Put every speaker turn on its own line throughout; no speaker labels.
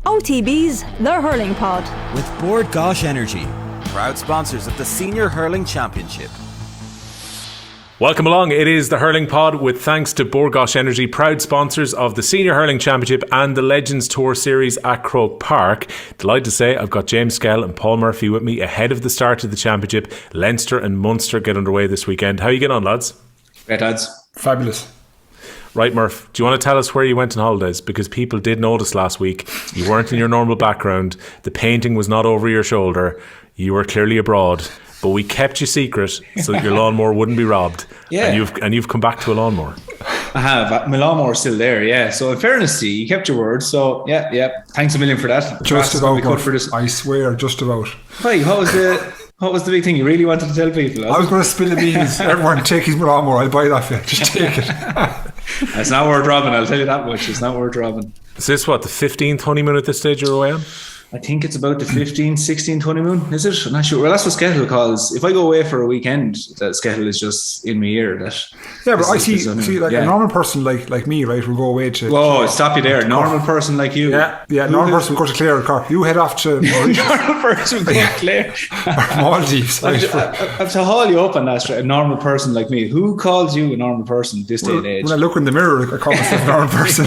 OTB's The Hurling Pod.
With Bord Gáis Energy, proud sponsors of the Senior Hurling Championship.
Welcome along. It is the Hurling Pod with thanks to Bord Gáis Energy, proud sponsors of the Senior Hurling Championship and the Legends Tour Series at Croke Park. Delighted to say I've got James Skehill and Paul Murphy with me ahead of the start of the championship. Leinster and Munster get underway this weekend. How are you getting on, lads?
Great, lads.
Fabulous.
Right, Murph, do you want to tell us where you went on holidays? Because people did notice last week you weren't in your normal background. The painting was not over your shoulder. You were clearly abroad. But we kept you secret so that your lawnmower wouldn't be robbed. Yeah. And you've come back to a lawnmower.
I have. My lawnmower's still there, yeah. So in fairness to you, you kept your word. So yeah. Thanks a million for that.
Just about, I swear, just about.
Hey, what was the big thing you really wanted to tell people?
I was going to spill the beans. Everyone take his lawnmower. I'll buy it off you. Just take it.
It's not worth robbing, I'll tell you that much. It's not worth robbing.
Is this what, the 15th honeymoon at this stage you're away on?
I think it's about the 15th, 16th honeymoon, is it? I'm not sure. Well, that's what Skehill calls. If I go away for a weekend, that Skehill is just in my ear.
But I see a normal person like me, right, will go away to...
Whoa, stop you there. Normal person like you.
Yeah, normal person will go to Clare or Cork. You head off to...
normal person will go to Clare.
Maldives.
I have to haul you up on that. A normal person like me. Who calls you a normal person this day and age?
When I look in the mirror, I call myself a normal person.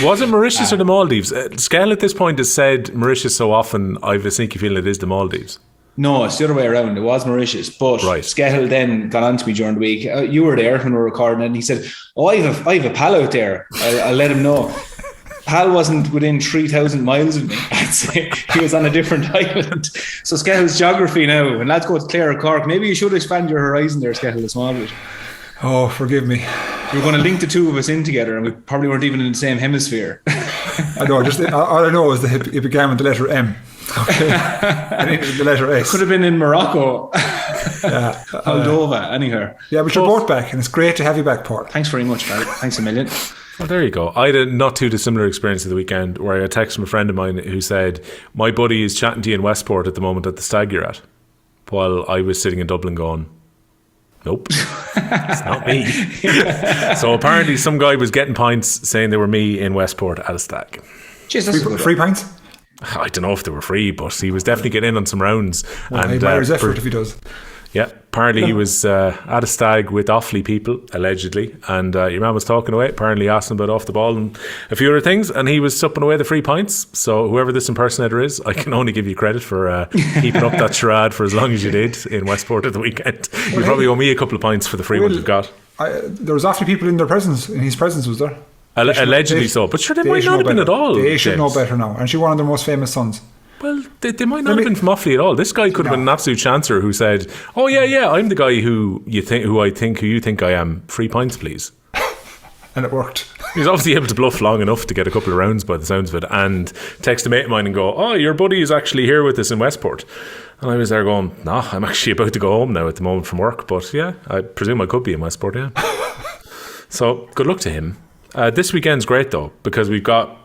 Was it Mauritius or the Maldives? Skehill at this point has said Mauritius so often, I have a sneaky feeling it is the Maldives.
No, it's the other way around. It was Mauritius, but right. Skehill then got on to me during the week. You were there when we were recording, and he said, I have a pal out there. I'll let him know. Pal wasn't within 3,000 miles of me. I'd say he was on a different island. So Skehill's geography now, and lads go to Clare or Cork. Maybe you should expand your horizon there, Skehill, a small bit.
Oh, forgive me.
We were going to link the two of us in together, and we probably weren't even in the same hemisphere.
I know. All I know is that it began with the letter M. Okay. And ended the letter S.
Could have been in Morocco.
Yeah.
Moldova, anywhere.
Yeah, but you're both back, and it's great to have you back, Paul.
Thanks very much, pal. Thanks a million.
Well, there you go. I had a not too dissimilar experience of the weekend where I had a text from a friend of mine who said, my buddy is chatting to you in Westport at the moment at the stag you're at, while I was sitting in Dublin going, nope, it's not me. So apparently some guy was getting pints saying they were me in Westport at a stag.
Jeez, free pints?
I don't know if they were free, but he was definitely getting in on some rounds.
Well, and he admires effort if he does.
Yeah, apparently he was at a stag with Offaly people, allegedly, and your man was talking away, apparently asking about off the ball and a few other things, and he was supping away the free pints. So whoever this impersonator is, I can only give you credit for keeping up that charade for as long as you did in Westport at the weekend. You probably owe me a couple of pints for the free ones you've got.
There was Offaly people in his presence, was there?
Allegedly so, but sure, they might not have been at all.
They should know better now, and she's one of their most famous sons.
Well, they might not have been from Offaly at all. This guy could have been an absolute chancer who said, "Oh yeah, I'm the guy who you think I am. Free pints, please."
And it worked.
He was obviously able to bluff long enough to get a couple of rounds by the sounds of it, and text a mate of mine and go, "Oh, your buddy is actually here with us in Westport." And I was there going, "No, I'm actually about to go home now at the moment from work, but yeah, I presume I could be in Westport, yeah." So good luck to him. This weekend's great though, because we've got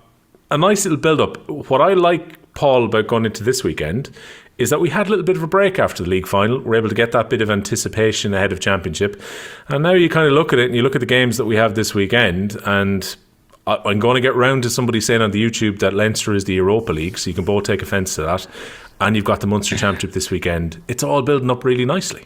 a nice little build-up. What I like, Paul, about going into this weekend is that we had a little bit of a break after the league final. We're able to get that bit of anticipation ahead of championship, and now you kind of look at it and you look at the games that we have this weekend, and I'm going to get round to somebody saying on the YouTube that Leinster is the Europa League, so you can both take offence to that, and you've got the Munster Championship this weekend. It's all building up really nicely.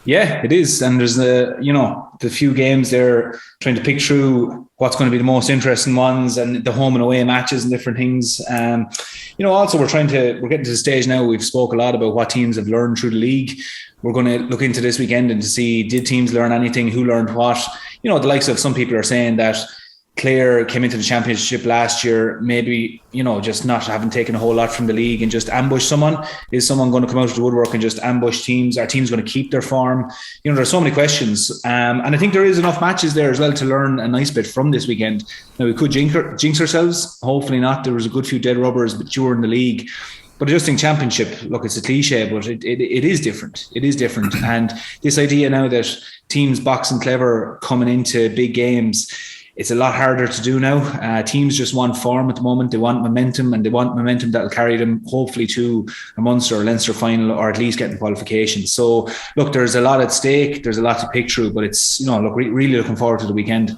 Yeah, it is. And there's the few games there trying to pick through what's going to be the most interesting ones and the home and away matches and different things. Also we're getting to the stage now. We've spoke a lot about what teams have learned through the league. We're going to look into this weekend and to see, did teams learn anything? Who learned what? The likes of some people are saying that Clare came into the championship last year, maybe, just not having taken a whole lot from the league and just ambush someone. Is someone going to come out of the woodwork and just ambush teams? Are teams going to keep their form? There's so many questions. And I think there is enough matches there as well to learn a nice bit from this weekend. Now, we could jinx ourselves. Hopefully not. There was a good few dead rubbers during the league. But just in championship, look, it's a cliche, but it is different. It is different. And this idea now that teams boxing clever coming into big games, it's a lot harder to do now. Teams just want form at the moment. They want momentum, and they want momentum that will carry them hopefully to a Munster or Leinster final, or at least getting qualifications. So look, there's a lot at stake. There's a lot to pick through, but it's, really looking forward to the weekend.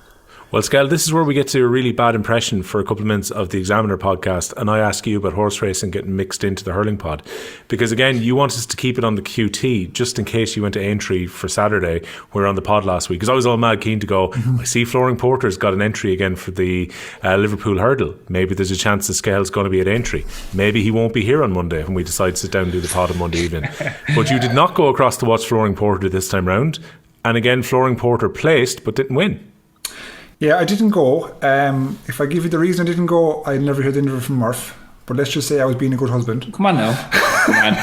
Well, Skehill, this is where we get to a really bad impression for a couple of minutes of the Examiner podcast, and I ask you about horse racing getting mixed into the hurling pod. Because again, you want us to keep it on the QT, just in case you went to Aintree for Saturday. We were on the pod last week, because I was all mad keen to go, I see Flooring Porter's got an entry again for the Liverpool hurdle. Maybe there's a chance that Skehill's going to be at Aintree. Maybe he won't be here on Monday when we decide to sit down and do the pod on Monday evening. But you did not go across to watch Flooring Porter this time round. And again, Flooring Porter placed, but didn't win.
Yeah, I didn't go. If I give you the reason I didn't go, I'd never hear the interview from Murph. But let's just say I was being a good husband.
Come on now.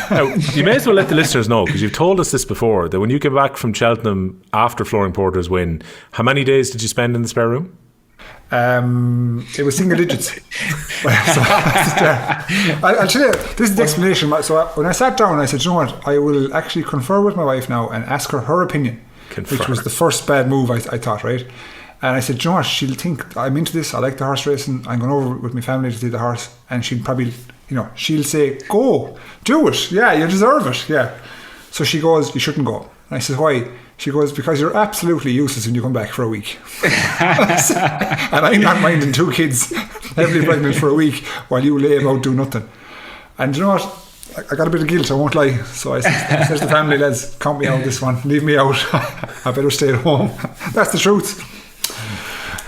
Now, you may as well let the listeners know, because you've told us this before, that when you came back from Cheltenham after Flooring Porter's win, how many days did you spend in the spare room?
It was single digits. I'll tell you, this is the explanation. So when I sat down, I said, you know what, I will actually confer with my wife now and ask her opinion, which was the first bad move I thought, right? And I said, you know what, she'll think I'm into this, I like the horse racing, I'm going over with my family to see the horse, and she'll probably, she'll say, go, do it, yeah, you deserve it, yeah. So she goes, you shouldn't go. And I said, why? She goes, because you're absolutely useless when you come back for a week. And I'm not minding 2 kids heavily pregnant for a week while you lay about do nothing. And you know what? I got a bit of guilt, I won't lie. So I said to the family, lads, count me out this one, leave me out. I better stay at home. That's the truth.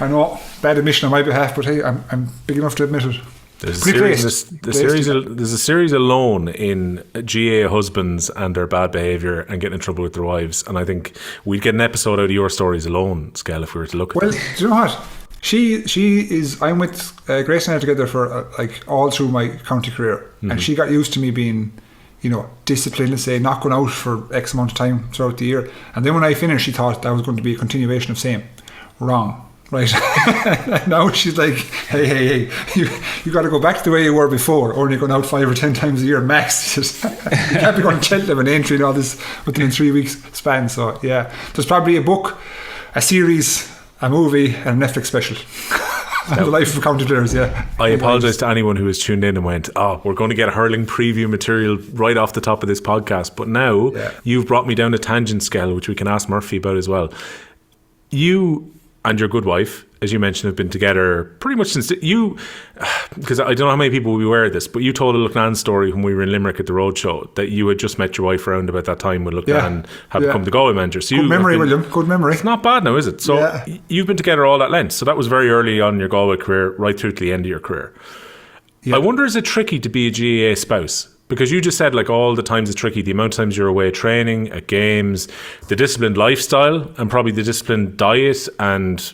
I know, bad admission on my behalf, but hey, I'm big enough to admit it.
There's a series alone in GA husbands and their bad behaviour and getting in trouble with their wives, and I think we'd get an episode out of your stories alone, Skehill, if we were to look at them.
Well, do you know what? She is. I'm with Grace and I together for all through my county career, and she got used to me being, disciplined. Let's say not going out for X amount of time throughout the year, and then when I finished, she thought that was going to be a continuation of same. Wrong. Right. Now she's like, hey, you got to go back to the way you were before, only going out 5 or 10 times a year max. You can't be going to Cheltenham and Aintree and all this within 3 weeks span. So yeah, there's probably a book, a series, a movie, and a Netflix special. The life of county players. Yeah.
I apologise to anyone who has tuned in and went, we're going to get hurling preview material right off the top of this podcast, but now you've brought me down a tangent, Skehill, which we can ask Murphy about as well. You and your good wife, as you mentioned, have been together pretty much since because I don't know how many people will be aware of this, but you told a Lucknan story when we were in Limerick at the roadshow that you had just met your wife around about that time when Lucknan had become the Galway manager. So
good memory, William. Good memory.
It's not bad now, is it? So you've been together all that length. So that was very early on in your Galway career, right through to the end of your career. I wonder, is it tricky to be a GAA spouse? Because you just said all the times it's tricky, the amount of times you're away training, at games, the disciplined lifestyle, and probably the disciplined diet, and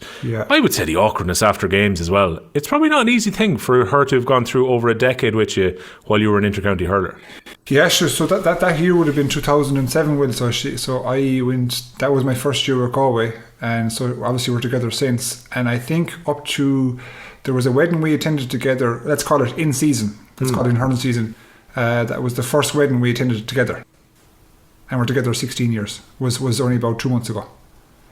I would say the awkwardness after games as well. It's probably not an easy thing for her to have gone through over a decade with you while you were an inter-county hurler.
Yeah, sure. So that year would have been 2007, Will. So I went, that was my first year at Galway, and so obviously we're together since. And I think up to, there was a wedding we attended together, let's call it in season, let's call it in hurling season. That was the first wedding we attended together, and we're together 16 years. Was only about 2 months ago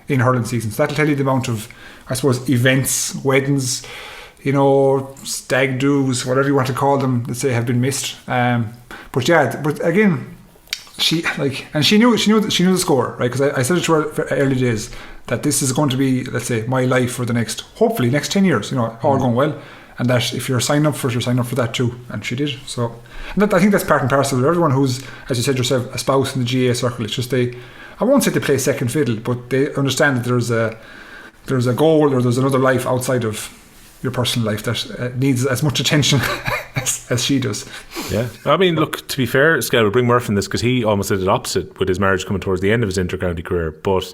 in hurling season. So that'll tell you the amount of, I suppose, events, weddings, stag do's, whatever you want to call them, let's say, have been missed. But again, she knew the score, right? Because I said it to her for early days that this is going to be, let's say, my life for the next 10 years. All going well. And that if you're signing up for it, you're signing up for that too. And she did. So I think that's part and parcel of everyone who's, as you said yourself, a spouse in the GAA circle. It's just I won't say they play second fiddle, but they understand that there's a goal or there's another life outside of your personal life that needs as much attention as she does.
Yeah. I mean, look, to be fair, Skehill, we'll bring Murph in this because he almost did it opposite with his marriage coming towards the end of his inter-county career. But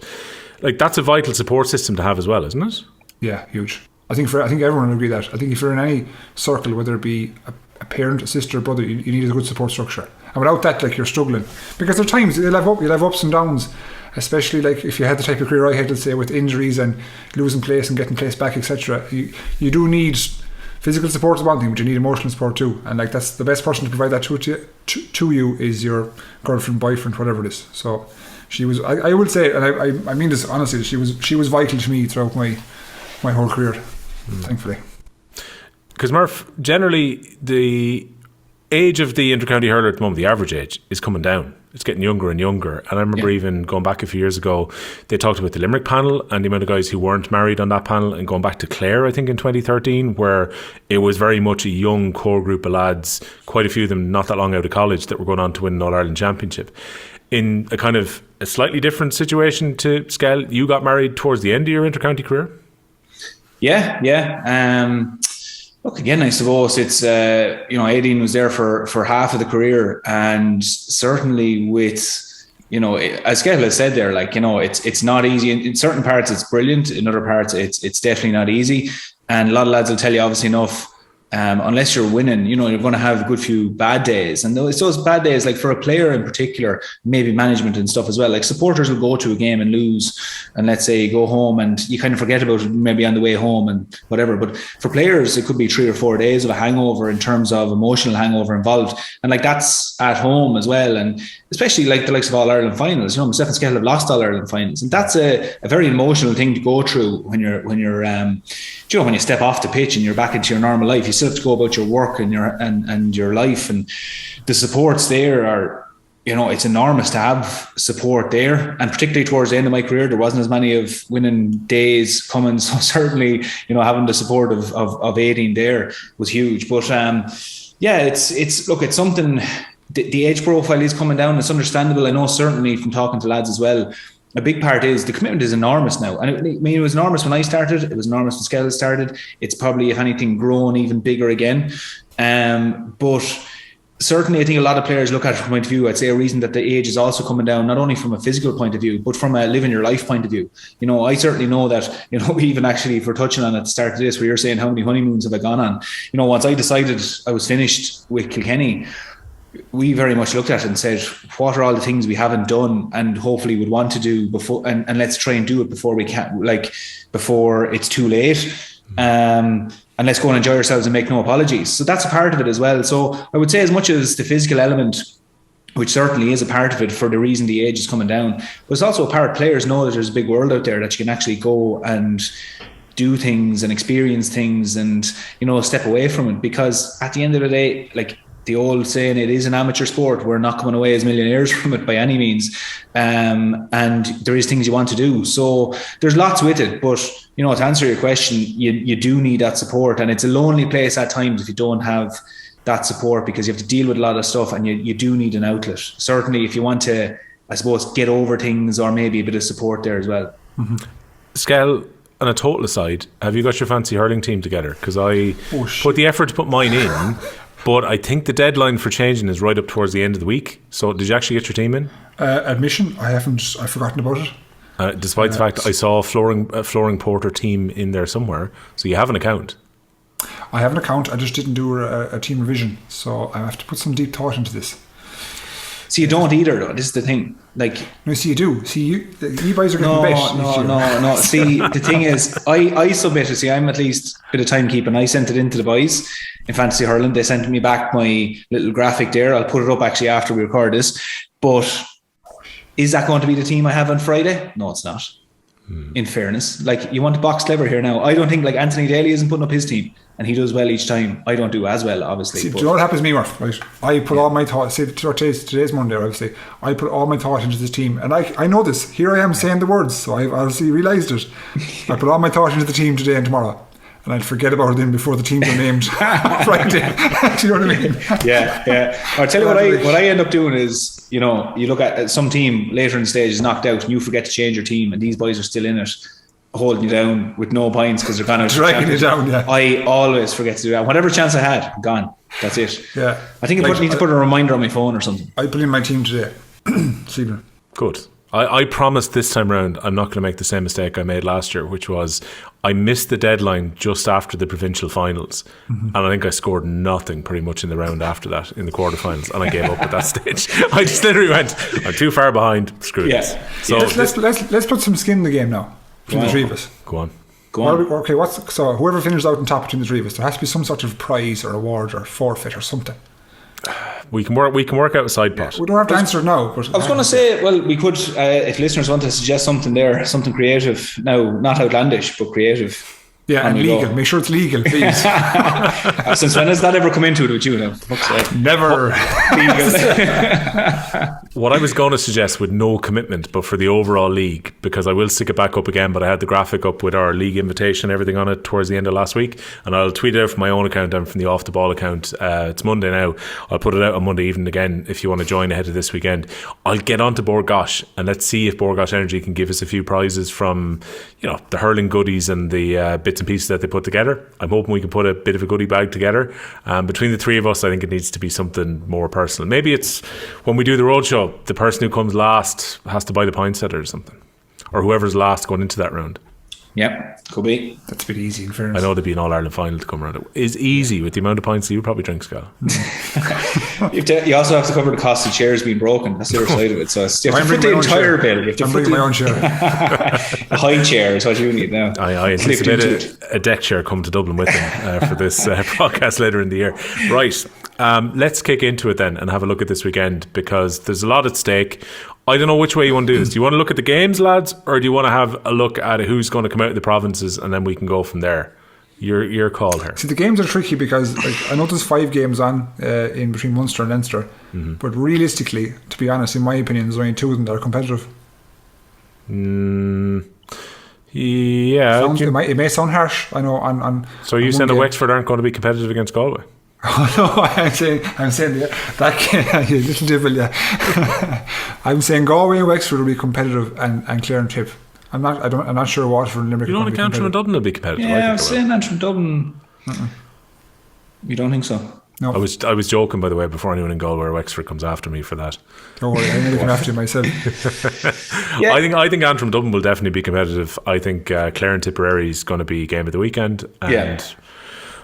that's a vital support system to have as well, isn't it?
Yeah, huge. I think everyone will agree that. I think if you're in any circle, whether it be a parent, a sister, a brother, you need a good support structure. And without that, you're struggling. Because there are times you'll have ups and downs, especially if you had the type of career I had, let's say, with injuries and losing place and getting place back, etc. You do need physical support is one thing, but you need emotional support too. And that's the best person to provide that to you is your girlfriend, boyfriend, whatever it is. So she was, I would say, and I mean this honestly, she was vital to me throughout my whole career. Thankfully. Because
Murph, generally the age of the inter-county hurler at the moment, the average age, is coming down. it's getting younger and younger. And I remember even going back a few years ago, they talked about the Limerick panel and the amount of guys who weren't married on that panel, and going back to Clare, I think in 2013, where it was very much a young core group of lads, quite a few of them not that long out of college, that were going on to win an All-Ireland Championship. In a kind of a slightly different situation to Skehill, you got married towards the end of your inter-county career?
Yeah. Look, again, I suppose it's, Aideen was there for half of the career, and certainly with, as Skehill has said there, it's not easy. In certain parts, it's brilliant. In other parts, it's definitely not easy. And a lot of lads will tell you, obviously enough, unless you're winning, you're going to have a good few bad days. And it's those bad days, like for a player in particular, maybe management and stuff as well. Like supporters will go to a game and lose, and let's say go home and you kind of forget about it maybe on the way home and whatever. But for players, it could be 3 or 4 days of a hangover in terms of emotional hangover involved. And that's at home as well. And especially like the likes of All-Ireland finals, myself and Skehill have lost All-Ireland finals. And that's a very emotional thing to go through when you're when you step off the pitch and you're back into your normal life. You still have to go about your work and your life, and the supports there are, it's enormous to have support there. And particularly towards the end of my career, there wasn't as many of winning days coming. So certainly, having the support of Aideen there was huge. But it's something. The age profile is coming down. It's understandable. I know certainly from talking to lads as well. A big part is the commitment is enormous now. And it was enormous when I started. It was enormous when Skehill started. It's probably, if anything, grown even bigger again. But certainly I think a lot of players look at it from a point of view. I'd say a reason that the age is also coming down, not only from a physical point of view, but from a living your life point of view. I certainly know that, even actually, if we're touching on at the start of this, where you're saying how many honeymoons have I gone on? Once I decided I was finished with Kilkenny, we very much looked at it and said, what are all the things we haven't done and hopefully would want to do before, and let's try and do it before we can, before it's too late. And let's go and enjoy ourselves and make no apologies. So that's a part of it as well. So I would say, as much as the physical element, which certainly is a part of it for the reason the age is coming down, but it's also a part. Players know that there's a big world out there that you can actually go and do things and experience things and, step away from it. Because at the end of the day, the old saying, it is an amateur sport. We're not coming away as millionaires from it by any means. And there is things you want to do. So there's lots with it. But, to answer your question, you do need that support. And it's a lonely place at times if you don't have that support, because you have to deal with a lot of stuff and you do need an outlet. Certainly if you want to, I suppose, get over things, or maybe a bit of support there as well.
Mm-hmm. Skehill, on a total aside, have you got your fancy hurling team together? Because I put the effort to put mine in. But I think the deadline for changing is right up towards the end of the week. So did you actually get your team in?
Admission, I've forgotten about it.
Despite the fact I saw a Flooring Porter team in there somewhere. So you have an account.
I have an account. I just didn't do a team revision. So I have to put some deep thought into this.
See, you don't either, though. This is the thing.
No, see, you do. See, you guys are getting bet.
No. See, the thing is, I submitted. See, I'm at least a bit of timekeeping. I sent it into the boys in Fantasy Hurling. They sent me back my little graphic there. I'll put it up actually after we record this. But is that going to be the team I have on Friday? No, it's not. In fairness, you want to box clever here now. I don't think Anthony Daly isn't putting up his team, and he does well each time. I don't do as well, obviously.
See, do you know what happens to me, Murph? Right, I put all my thought. Say today's Monday, obviously. I put all my thought into this team, and I know this. Here I am saying the words, so I've obviously realised it. I put all my thought into the team today and tomorrow, and I'd forget about it then before the teams are named Friday. Do you know what I mean?
Yeah. I'll tell you what I end up doing is, you look at some team later in the stage is knocked out and you forget to change your team, and these boys are still in it, holding you down with no points because they're gone out.
Dragging you down, yeah.
I always forget to do that. Whatever chance I had, gone. That's it.
Yeah.
I think I need to put a reminder on my phone or something.
I put in my team today.
Good. I promised this time around I'm not going to make the same mistake I made last year, which was I missed the deadline just after the provincial finals, and I think I scored nothing pretty much in the round after that in the quarterfinals, and I gave up at that stage. I just literally went, I'm too far behind, screw this. So
let's put some skin in the game now between the three of us.
Go on.
Okay, so whoever finishes out on top between the three of us, there has to be some sort of prize or award or forfeit or something.
We can work out a side pot.
We don't have to answer it now. But
I was going to say, well, we could, if listeners want to suggest something there, something creative. Now, not outlandish, but creative.
Yeah, and legal. Make sure it's legal, please.
Since when has that ever come into it with you now?
Never.
Legal.
What I was going to suggest with no commitment, but for the overall league, because I will stick it back up again, but I had the graphic up with our league invitation, everything on it towards the end of last week, and I'll tweet it out from my own account and from the Off the Ball account. It's Monday now. I'll put it out on Monday evening again if you want to join ahead of this weekend. I'll get on to Borgosh and let's see if Borgosh Energy can give us a few prizes from, the hurling goodies and the bits and pieces that they put together. I'm hoping we can put a bit of a goodie bag together. Between the three of us, I think it needs to be something more personal. Maybe it's when we do the roadshow, the person who comes last has to buy the pint setter or something, or whoever's last going into that round.
Yep, could be.
That's a bit easy in fairness.
I know there'd be an All-Ireland final to come around. It is easy with the amount of pints that you probably drink, Scott.
You also have to cover the cost of chairs being broken. That's the other side of it. So you have to fit the entire bill. You have to
I'm bringing my own chair.
A high chair is what you need now.
I anticipate a deck chair come to Dublin with them for this podcast later in the year. Right, let's kick into it then and have a look at this weekend, because there's a lot at stake. I don't know which way you want to do this. Do you want to look at the games, lads, or do you want to have a look at who's going to come out of the provinces and then we can go from there? Your call here.
See, the games are tricky because I know there's 5 games on in between Munster and Leinster, but realistically, to be honest, in my opinion, there's only 2 of them that are competitive.
Yeah.
It may sound harsh, I know.
So you saying that Wexford aren't going to be competitive against Galway?
Oh no, I'm saying that can little devil, yeah. I'm saying Galway and Wexford will be competitive, and Clare and Tip. I'm not sure Waterford and Limerick.
You don't think Antrim and Dublin will be competitive?
Yeah, I'm saying Antrim and Dublin. You don't think so?
No.
I was joking, by the way, before anyone in Galway or Wexford comes after me for that.
Don't worry, I'm looking after you myself.
Yeah. I think Antrim Dublin will definitely be competitive. I think Clare and Tipperary is going to be game of the weekend, and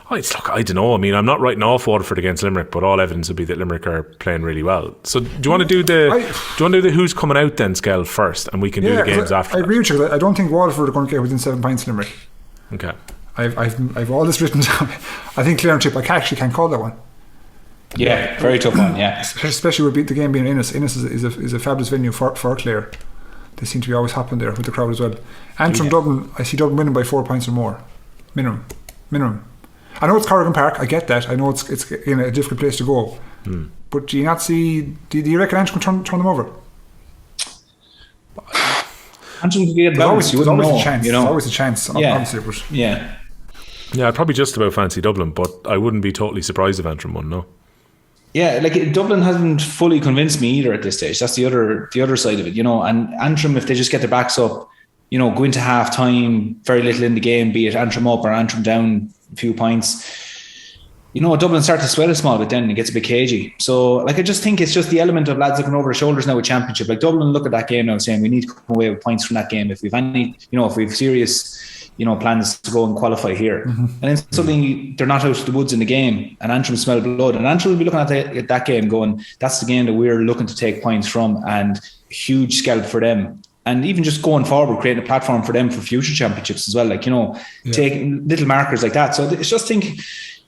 I don't know. I mean, I'm not writing off Waterford against Limerick, but all evidence would be that Limerick are playing really well. So, do you want to do the who's coming out then, Skehill, first, and we can do the games after?
I agree with you. I don't think Waterford are going to get within 7 points Limerick.
Okay.
I've all this written down. I think Clare and Tip. I actually can't call that one.
Yeah, very tough one. Yeah,
especially with the game being Innis. Innis is a fabulous venue for Clare. They seem to be always happening there with the crowd as well. Antrim Dublin, I see Dublin winning by 4 points or more, minimum. I know it's Corrigan Park. I get that. I know it's in a difficult place to go. But do you not see? Do you reckon Antrim can turn them over?
Antrim can get balance.
There's always a chance. There's always a chance. Obviously, but
yeah, I'd probably just about fancy Dublin, but I wouldn't be totally surprised if Antrim won. No.
Yeah, like Dublin hasn't fully convinced me either at this stage. That's the other side of it, And Antrim, if they just get their backs up, go into half time, very little in the game, be it Antrim up or Antrim down a few points. Dublin start to sweat a small bit then and it gets a bit cagey. So, I just think it's just the element of lads looking over their shoulders now with Championship. Like Dublin look at that game now saying we need to come away with points from that game if we've any, if we've serious, plans to go and qualify here. And then suddenly they're not out of the woods in the game and Antrim smell blood. And Antrim will be looking at that game going, that's the game that we're looking to take points from, and a huge scalp for them. And even just going forward, creating a platform for them for future championships as well. Taking little markers like that. So it's just think, if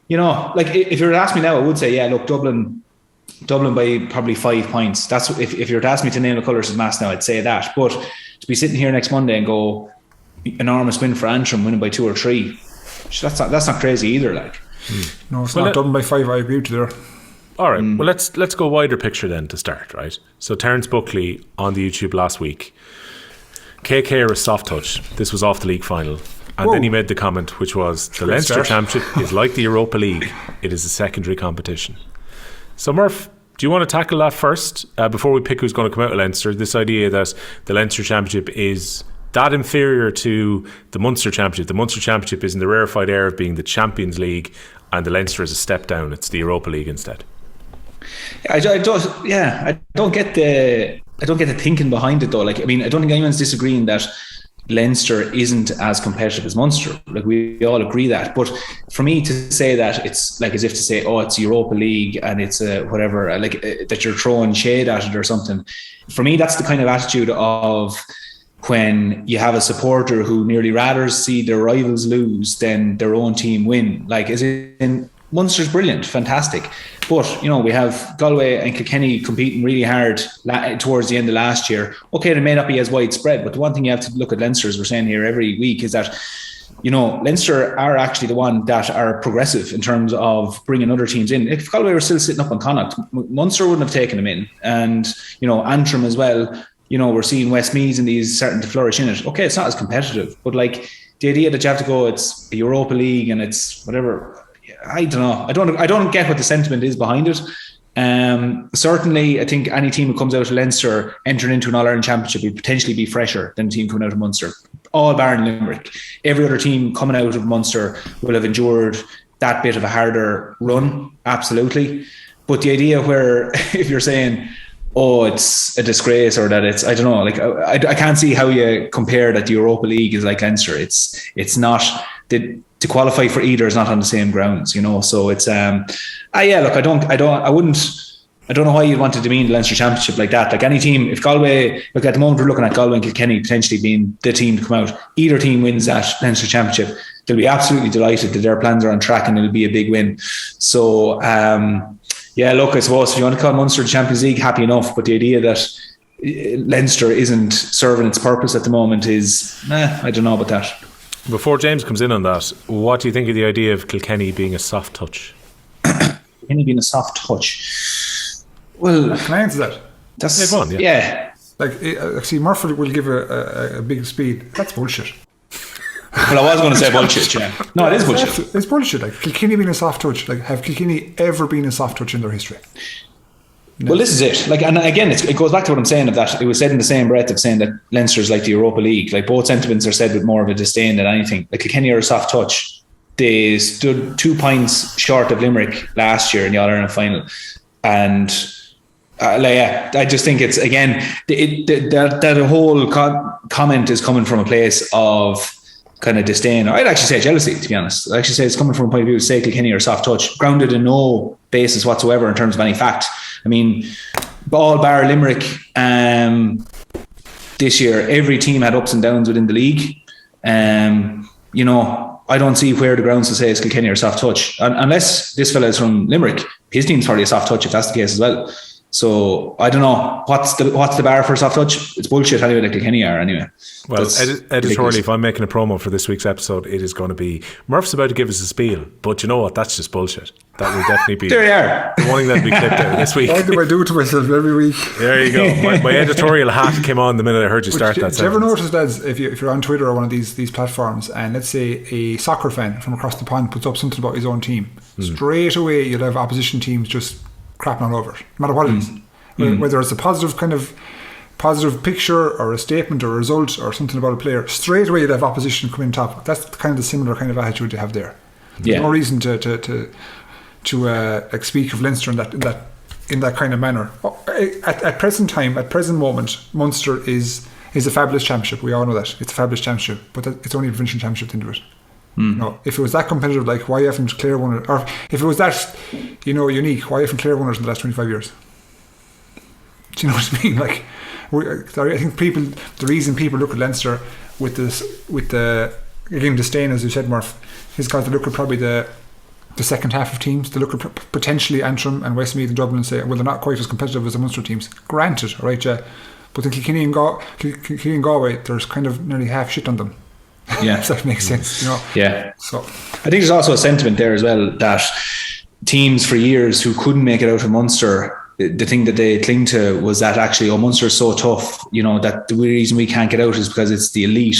you were to ask me now, I would say, yeah, look, Dublin by probably 5 points. That's if you were to ask me to name the colours of mass now, I'd say that. But to be sitting here next Monday and go, enormous win for Antrim, winning by 2 or 3, that's not crazy either.
No, it's not Dublin by 5. I agree with you there.
All right, well let's go wider picture then to start, right? So Terence Buckley on the YouTube last week, KK or a soft touch. This was off the league final, and then he made the comment, which was the Leinster Championship is like the Europa League. It is a secondary competition. So Murph, do you want to tackle that first before we pick who's going to come out of Leinster? This idea that the Leinster Championship is that inferior to the Munster Championship. The Munster Championship is in the rarefied air of being the Champions League, and the Leinster is a step down. It's the Europa League instead.
I don't get the thinking behind it though. I don't think anyone's disagreeing that Leinster isn't as competitive as Munster. We all agree that. But for me to say that, it's as if to say, oh, it's Europa League and it's whatever, that you're throwing shade at it or something. For me, that's the kind of attitude of when you have a supporter who nearly rather see their rivals lose than their own team win. As in, Munster's brilliant, fantastic. But, we have Galway and Kilkenny competing really hard towards the end of last year. Okay, it may not be as widespread, but the one thing you have to look at Leinster, as we're saying here every week, is that Leinster are actually the one that are progressive in terms of bringing other teams in. If Galway were still sitting up on Connacht, Munster wouldn't have taken them in. And, Antrim as well, we're seeing Westmeath and these starting to flourish in it. Okay, it's not as competitive, but like the idea that you have to go, it's the Europa League and it's whatever. I don't know. I don't get what the sentiment is behind it. Certainly, I think any team who comes out of Leinster entering into an All-Ireland Championship will potentially be fresher than a team coming out of Munster. All barring Limerick. Every other team coming out of Munster will have endured that bit of a harder run, absolutely. But the idea where, if you're saying, it's a disgrace or that it's, I don't know, like I can't see how you compare that the Europa League is like Leinster. It's not, to qualify for either is not on the same grounds, so it's, I don't know why you'd want to demean the Leinster Championship like that. Like any team, if Galway, look at the moment we're looking at Galway and Kilkenny potentially being the team to come out, either team wins that Leinster Championship, they'll be absolutely delighted that their plans are on track and it'll be a big win. So, I suppose if you want to call Munster the Champions League, happy enough. But the idea that Leinster isn't serving its purpose at the moment is, I don't know about that.
Before James comes in on that, what do you think of the idea of Kilkenny being a soft touch?
Kilkenny being a soft touch. Well,
can I answer that?
That's
yeah. Like, see, Murph will give a big speed. That's bullshit.
Well, I was going to say bullshit, yeah. No, it is bullshit.
It's bullshit. Like, Kilkenny being a soft touch. Like, have Kilkenny ever been a soft touch in their history? No.
Well, this is it. Like, and again, it goes back to what I'm saying of that. It was said in the same breath of saying that Leinster's like the Europa League. Like, both sentiments are said with more of a disdain than anything. Like, Kilkenny are a soft touch. They stood 2 points short of Limerick last year in the All-Ireland final. And I just think it's, again, that whole comment is coming from a place of kind of disdain, or I'd actually say jealousy, to be honest. I'd actually say it's coming from a point of view of say Kilkenny or soft touch, grounded in no basis whatsoever in terms of any fact. I mean, all bar Limerick this year, every team had ups and downs within the league. I don't see where the grounds to say it's Kilkenny or soft touch, unless this fella is from Limerick. His team's probably a soft touch if that's the case as well. So I don't know what's the bar for soft touch. It's bullshit anyway. Like Kilkenny are anyway.
Well, editorially, if I'm making a promo for this week's episode, it is going to be Murph's about to give us a spiel, but you know what? That's just bullshit. That will definitely be
there. You are.
The one thing that we clipped out this week.
Why do I do it to myself every week?
There you go. My editorial hat came on the minute I heard you start that.
Do you ever notice, lads, if you're on Twitter or one of these platforms, and let's say a soccer fan from across the pond puts up something about his own team, straight away you'll have opposition teams just crapping all over it, no matter what it is. Whether it's a positive picture or a statement or a result or something about a player, straight away you'd have opposition come in top. That's kind of the similar kind of attitude you have there. There's no reason to speak of Leinster in that kind of manner. At present moment, Munster is a fabulous championship. We all know that it's a fabulous championship, but it's only a provincial championship into it. No, if it was that competitive, like why haven't Clare won it? Or if it was that unique, why haven't Clare won it in the last 25 years? Do you know what I mean? Like, I think the reason people look at Leinster with the again disdain, as you said, Murph, is because they look at probably the second half of teams. They look at potentially Antrim and Westmeath and Dublin and say, well, they're not quite as competitive as the Munster teams. Granted, right? Yeah, but in Kilkenny and Galway, there's kind of nearly half shit on them.
Yeah,
if that makes sense.
Yeah.
So
I think there's also a sentiment there as well that teams for years who couldn't make it out of Munster, the thing that they cling to was that actually, Munster is so tough, that the reason we can't get out is because it's the elite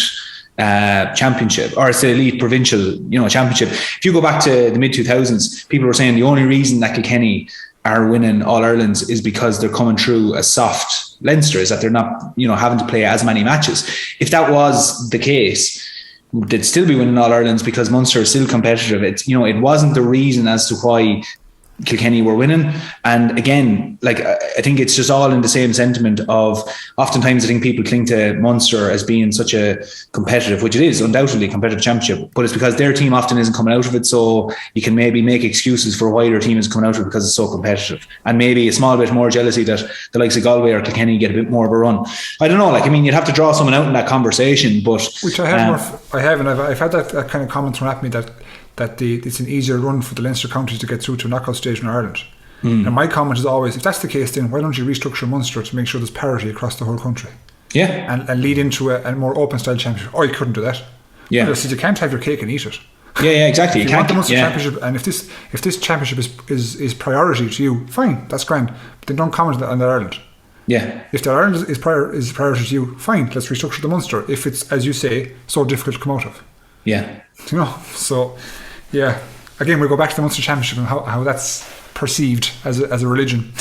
championship, or it's the elite provincial, championship. If you go back to the mid 2000s, people were saying the only reason that Kilkenny are winning All Irelands is because they're coming through a soft Leinster, is that they're not, having to play as many matches. If that was the case, they'd still be winning All Irelands because Munster is still competitive. It's, it wasn't the reason as to why Kilkenny were winning. And again, like, I think it's just all in the same sentiment of, oftentimes I think people cling to Munster as being such a competitive, which it is undoubtedly a competitive championship, but it's because their team often isn't coming out of it, so you can maybe make excuses for why their team is coming out of it because it's so competitive, and maybe a small bit more jealousy that the likes of Galway or Kilkenny get a bit more of a run. I don't know, you'd have to draw someone out in that conversation, but
which I have, and I've had that kind of comment thrown at me that it's an easier run for the Leinster counties to get through to a knockout stage in Ireland. And my comment is always, if that's the case, then why don't you restructure Munster to make sure there's parity across the whole country?
Yeah.
And lead into a more open style championship. Or you couldn't do that.
Yeah.
So you can't have your cake and eat it.
Yeah, exactly.
If you want the Munster Championship, and if this championship is priority to you, fine, that's grand. But then don't comment on that Ireland.
Yeah.
If the Ireland is priority to you, fine, let's restructure the Munster. If it's, as you say, so difficult to come out of.
Yeah.
So yeah. Again, we'll go back to the Munster Championship and how that's perceived as a religion.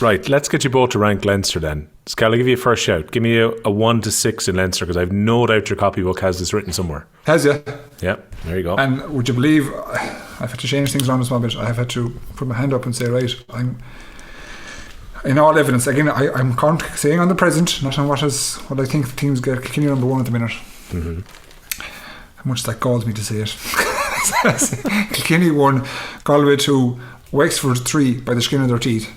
Right, let's get you both to rank Leinster then. Skehill, I'll give you a first shout. Give me a 1 to 6 in Leinster, because I've no doubt your copybook has this written somewhere.
Has you?
Yeah, there you go.
And would you believe I've had to change things around a small bit. I've had to put my hand up and say, right, I'm in all evidence. Again, I'm saying on the present, not on what I think the teams get Kilkenny number 1 at the minute.
Mm-hmm.
How much that galls me to say it. Kilkenny 1, Galway 2, Wexford 3 by the skin of their teeth.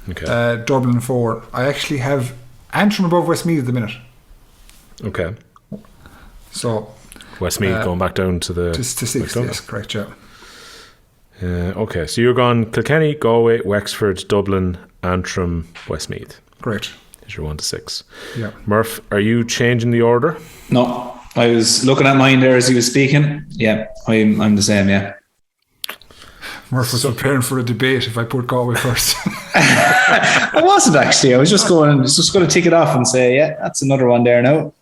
Okay.
Dublin 4. I actually have Antrim above Westmeath at the minute.
Okay.
So
Westmeath going back down to the
to 6. Yes, correct. Yeah.
Okay, so you're gone Kilkenny, Galway, Wexford, Dublin, Antrim, Westmeath.
Great.
Is your 1 to 6.
Yeah.
Murph, are you changing the order?
No, I was looking at mine there as he was speaking. Yeah, I'm the same. Yeah.
Murph was preparing for a debate if I put Galway first.
I wasn't actually. I was just going to tick it off and say, yeah, that's another one there now.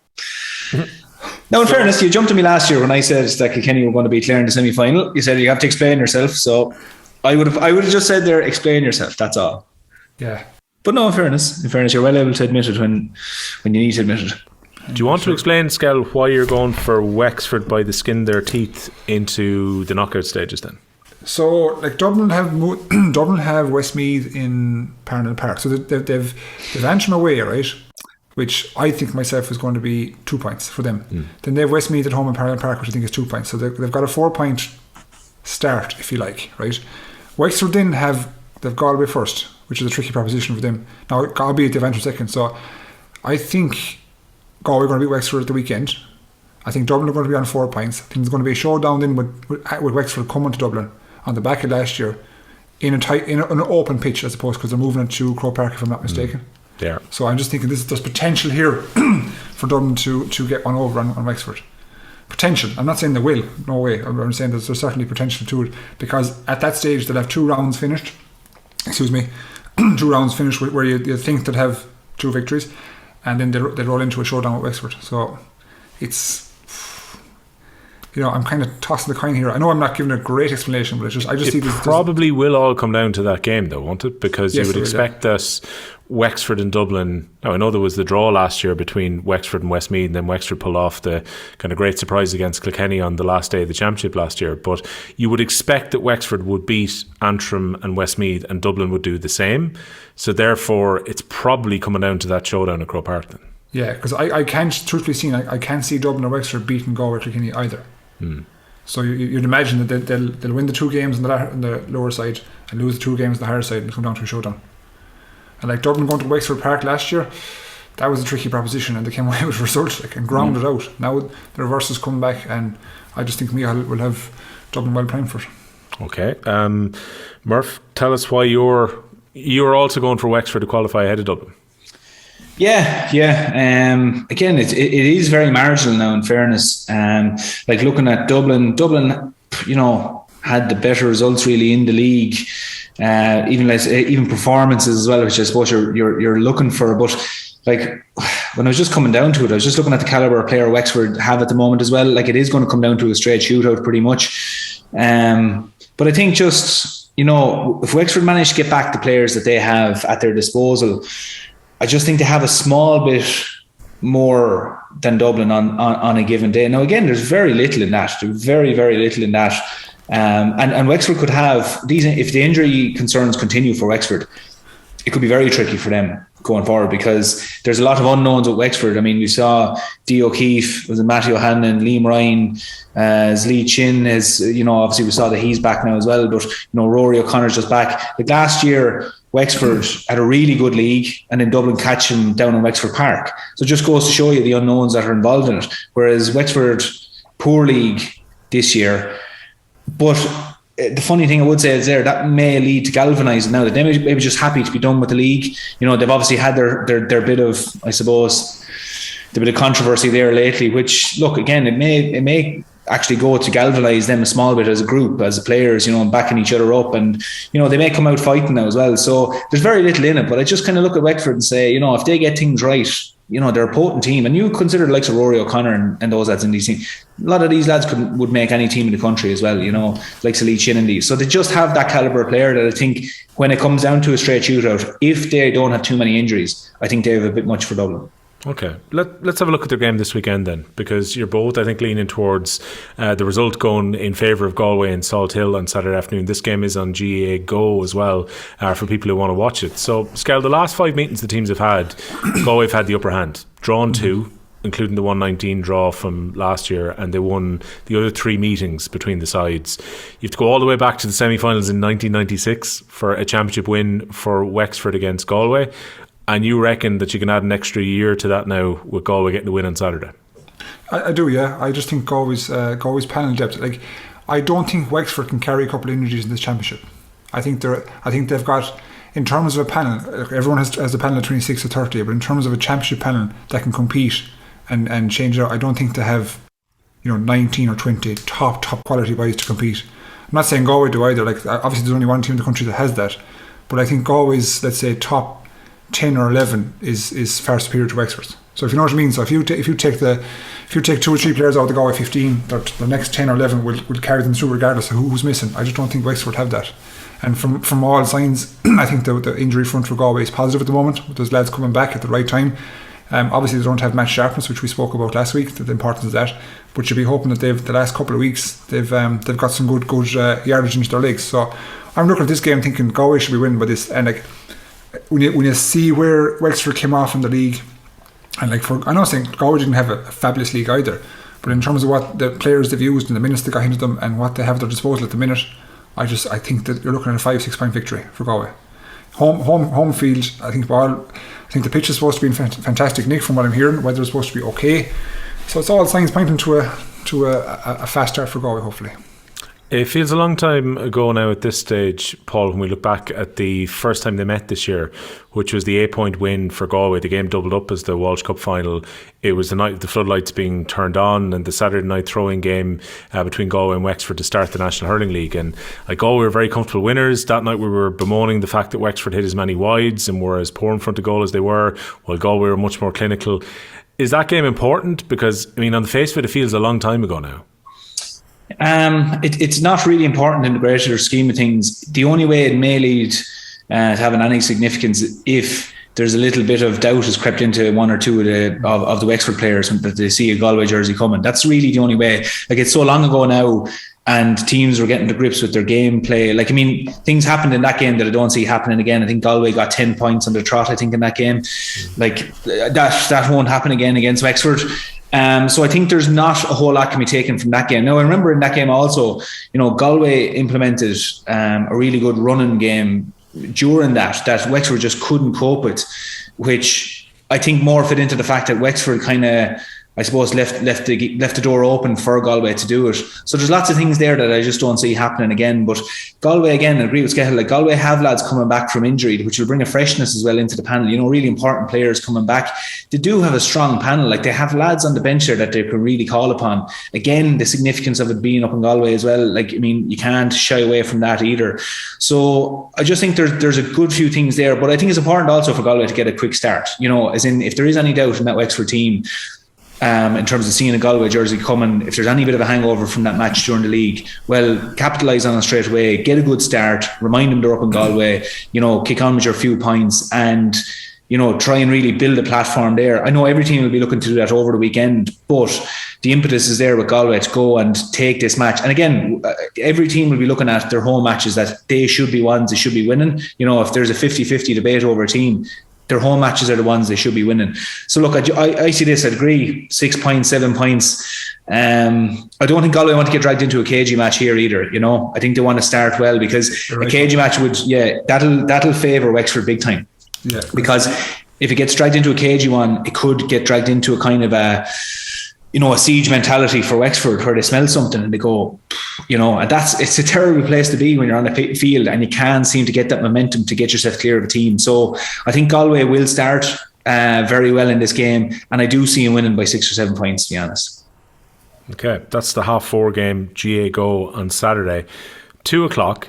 Now, in fairness, you jumped to me last year when I said that Kilkenny were going to be clearing the semi-final. You said you have to explain yourself. So I would have just said there, explain yourself. That's all.
Yeah.
But no, in fairness, you're well able to admit it when you need to admit it.
Do you want to explain, Skehill, why you're going for Wexford by the skin of their teeth into the knockout stages then?
So, like Dublin have Westmeath in Parnell Park. So they've Antrim away, right? Which I think myself is going to be 2 points for them. Then they have Westmeath at home in Parnell Park, which I think is 2 points. So they've got a 4 point start, if you like, right? Wexford then they've Galway first, which is a tricky proposition for them. Now, albeit they've Antrim second. So I think Galway are going to beat Wexford at the weekend. I think Dublin are going to be on 4 points. I think there's going to be a showdown then with Wexford coming to Dublin on the back of last year in an open pitch, I suppose, because they're moving it to Croke Park, if I'm not mistaken.
Yeah.
So I'm just thinking there's potential here for Dublin to get one over on Wexford. Potential. I'm not saying they will. No way. I'm saying there's certainly potential to it, because at that stage they'll have 2 rounds finished. 2 rounds finished where you think they'll have 2 victories, and then they roll into a showdown with Wexford. So it's, I'm kind of tossing the coin here. I know I'm not giving a great explanation, but I just see this.
Probably will all come down to that game, though, won't it? Because you would expect that Wexford and Dublin. Now, I know there was the draw last year between Wexford and Westmeath, and then Wexford pulled off the kind of great surprise against Kilkenny on the last day of the championship last year. But you would expect that Wexford would beat Antrim and Westmeath, and Dublin would do the same. So therefore, it's probably coming down to that showdown at Croke Park then. Yeah,
because I can't, truthfully seen, I can't see Dublin or Wexford beating Galway or Kilkenny either. So you'd imagine that they'll win the 2 games on the lower side and lose the 2 games on the higher side and come down to a showdown. And like Dublin going to Wexford Park last year, that was a tricky proposition, and they came away with results and ground it out. Now the reverse is coming back, and I just think Micheál will have Dublin well primed for it.
Okay, Murph, tell us why you're also going for Wexford to qualify ahead of Dublin.
Yeah. Again, it is very marginal now, in fairness. Like looking at Dublin, had the better results really in the league, even performances as well, which I suppose you're looking for. But like when I was just coming down to it, I was just looking at the caliber of player Wexford have at the moment as well. Like it is going to come down to a straight shootout pretty much. But I think just, if Wexford manage to get back the players that they have at their disposal, I just think they have a small bit more than Dublin on a given day. Now, again, there's very little in that. There's very, very little in that. And Wexford could have these, if the injury concerns continue for Wexford, it could be very tricky for them going forward, because there's a lot of unknowns with Wexford. I mean, we saw Dee O'Keefe, was it Matthew Hannon, Liam Ryan, Lee Chin, obviously we saw that he's back now as well, but Rory O'Connor's just back. Like last year, Wexford had a really good league, and then Dublin catch him down in Wexford Park. So it just goes to show you the unknowns that are involved in it. Whereas Wexford, poor league this year. But the funny thing I would say is that may lead to galvanising now, that they may be just happy to be done with the league. They've obviously had their bit of, I suppose, the bit of controversy there lately, which, look, again, it may actually go to galvanise them a small bit as a group, as players, backing each other up, and they may come out fighting now as well. So there's very little in it, but I just kind of look at Wexford and say, if they get things right, they're a potent team, and you consider the likes of Rory O'Connor and those lads in these teams. A lot of these lads would make any team in the country as well, like Lee Chin and these. So they just have that calibre of player that I think when it comes down to a straight shootout, if they don't have too many injuries, I think they have a bit much for Dublin. Okay,
let's have a look at their game this weekend then, because you're both, I think, leaning towards the result going in favour of Galway and Salt Hill on Saturday afternoon. This game is on GAA Go as well for people who want to watch it. So, Skehill, the last 5 meetings the teams have had, Galway have had the upper hand, drawn 2, including the 119 draw from last year, and they won the other 3 meetings between the sides. You have to go all the way back to the semi-finals in 1996 for a championship win for Wexford against Galway. And you reckon that you can add an extra year to that now with Galway getting the win on Saturday?
I do, yeah. I just think Galway's panel depth. Like, I don't think Wexford can carry a couple of injuries in this championship. I think they've got, in terms of a panel, everyone has a panel of 26 or 30, but in terms of a championship panel that can compete and change it out, I don't think they have 19 or 20 top quality boys to compete. I'm not saying Galway do either. Like, obviously there's only one team in the country that has that, but I think Galway's, let's say, top 10 or 11 is far superior to Wexford's. So if you know what I mean, so if you take 2 or 3 players out of the Galway 15, the next 10 or 11 will carry them through regardless of who's missing. I just don't think Wexford have that. And from all signs, I think the injury front for Galway is positive at the moment, with those lads coming back at the right time. Obviously they don't have match sharpness, which we spoke about last week, the importance of that, but you'll be hoping that the last couple of weeks they've got some good yardage into their legs. So I'm looking at this game thinking Galway should be winning by this. And like, when you see where Wexford came off in the league, and I'm not saying Galway didn't have a fabulous league either, but in terms of what the players they've used and the minutes they got into them and what they have at their disposal at the minute, I think that you're looking at a 5-6 point victory for Galway. Home field, I think the pitch is supposed to be fantastic, Nick, from what I'm hearing. Weather is supposed to be okay, so it's all signs pointing to a fast start for Galway, hopefully.
It feels a long time ago now at this stage, Paul, when we look back at the first time they met this year, which was the 8-point win for Galway. The game doubled up as the Walsh Cup final. It was the night of the floodlights being turned on, and the Saturday night throwing game between Galway and Wexford to start the National Hurling League. And Galway were very comfortable winners. That night we were bemoaning the fact that Wexford hit as many wides and were as poor in front of goal as they were, while Galway were much more clinical. Is that game important? Because, on the face of it, it feels a long time ago now.
It's not really important in the greater scheme of things. The only way it may lead to having any significance if there's a little bit of doubt has crept into one or two of the Wexford players that they see a Galway jersey coming. That's really the only way. It's so long ago now, and teams were getting to grips with their gameplay. Things happened in that game that I don't see happening again. I think Galway got 10 points on the trot, I think, in that game. That won't happen again against Wexford. So I think there's not a whole lot can be taken from that game. Now, I remember in that game also, Galway implemented a really good running game during that Wexford just couldn't cope with, which I think more fit into the fact that Wexford kind of, I suppose, left the door open for Galway to do it. So there's lots of things there that I just don't see happening again. But Galway, again, I agree with Skehill, Galway have lads coming back from injury, which will bring a freshness as well into the panel. Really important players coming back. They do have a strong panel. They have lads on the bench there that they can really call upon. Again, the significance of it being up in Galway as well. You can't shy away from that either. So I just think there's a good few things there. But I think it's important also for Galway to get a quick start. As in, if there is any doubt in that Wexford team, in terms of seeing a Galway jersey coming, if there's any bit of a hangover from that match during the league, well, capitalise on it straight away, get a good start, remind them they're up in Galway, kick on with your few points, and try and really build a platform there. I know every team will be looking to do that over the weekend, but the impetus is there with Galway to go and take this match. And again, every team will be looking at their home matches that they should be ones they should be winning. If there's a 50-50 debate over a team, their home matches are the ones they should be winning. So look, I see this, I'd agree, 6 points, 7 points. I don't think Galway want to get dragged into a cagey match here either. I think they want to start well, because a cagey match would, that'll favour Wexford big time. Yeah. Because if it gets dragged into a cagey one, it could get dragged into a kind of a siege mentality for Wexford, where they smell something and they go, and it's a terrible place to be when you're on the field and you can't seem to get that momentum to get yourself clear of a team. So I think Galway will start very well in this game, and I do see him winning by 6 or 7 points, to be honest.
Okay, that's the 4:30 game, GA Go on Saturday. 2:00.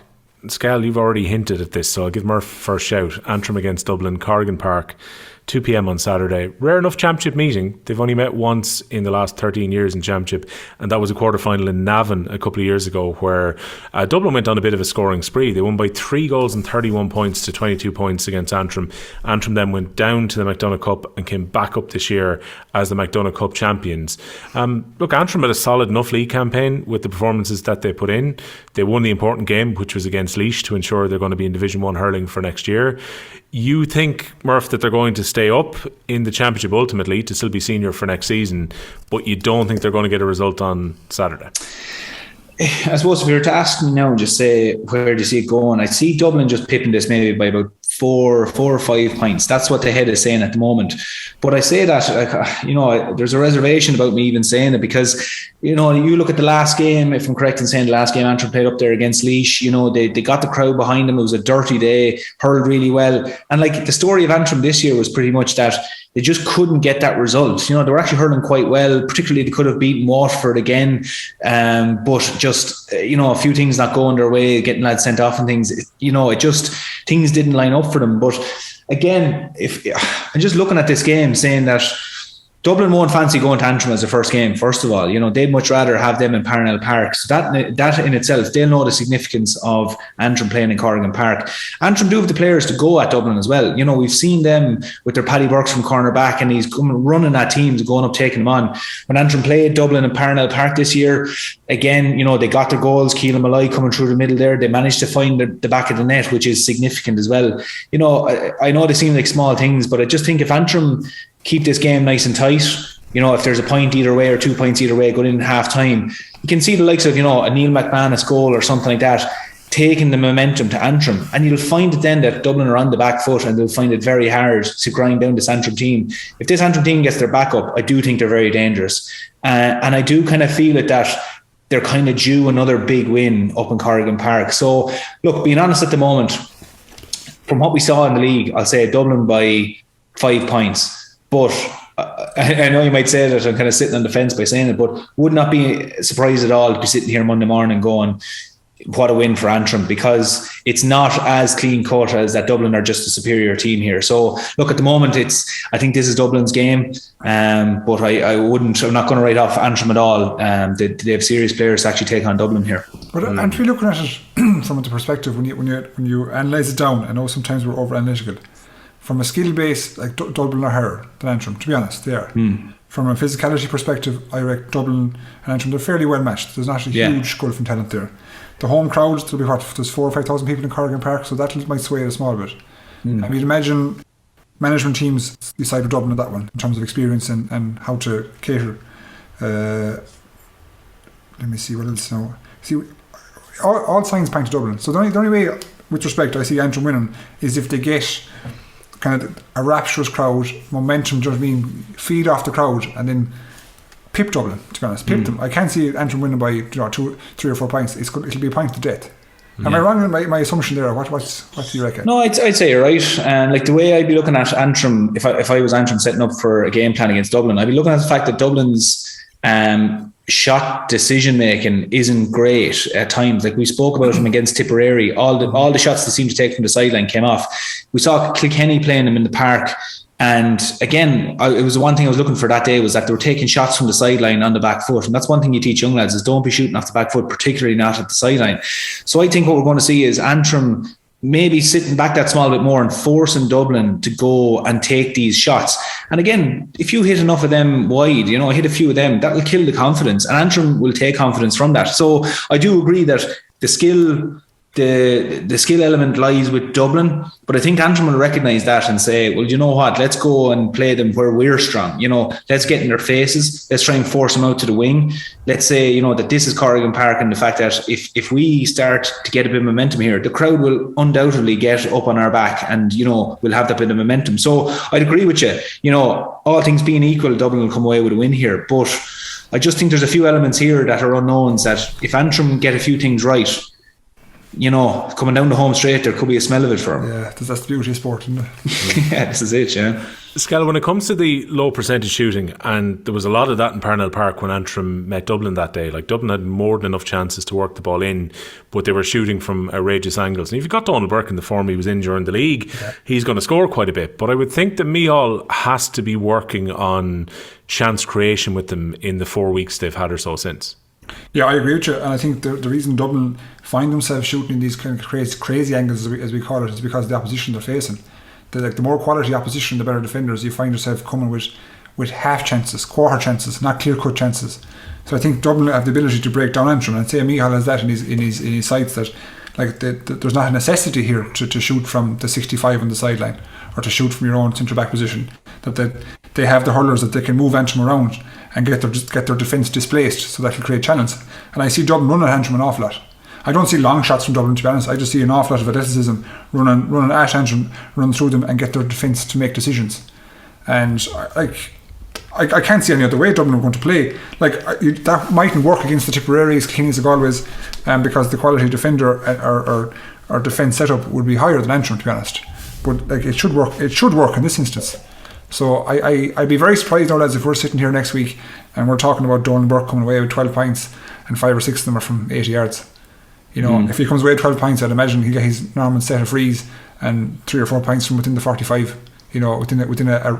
Skehill, you've already hinted at this, so I'll give Murph first shout. Antrim against Dublin, Corrigan Park, 2 p.m. on Saturday. Rare enough championship meeting. They've only met once in the last 13 years in championship, and that was a quarter-final in Navan a couple of years ago, where Dublin went on a bit of a scoring spree. They won by 3 goals and 31 points to 22 points against Antrim. Antrim then went down to the McDonagh Cup and came back up this year as the McDonagh Cup champions. Look, Antrim had a solid enough league campaign with the performances that they put in. They won the important game, which was against Laois, to ensure they're going to be in Division 1 hurling for next year. You think, Murph, that they're going to stay up in the championship ultimately to still be senior for next season, but you don't think they're going to get a result on Saturday?
I suppose if you were to ask me now and just say, where do you see it going? I see Dublin just pipping this maybe by about 4 or 5 points. That's what the head is saying at the moment. But I say that, there's a reservation about me even saying it, because, you look at the last game, if I'm correct in saying the last game Antrim played up there against Laois, they got the crowd behind them. It was a dirty day, hurled really well. And like the story of Antrim this year was pretty much that they just couldn't get that result. They were actually hurling quite well, particularly they could have beaten Waterford again. But just, a few things not going their way, getting lads sent off and things, things didn't line up for them. But again, if I'm just looking at this game saying that Dublin won't fancy going to Antrim as the first game, first of all. They'd much rather have them in Parnell Park. So that in itself, they'll know the significance of Antrim playing in Corrigan Park. Antrim do have the players to go at Dublin as well. We've seen them with their Paddy Burks from corner back, and he's coming running at teams, going up, taking them on. When Antrim played Dublin in Parnell Park this year, again, they got their goals. Keely Malloy coming through the middle there. They managed to find the back of the net, which is significant as well. I know they seem like small things, but I just think if Antrim keep this game nice and tight, if there's a point either way or 2 points either way going in half time, you can see the likes of, a Neil McManus goal or something like that taking the momentum to Antrim, and you'll find it then that Dublin are on the back foot and they'll find it very hard to grind down this Antrim team. If this Antrim team gets their back up, I do think they're very dangerous, and I do kind of feel it that they're kind of due another big win up in Corrigan Park. So look, being honest at the moment, from what we saw in the league, I'll say Dublin by 5 points. But I know you might say that I'm kind of sitting on the fence by saying it, but would not be surprised at all to be sitting here Monday morning going, what a win for Antrim, because it's not as clean cut as that Dublin are just a superior team here. So look, at the moment, I think this is Dublin's game, but I'm not going to write off Antrim at all. They have serious players to actually take on Dublin here.
But aren't we looking at it from the perspective when you analyse it down? I know sometimes we're over analytical. From a skill base, like Dublin are higher than Antrim, to be honest, they are. From a physicality perspective, I reckon Dublin and Antrim, they're fairly well matched. There's not a huge gulf in talent there. The home crowds, there'll be there's 4,000 or 5,000 people in Corrigan Park, so that might sway it a small bit. I mean, imagine management teams decide with Dublin at that one in terms of experience and how to cater. Let me see what else now. See, all signs point to Dublin. So the only way, with respect, I see Antrim winning is if they get kind of a rapturous crowd, momentum, feed off the crowd, and then pip Dublin, to be honest. Pip them. I can't see Antrim winning by 2, 3 or 4 points. It'll be a point to death. Am I wrong in my assumption there? What do you reckon?
No, I'd say you're right. And like the way I'd be looking at Antrim, if I was Antrim setting up for a game plan against Dublin, I'd be looking at the fact that Dublin's shot decision making isn't great at times. Like we spoke about him against Tipperary, all the shots they seemed to take from the sideline came off. We saw Kilkenny playing them in the park, and again, it was the one thing I was looking for that day, was that they were taking shots from the sideline on the back foot, and that's one thing you teach young lads, is don't be shooting off the back foot, particularly not at the sideline. So I think what we're going to see is Antrim maybe sitting back that small bit more and forcing Dublin to go and take these shots. And again, if you hit enough of them wide, hit a few of them, that will kill the confidence, and Antrim will take confidence from that. So I do agree that the skill element lies with Dublin, but I think Antrim will recognise that and say, well, you know what, let's go and play them where we're strong. Let's get in their faces. Let's try and force them out to the wing. Let's say, that this is Corrigan Park, and the fact that if we start to get a bit of momentum here, the crowd will undoubtedly get up on our back, and, we'll have that bit of momentum. So I'd agree with you. All things being equal, Dublin will come away with a win here. But I just think there's a few elements here that are unknowns, that if Antrim get a few things right, coming down the home straight, there could be a smell of it for him.
Yeah, that's the beauty of sport, isn't it?
Yeah, this is it, yeah.
Skehill, when it comes to the low percentage shooting, and there was a lot of that in Parnell Park when Antrim met Dublin that day, like Dublin had more than enough chances to work the ball in, but they were shooting from outrageous angles. And if you've got Donald Burke in the form he was in during the league, he's going to score quite a bit. But I would think that Micheál has to be working on chance creation with them in the 4 weeks they've had or so since.
Yeah, I agree with you, and I think the reason Dublin find themselves shooting in these kind of crazy angles, as we call it, is because of the opposition they're facing. The more quality opposition, the better defenders. You find yourself coming with half chances, quarter chances, not clear cut chances. So I think Dublin have the ability to break down Antrim, and say Micheál has that in his sights, that like there's not a necessity here to shoot from the 65 on the sideline or to shoot from your own centre back position. That they have the hurlers that they can move Antrim around and get their defence displaced, so that will create challenge. And I see Dublin running at Antrim an awful lot. I don't see long shots from Dublin, to be honest. I just see an awful lot of athleticism running at Antrim, running through them and get their defence to make decisions. And I can't see any other way Dublin are going to play. That mightn't work against the Tipperaries, Kilkennys, the Galways, because the quality defender or defence setup would be higher than Antrim, to be honest. But it should work. It should work in this instance. So I'd be very surprised now, lads, if we're sitting here next week and we're talking about Donald Burke coming away with 12 points and 5 or 6 of them are from 80 yards. If he comes away with 12 points, I'd imagine he'll get his normal set of frees and 3 or 4 points from within the 45. Within a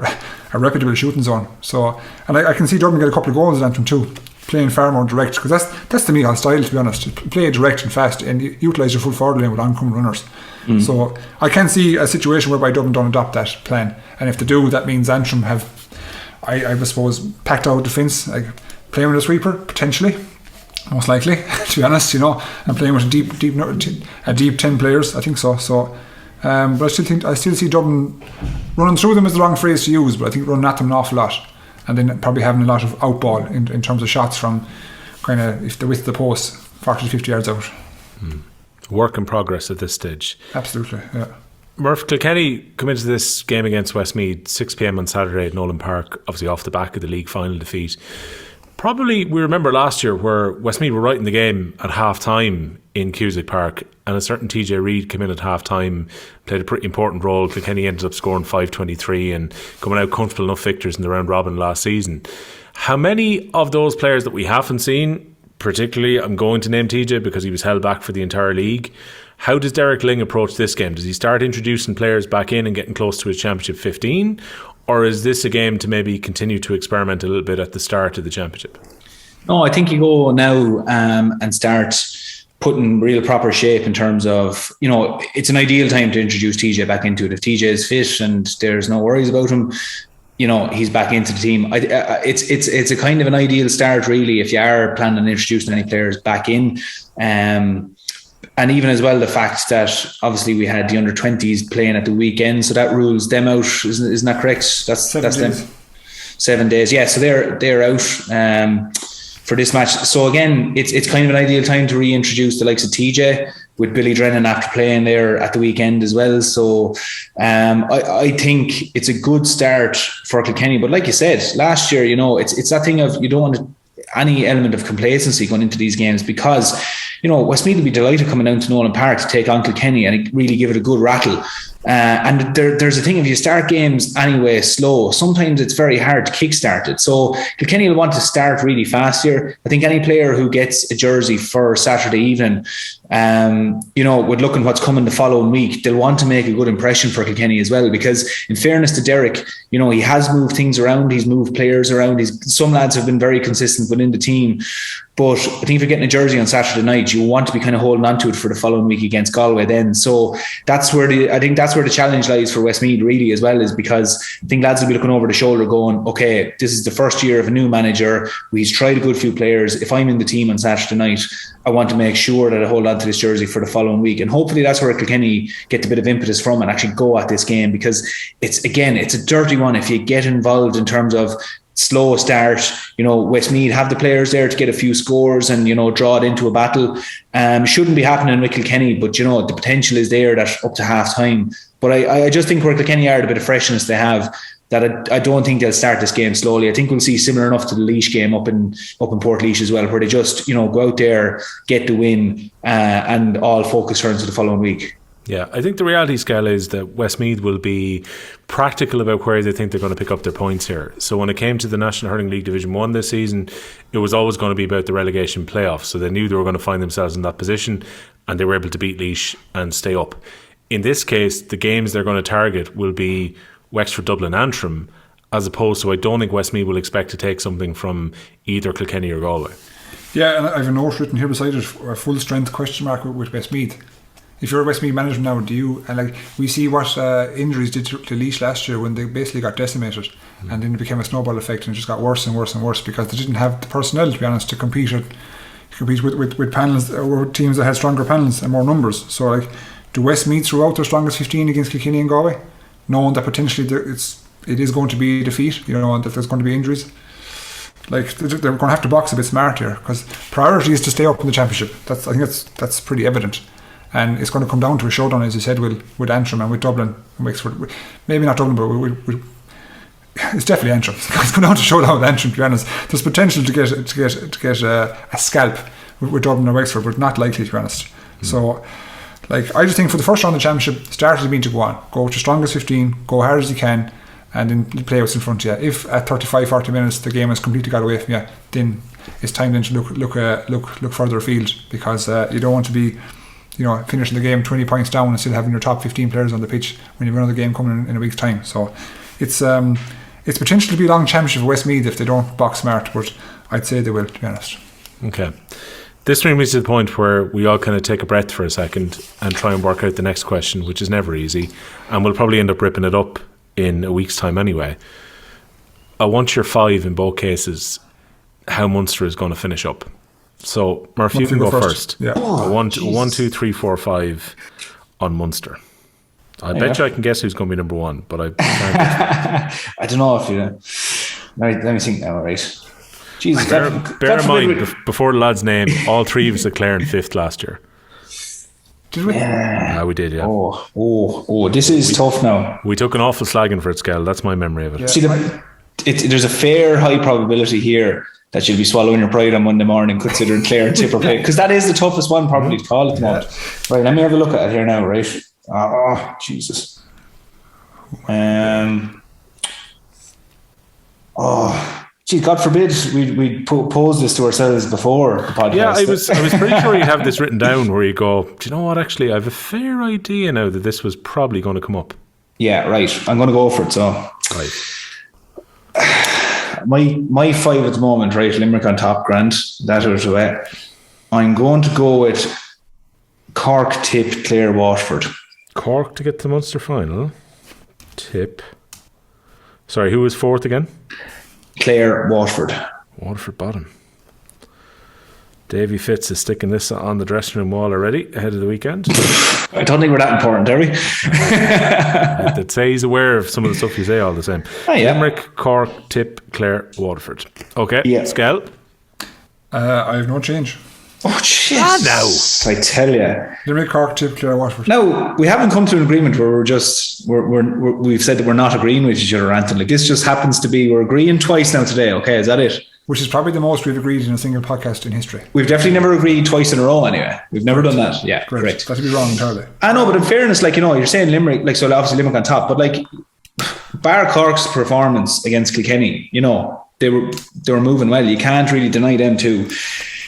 reputable shooting zone. So, and I can see Dublin get a couple of goals at Antrim too, playing far more direct, because that's the Micheál style, to be honest. Play direct and fast and utilise your full forward line with oncoming runners. So I can see a situation whereby Dublin don't adopt that plan, and if they do, that means Antrim have, I suppose, packed out defence, like playing with a sweeper potentially, most likely, to be honest, and playing with a deep 10 players. I think so. So. But I still see Dublin running through them is the wrong phrase to use, but I think running at them an awful lot, and then probably having a lot of outball in terms of shots from kind of, if they're with the post, 40 to 50 yards out.
Work in progress at this stage.
Absolutely, yeah.
Murph, Kilkenny come into this game against Westmeath 6 p.m. on Saturday at Nolan Park, obviously off the back of the league final defeat. Probably, we remember last year where Westmeath were right in the game at half time in Cusack Park, and a certain TJ Reid came in at half time, played a pretty important role. Kilkenny ended up scoring 5-23 and coming out comfortable enough victors in the round robin last season. How many of those players that we haven't seen, particularly I'm going to name TJ because he was held back for the entire league, how does Derek Ling approach this game? Does he start introducing players back in and getting close to his Championship 15? Or is this a game to maybe continue to experiment a little bit at the start of the Championship?
No, I think you go now and start putting real proper shape in terms of, it's an ideal time to introduce TJ back into it. If TJ is fit and there's no worries about him, he's back into the team. It's a kind of an ideal start, really, if you are planning on introducing any players back in. And even as well, the fact that obviously we had the under-20s playing at the weekend, so that rules them out. Isn't that correct? That's 7 days. Them. 7 days, yeah. So they're out for this match. So again, it's kind of an ideal time to reintroduce the likes of TJ with Billy Drennan after playing there at the weekend as well. So I think it's a good start for Kilkenny. But like you said, last year, it's that thing of you don't want any element of complacency going into these games, because Westmeath will be delighted coming down to Nolan Park to take on Kilkenny and really give it a good rattle. And there's a thing, if you start games anyway slow, sometimes it's very hard to kickstart it. So Kilkenny will want to start really fast here. I think any player who gets a jersey for Saturday evening, with looking what's coming the following week, they'll want to make a good impression for Kilkenny as well, because in fairness to Derek, he has moved things around, he's moved players around, some lads have been very consistent within the team. But I think if you're getting a jersey on Saturday night, you want to be kind of holding on to it for the following week against Galway then. So that's where the challenge lies for Westmeath really as well, is because I think lads will be looking over the shoulder going, okay, this is the first year of a new manager. He's tried a good few players. If I'm in the team on Saturday night, I want to make sure that I hold on to this jersey for the following week. And hopefully that's where Kilkenny get a bit of impetus from and actually go at this game, because it's a dirty one if you get involved in terms of slow start. Westmeath have the players there to get a few scores and draw it into a battle. Shouldn't be happening with Kilkenny, but the potential is there that up to half time. But I just think where Kilkenny are, the bit of freshness they have, that I don't think they'll start this game slowly. I think we'll see similar enough to the Laois game up in Portlaoise as well, where they just go out there, get the win, and all focus turns to the following week.
Yeah, I think the reality scale is that Westmeath will be practical about where they think they're going to pick up their points here. So when it came to the National Hurling League Division 1 this season, it was always going to be about the relegation playoffs. So they knew they were going to find themselves in that position, and they were able to beat Laois and stay up. In this case, the games they're going to target will be Wexford, Dublin, Antrim, as opposed to, I don't think Westmeath will expect to take something from either Kilkenny or Galway.
Yeah, and I have a note written here beside it, a full strength question mark with Westmeath. If you're a Westmeath manager now, do you, and like we see what injuries did to Laois last year when they basically got decimated, and then it became a snowball effect and it just got worse and worse and worse because they didn't have the personnel, to be honest, to compete with panels or teams that had stronger panels and more numbers. So like, do Westmeath throw out their strongest 15 against Kilkenny and Galway, knowing that potentially it is going to be a defeat, you know, and that there's going to be injuries? Like, they're going to have to box a bit smart here because priority is to stay up in the championship. I think that's pretty evident. And it's going to come down to a showdown, as you said, with Antrim and with Dublin and Wexford. Maybe not Dublin, but it's definitely Antrim. It's going down to a showdown with Antrim, to be honest. There's potential to get a scalp with Dublin or Wexford, but not likely, to be honest. So, like, I just think for the first round of the championship, start has been to go to strongest 15, go hard as you can, and then play what's in front of you. If at 35-40 minutes the game has completely got away from you, then it's time then to look further afield, because you don't want to be, you know, finishing the game 20 points down and still having your top 15 players on the pitch when you've another game coming in a week's time. So it's potential to be a long championship for Westmeath if they don't box smart, but I'd say they will, to be honest.
Okay. This brings me to the point where we all kind of take a breath for a second and try and work out the next question, which is never easy, and we'll probably end up ripping it up in a week's time anyway. I want your 5 in both cases, how Munster is going to finish up. So, Murph, you can go first.
Yeah.
Oh, 1, 2, 3, 4, 5 on Munster. I bet you I can guess who's going to be number 1, but I can't.
I don't know if you. Let me think now, right? Jesus,
bear in mind, before the lad's name, all 3 of us at Clare in 5th last year.
Did we?
Yeah, we did, yeah.
Oh, this is tough now.
We took an awful slagging for it, Skehill. That's my memory of it.
Yeah.
See, there's a fair high probability here that you'll be swallowing your pride on Monday morning considering Clare and Tipperary, because that is the toughest one probably to call at the moment. Right, let me have a look at it here now, right? Oh, Jesus. Gee, God forbid we pose this to ourselves before the podcast.
Yeah, I was pretty sure you'd have this written down where you go, do you know what, actually, I have a fair idea now that this was probably going to come up.
Yeah, right. I'm going to go for it, so.
Right.
My 5 at the moment, right? Limerick on top, grand. That out of the way. I'm going to go with Cork, Tip, Clare, Waterford.
Cork to get to the Munster final. Tip. Sorry, who was 4th again?
Clare, Waterford.
Waterford bottom. Davy Fitz is sticking this on the dressing room wall already ahead of the weekend.
I don't think we're that important, are we?
I'd say he's aware of some of the stuff you say all the same.
Oh, yeah.
Limerick, Cork, Tip, Clare, Waterford. Okay,
yeah.
Skehill?
I have no change.
Oh, shit.
No.
I tell you.
Limerick, Cork, Tip, Clare, Waterford.
No, we haven't come to an agreement where we've said that we're not agreeing with each other, Anthony. Like, this just happens to be, we're agreeing twice now today, okay? Is that it?
Which is probably the most we've agreed in a single podcast in history.
We've definitely never agreed twice in a row anyway. We've never done that. Yeah, correct.
That'd be wrong entirely.
I know, but in fairness, like, you know, you're saying Limerick, like, so obviously Limerick on top, but like, bar Cork's performance against Kilkenny, you know, they were moving well. You can't really deny them too.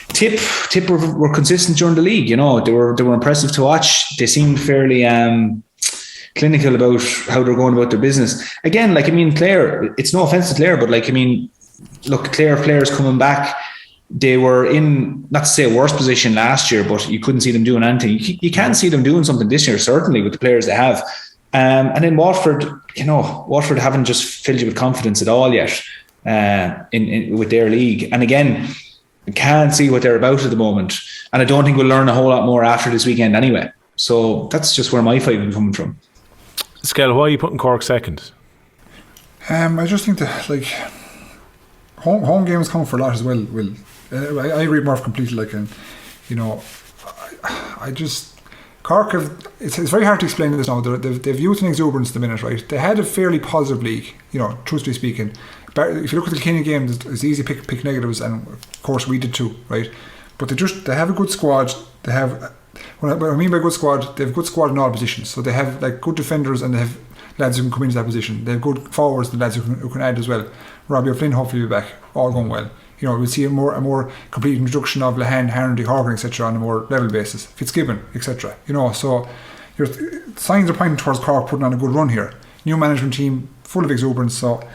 Tip were consistent during the league, you know, they were impressive to watch. They seemed fairly clinical about how they're going about their business. Again, like, I mean, Clare, it's no offense to Clare, but like, I mean, look, Clare players coming back, they were in, not to say a worse position last year, but you couldn't see them doing anything. You can't see them doing something this year, certainly, with the players they have. And then Waterford, you know, Waterford haven't just filled you with confidence at all yet in with their league. And again, you can't see what they're about at the moment. And I don't think we'll learn a whole lot more after this weekend anyway. So that's just where my 5 is coming from.
Skehill, why are you putting Cork second?
I just think that, like, home games come for a lot as well. I agree with Murph completely. Like, and you know, I just Cork have. It's very hard to explain this now. They've youth and exuberance at the minute, right? They had a fairly positive league, you know, truthfully speaking. If you look at the Kilkenny game, it's easy to pick negatives, and of course we did too, right? But they have a good squad. They have what I mean by good squad, they have good squad in all positions. So they have like good defenders and they have lads who can come into that position. They have good forwards and lads who can add as well. Robbie O'Flynn hopefully will be back, all going well. You know, we'll see a more complete introduction of Lehane, Hegarty, Horgan, etc. on a more level basis. Fitzgibbon, etc. You know, so your signs are pointing towards Cork putting on a good run here. New management team, full of exuberance. So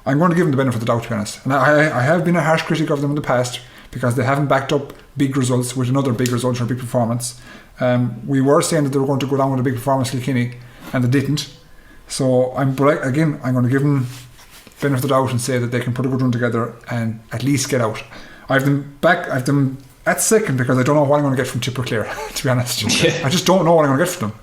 I'm going to give them the benefit of the doubt, to be honest. And I have been a harsh critic of them in the past because they haven't backed up big results with another big result or big performance. We were saying that they were going to go down with a big performance Kilkenny, and they didn't. So I'm going to give them benefit of the doubt and say that they can put a good run together and at least get out. I've them at second because I don't know what I'm going to get from Tipper Clare, to be honest. Yeah. I just don't know what I'm going to get from them.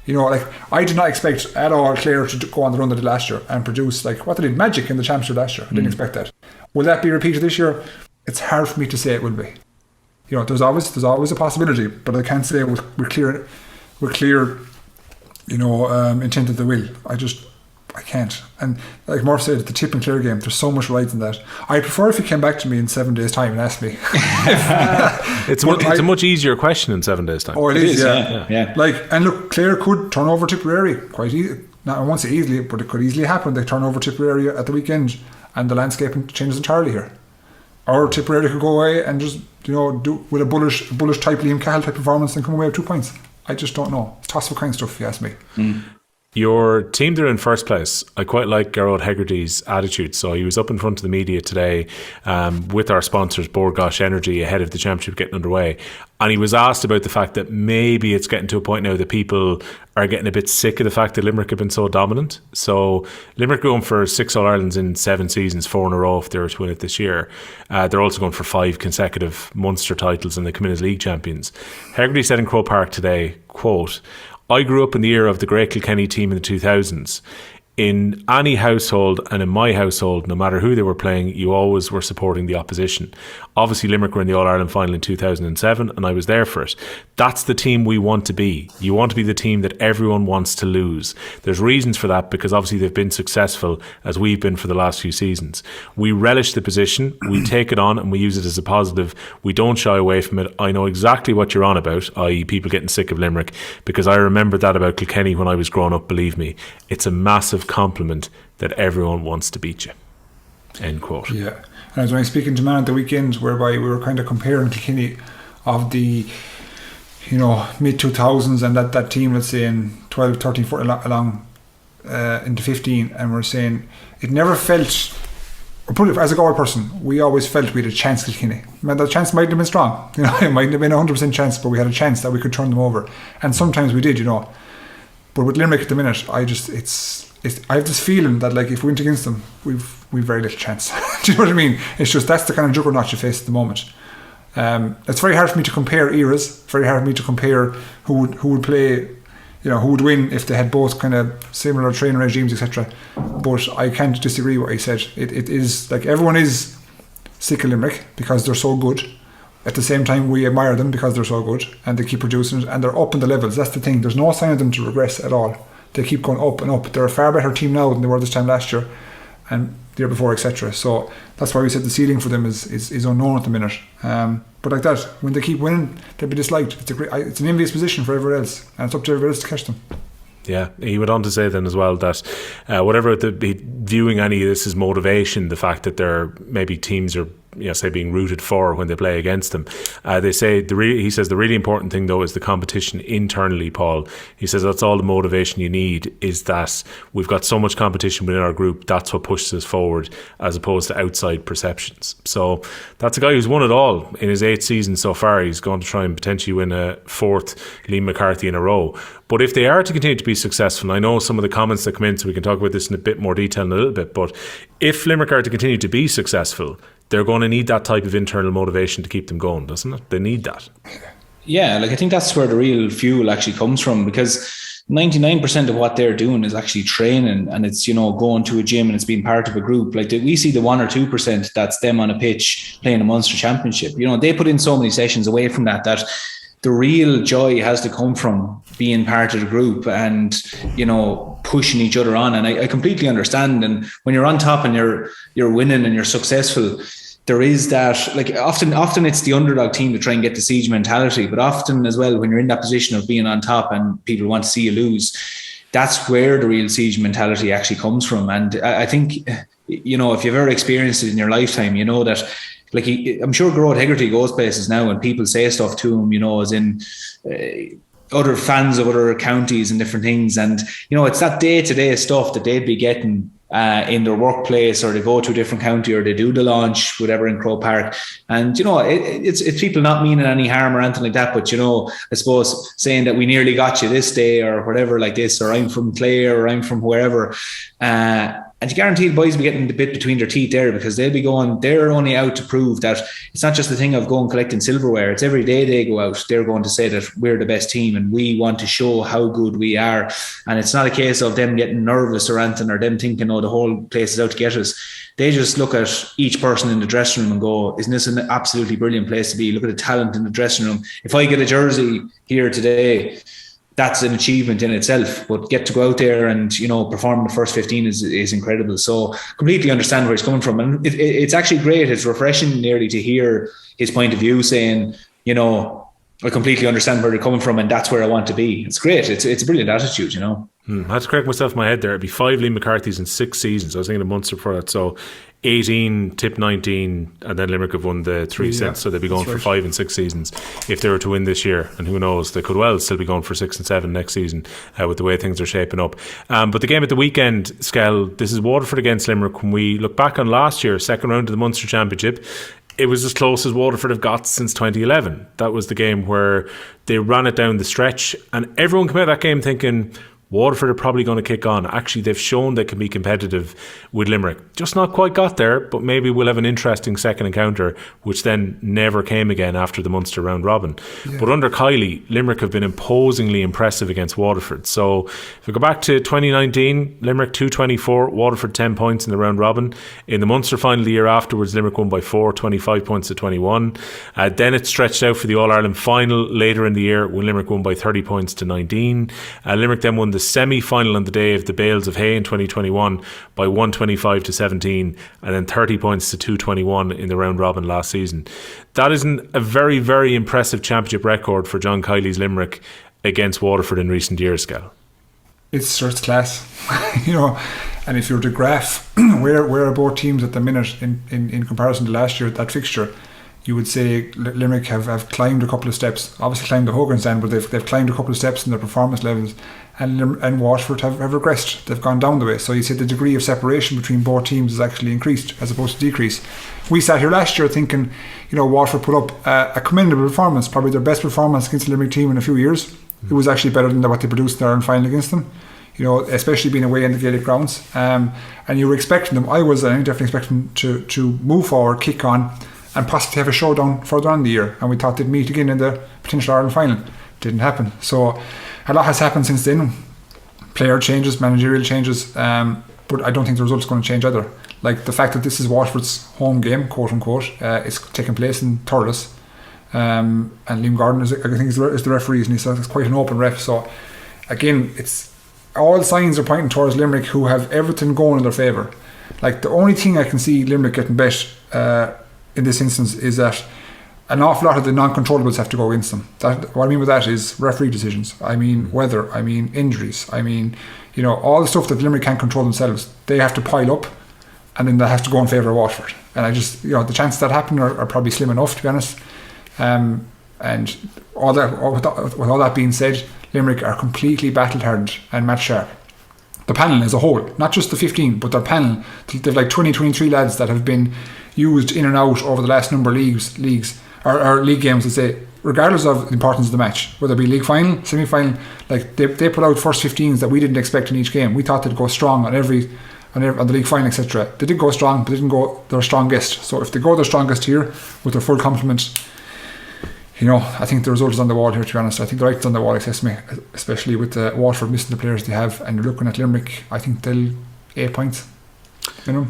You know, like, I did not expect at all Clare to go on the run they did last year and produce like what they did, magic in the championship last year. I didn't expect that. Will that be repeated this year? It's hard for me to say it will be. You know, there's always a possibility, but I can't say with clear, you know, intent that they will. I can't. And like Murph said, the Tip and Clare game, there's so much rights in that. I prefer if you came back to me in 7 days' time and asked me.
It's a much easier question in 7 days' time.
Oh, it is, yeah. Like, and look, Clare could turn over Tipperary quite easily. Now, I won't say easily, but it could easily happen. They turn over Tipperary at the weekend and the landscape changes entirely here. Or Tipperary could go away and just, you know, do with a bullish type Liam Cahill type performance and come away with 2 points. I just don't know. It's toss of kind stuff, if you ask me.
Your team there in first place, I quite like Gerard Hegarty's attitude. So he was up in front of the media today with our sponsors, Borgosh Energy, ahead of the championship getting underway. And he was asked about the fact that maybe it's getting to a point now that people are getting a bit sick of the fact that Limerick have been so dominant. So Limerick going for 6 All-Irelands in 7 seasons, 4 in a row if they were to win it this year. They're also going for 5 consecutive Munster titles and they come in as league champions. Hegarty said in Croke Park today, quote, "I grew up in the era of the great Kilkenny team in the 2000s. In any household and in my household, no matter who they were playing, you always were supporting the opposition. Obviously, Limerick were in the All-Ireland final in 2007 and I was there for it. That's the team we want to be. You want to be the team that everyone wants to lose. There's reasons for that because obviously they've been successful as we've been for the last few seasons. We relish the position, we take it on and we use it as a positive. We don't shy away from it. I know exactly what you're on about, i.e. people getting sick of Limerick, because I remember that about Kilkenny when I was growing up, believe me. It's a massive compliment that everyone wants to beat you." End quote.
Yeah. And I was only speaking to man at the weekend whereby we were kind of comparing Kilkenny of the, you know, mid-2000s and that team, let's say in 12, 13, 14 along into 15, and we're saying it never felt, or put it as a Galway person, we always felt we had a chance Kilkenny. The chance might have been strong, you know, it might have been 100% chance, but we had a chance that we could turn them over. And sometimes we did, you know. But with Limerick at the minute, I have this feeling that like if we went against them, we've very little chance. Do you know what I mean? It's just that's the kind of juggernaut you face at the moment. It's very hard for me to compare eras. Very hard for me to compare who would play, you know, who would win if they had both kind of similar training regimes, etc. But I can't disagree with what he said. It is like everyone is sick of Limerick because they're so good. At the same time, we admire them because they're so good and they keep producing it and they're up in the levels. That's the thing. There's no sign of them to regress at all. They keep going up and up. They're a far better team now than they were this time last year and the year before, etc. So that's why we said the ceiling for them is unknown at the minute. But like that, when they keep winning, they'll be disliked. It's an envious position for everyone else, and it's up to everyone else to catch them.
Yeah, he went on to say then as well that whatever viewing any of this as motivation, the fact that there maybe teams are, you know, say being rooted for when they play against them. They say he says the really important thing though is the competition internally, Paul. He says that's all the motivation you need, is that we've got so much competition within our group, that's what pushes us forward as opposed to outside perceptions. So that's a guy who's won it all in his 8th season so far. He's going to try and potentially win a 4th Liam McCarthy in a row. But if they are to continue to be successful, and I know some of the comments that come in, so we can talk about this in a bit more detail in a little bit, but if Limerick are to continue to be successful, they're going to need that type of internal motivation to keep them going, doesn't it? They need that.
Yeah, like I think that's where the real fuel actually comes from, because 99% of what they're doing is actually training, and it's, you know, going to a gym and it's being part of a group. Like we see the 1 or 2% that's them on a pitch playing a Munster Championship. You know, they put in so many sessions away from that the real joy has to come from being part of the group and, you know, pushing each other on. And I completely understand. And when you're on top and you're winning and you're successful, there is that, like often it's the underdog team to try and get the siege mentality, but often as well, when you're in that position of being on top and people want to see you lose, that's where the real siege mentality actually comes from. And I think, you know, if you've ever experienced it in your lifetime, you know that, like, I'm sure Gerard Hegarty goes places now and people say stuff to him, you know, as in other fans of other counties and different things. And, you know, it's that day-to-day stuff that they'd be getting in their workplace, or they go to a different county, or they do the launch, whatever, in Croke Park. And, you know, it's people not meaning any harm or anything like that, but, you know, I suppose saying that we nearly got you this day or whatever like this, or I'm from Clare, or I'm from wherever. And you guarantee the boys will be getting the bit between their teeth there, because they're only out to prove that it's not just the thing of going collecting silverware. It's every day they go out, they're going to say that we're the best team and we want to show how good we are. And it's not a case of them getting nervous or anything, or them thinking, oh, the whole place is out to get us. They just look at each person in the dressing room and go, isn't this an absolutely brilliant place to be? Look at the talent in the dressing room. If I get a jersey here today, that's an achievement in itself, but get to go out there and, you know, perform in the first 15 is incredible. So completely understand where he's coming from. And it's actually great. It's refreshing nearly to hear his point of view, saying, you know, I completely understand where they're coming from and that's where I want to be. It's great. It's a brilliant attitude, you know.
I had to correct myself in my head there. It'd be 5 Liam McCarthy's in 6 seasons. I was thinking of Munster before that. So 18, Tip 19, and then Limerick have won the 3 since. So they'd be going for 5 and 6 seasons if they were to win this year. And who knows, they could well still be going for 6 and 7 next season with the way things are shaping up. But the game at the weekend, Skehill, this is Waterford against Limerick. When we look back on last year, second round of the Munster Championship, it was as close as Waterford have got since 2011. That was the game where they ran it down the stretch, and everyone came out of that game thinking Waterford are probably going to kick on. Actually, they've shown they can be competitive with Limerick. Just not quite got there, but maybe we'll have an interesting second encounter, which then never came again after the Munster round robin. Yeah. But under Kiely, Limerick have been imposingly impressive against Waterford. So if we go back to 2019, Limerick 224, Waterford 10 points in the round robin. In the Munster final the year afterwards, Limerick won by 4, 25 points to 21. Then it stretched out for the All-Ireland final later in the year when Limerick won by 30 points to 19. Limerick then won the semi-final on the day of the Bales of Hay in 2021 by 125 to 17, and then 30 points to 221 in the round robin last season. That isn't a very, very impressive championship record for John Kiely's Limerick against Waterford in recent years, Gal.
It's class, you know. And if you were to graph where are both teams at the minute in comparison to last year, that fixture, you would say Limerick have climbed a couple of steps. Obviously climbed the Hogan stand, but they've climbed a couple of steps in their performance levels. And Waterford have regressed. They've gone down the way. So you see the degree of separation between both teams has actually increased as opposed to decrease. We sat here last year thinking, you know, Waterford put up a commendable performance, probably their best performance against the Limerick team in a few years. It was actually better than what they produced in the Ireland final against them, you know, especially being away in the Gaelic grounds. And you were expecting them, I definitely expecting them to move forward, kick on, and possibly have a showdown further on in the year. And we thought they'd meet again in the potential Ireland final. Didn't happen. So a lot has happened since then. Player changes, managerial changes, but I don't think the result's going to change either. Like the fact that this is Waterford's home game, quote unquote, it's taking place in Thurles, and Liam Gordon is the referee, and he's quite an open ref. So again, it's all signs are pointing towards Limerick, who have everything going in their favour. Like the only thing I can see Limerick getting bet in this instance is that an awful lot of the non-controllables have to go against them. What I mean by that is referee decisions. I mean weather. I mean injuries. I mean, you know, all the stuff that Limerick can't control themselves. They have to pile up, and then that has to go in favour of Waterford. And I just, you know, the chances that happen are probably slim enough, to be honest. And with all that being said, Limerick are completely battle-hardened and match sharp. The panel as a whole, not just the 15, but their panel. They've like 23 lads that have been used in and out over the last number of leagues. Or league games, let's say, regardless of the importance of the match, whether it be league final, semi-final, like they put out first 15s that we didn't expect in each game. We thought they'd go strong on the league final, etc. They did go strong, but they didn't go their strongest. So if they go their strongest here with their full complement, you know, I think the result is on the wall here, to be honest. I think the writing's on the wall, especially with Waterford missing the players they have, and you're looking at Limerick, I think they'll 8 points, you know.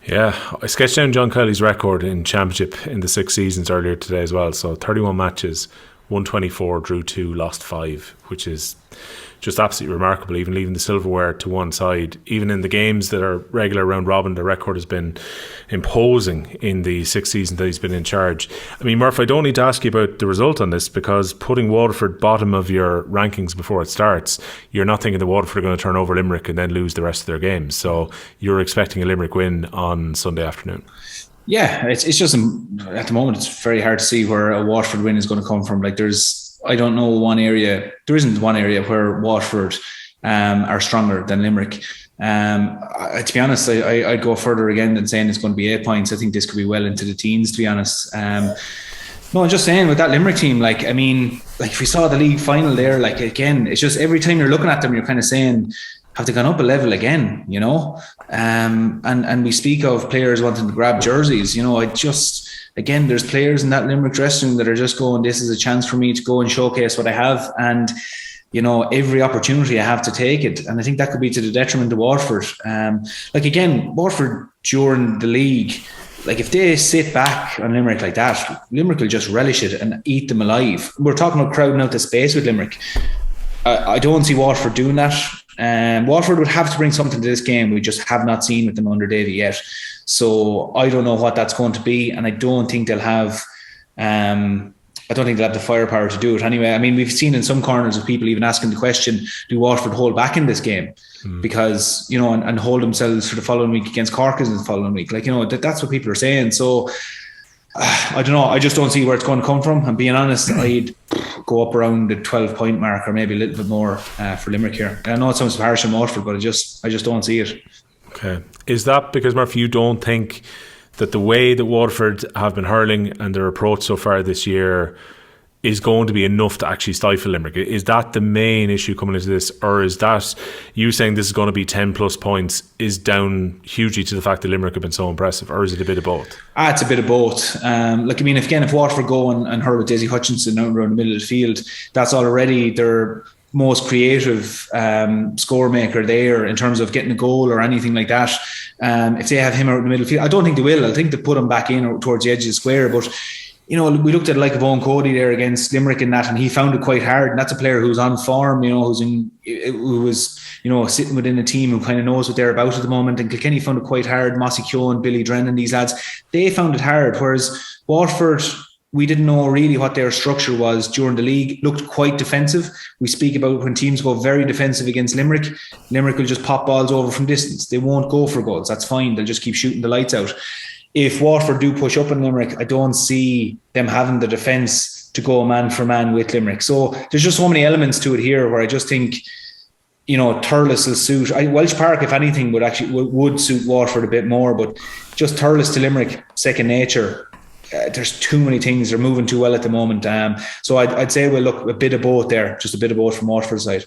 Yeah, I sketched down John Kiely's record in Championship in the 6 seasons earlier today as well. So 31 matches, won 24, drew 2, lost 5, which is just absolutely remarkable. Even leaving the silverware to one side, even in the games that are regular round robin, the record has been imposing in the 6 seasons that he's been in charge. I mean, Murph, I don't need to ask you about the result on this, because putting Waterford bottom of your rankings before it starts, you're not thinking that Waterford are going to turn over Limerick and then lose the rest of their games. So you're expecting a Limerick win on Sunday afternoon.
Yeah, it's just at the moment it's very hard to see where a Waterford win is going to come from. Like there isn't one area where Waterford are stronger than Limerick. To be honest, I'd go further again than saying it's going to be 8 points. I think this could be well into the teens, to be honest. No, I'm just saying with that Limerick team, if we saw the league final there, again, it's just every time you're looking at them, you're kind of saying, have they gone up a level again, you know? And we speak of players wanting to grab jerseys, you know, again, there's players in that Limerick dressing room that are just going, this is a chance for me to go and showcase what I have. And, you know, every opportunity I have to take it. And I think that could be to the detriment of Waterford. Again, Waterford during the league, if they sit back on Limerick like that, Limerick will just relish it and eat them alive. We're talking about crowding out the space with Limerick. I don't see Waterford doing that. Waterford would have to bring something to this game we just have not seen with them under Davy yet. So I don't know what that's going to be, and I don't think they'll have the firepower to do it anyway. I mean, we've seen in some corners of people even asking the question, do Waterford hold back in this game? Because, you know, and hold themselves for the following week against Cork in the following week. That's what people are saying. So I don't know. I just don't see where it's going to come from. I'm being honest. I'd go up around the 12-point mark or maybe a little bit more for Limerick here. I know it sounds harsh on Waterford, but I just don't see it.
Okay. Is that because, Murphy, you don't think that the way that Waterford have been hurling and their approach so far this year is going to be enough to actually stifle Limerick? Is that the main issue coming into this, or is that you saying this is going to be 10 plus points is down hugely to the fact that Limerick have been so impressive, or is it a bit of both? It's
a bit of both. If Waterford go and hurl with Daisy Hutchinson out around the middle of the field, that's already their most creative score maker there in terms of getting a goal or anything like that. If they have him out in the middle of the field, I don't think they will. I think they put him back in towards the edge of the square, but you know, we looked at of Owen Cody there against Limerick in that, and he found it quite hard. And that's a player who's on form, you know, who was, you know, sitting within a team who kind of knows what they're about at the moment. And Kilkenny found it quite hard. Mossy Keoghan, Billy Drennan, these lads, they found it hard. Whereas Waterford, we didn't know really what their structure was during the league. Looked quite defensive. We speak about when teams go very defensive against Limerick. Limerick will just pop balls over from distance. They won't go for goals. That's fine. They'll just keep shooting the lights out. If Waterford do push up in Limerick, I don't see them having the defence to go man for man with Limerick. So there's just so many elements to it here where I just think, you know, Thurles will suit. Welsh Park, if anything, would suit Waterford a bit more, but just Thurles to Limerick, second nature. There's too many things. They're moving too well at the moment. So I'd say we'll look a bit of both there, just a bit of both from Waterford's side.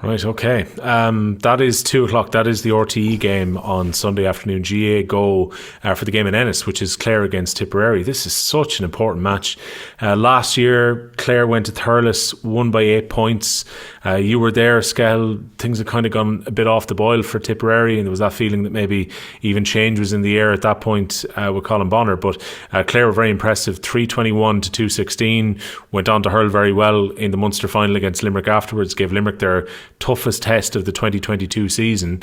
Right, okay. That is 2:00. That is the RTE game on Sunday afternoon. GA go for the game in Ennis, which is Clare against Tipperary. This is such an important match. Last year, Clare went to Thurles, won by 8 points. You were there, Skehill. Things had kind of gone a bit off the boil for Tipperary, and there was that feeling that maybe even change was in the air at that point with Colin Bonner. But Clare were very impressive, 321 to 216. Went on to hurl very well in the Munster final against Limerick afterwards, gave Limerick their toughest test of the 2022 season.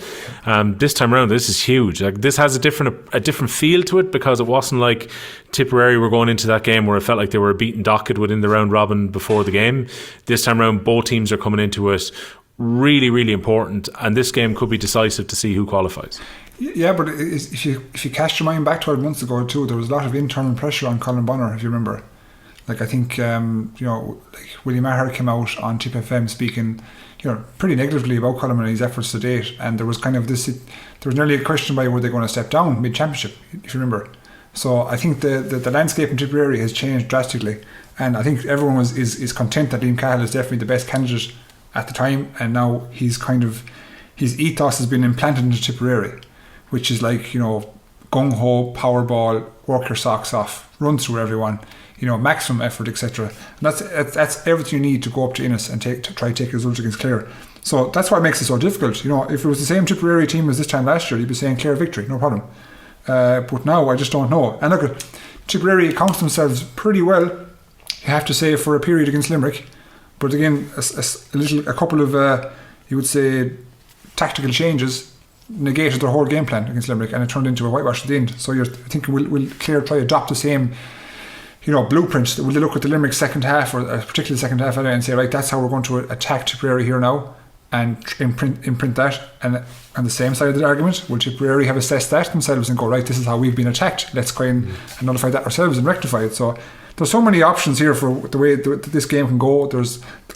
This time around, this is huge. This has a different feel to it, because it wasn't like Tipperary were going into that game where it felt like they were a beaten docket within the round robin before the game. This time around, both teams are coming into it really, really important, and this game could be decisive to see who qualifies.
Yeah, but if you cast your mind back 12 months ago too, there was a lot of internal pressure on Colin Bonner, if you remember. I think William Maher came out on Tip FM speaking, you know, pretty negatively about Colin and his efforts to date, and there was kind of this. There was nearly a question by were they going to step down mid-championship, if you remember. So I think the landscape in Tipperary has changed drastically, and I think everyone is content that Liam Cahill is definitely the best candidate at the time, and now his ethos has been implanted into Tipperary, which is like, you know, gung ho, power ball, work your socks off, run through everyone, you know, maximum effort, etc. And that's everything you need to go up to Innis and try to take results against Clare. So that's what makes it so difficult. You know, if it was the same Tipperary team as this time last year, you'd be saying Clare victory, no problem. But now I just don't know. And look, Tipperary accounts themselves pretty well you have to say, for a period against Limerick. But again, a couple of, you would say, tactical changes negated their whole game plan against Limerick, and it turned into a whitewash at the end. So you're thinking, will Clare try to adopt the same, blueprint? Will they look at the Limerick second half, or particularly the second half, and say, right, that's how we're going to attack Tipperary here now, and imprint that? And on the same side of the argument, will Tipperary have assessed that themselves and go, right, this is how we've been attacked, let's try and nullify that ourselves and rectify it? So there's so many options here for the way this game can go.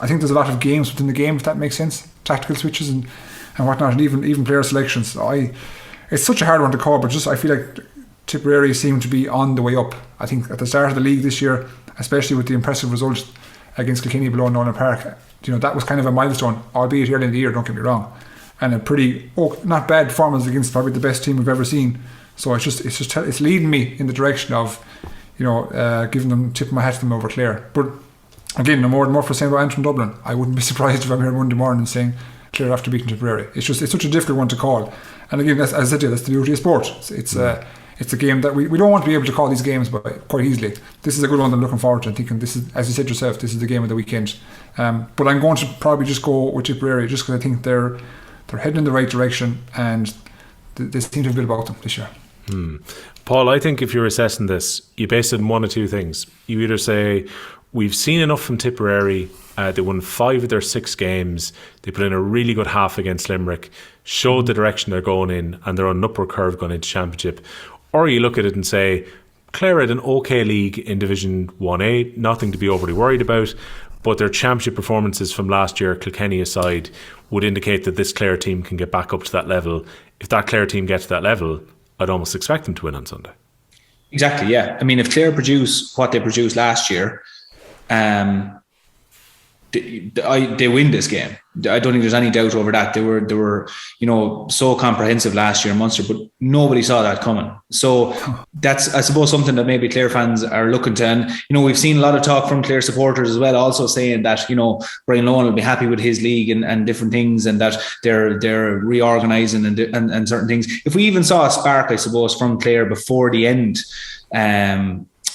I think there's a lot of games within the game, if that makes sense, tactical switches and whatnot, and even player selections. It's such a hard one to call, but I feel like Tipperary seem to be on the way up. I think at the start of the league this year, especially with the impressive result against Kilkenny below Nolan Park, that was kind of a milestone, albeit early in the year, don't get me wrong, and a pretty not bad performance against probably the best team we've ever seen. So it's leading me in the direction of giving them, tipping my hat to them over Clare. But again, no more than Murph was saying about Antrim Dublin, I wouldn't be surprised if I'm here Monday morning saying Clare after beating Tipperary. It's such a difficult one to call. And again, as I said to you, that's the beauty of sport. It's a game that we don't want to be able to call these games quite easily. This is a good one that I'm looking forward to, and thinking this is, as you said yourself, this is the game of the weekend. But I'm going to probably just go with Tipperary, just because I think they're heading in the right direction, and they seem to have a bit about them this year.
Paul, I think if you're assessing this, you base it on one of two things. You either say, we've seen enough from Tipperary, they won 5 of their 6 games, they put in a really good half against Limerick, showed the direction they're going in, and they're on an upward curve going into Championship. Or you look at it and say, Clare had an okay league in Division 1A, nothing to be overly worried about, but their Championship performances from last year, Kilkenny aside, would indicate that this Clare team can get back up to that level. If that Clare team gets to that level, I'd almost expect them to win on Sunday.
Exactly, yeah. I mean, if Clare produce what they produced last year, they win this game. I don't think there's any doubt over that. They were so comprehensive last year in Munster, but nobody saw that coming. So that's, I suppose, something that maybe Clare fans are looking to. And we've seen a lot of talk from Clare supporters as well, also saying that Brian Lohan will be happy with his league and different things, and that they're reorganising and certain things. If we even saw a spark, I suppose, from Clare before the end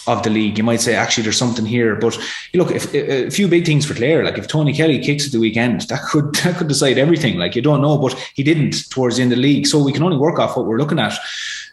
of the league, you might say, actually, there's something here. But look, if a few big things for Clare, like if Tony Kelly kicks at the weekend, that could decide everything. Like, you don't know, but he didn't towards the end of the league, so we can only work off what we're looking at.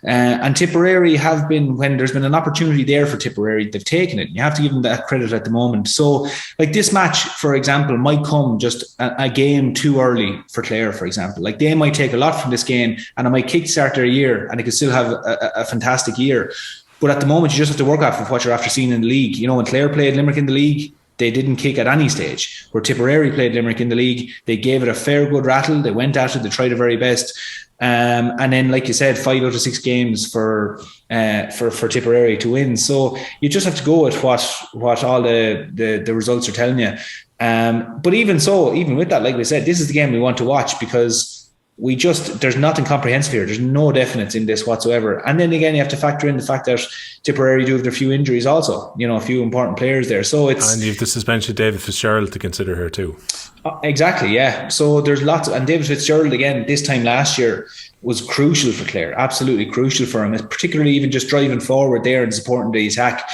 And Tipperary have been, when there's been an opportunity there for Tipperary, they've taken it. You have to give them that credit at the moment. So, like, this match, for example, might come just a game too early for Clare, for example. Like, they might take a lot from this game, and it might kickstart their year, and they could still have a fantastic year. But at the moment, you just have to work off of what you're after seeing in the league. When Clare played Limerick in the league, they didn't kick at any stage. Where Tipperary played Limerick in the league, they gave it a fair good rattle. They went at it, they tried their very best. And then, like you said, 5 out of 6 games for Tipperary to win. So you just have to go with what all the results are telling you. But even so, even with that, like we said, this is the game we want to watch, because there's nothing comprehensive here. There's no definites in this whatsoever. And then again, you have to factor in the fact that Tipperary do have their few injuries also, a few important players there. So it's,
and you have the suspension of David Fitzgerald to consider here too.
Exactly, yeah. So there's lots, and David Fitzgerald, again, this time last year was crucial for Clare, absolutely crucial for him, particularly even just driving forward there and supporting the attack.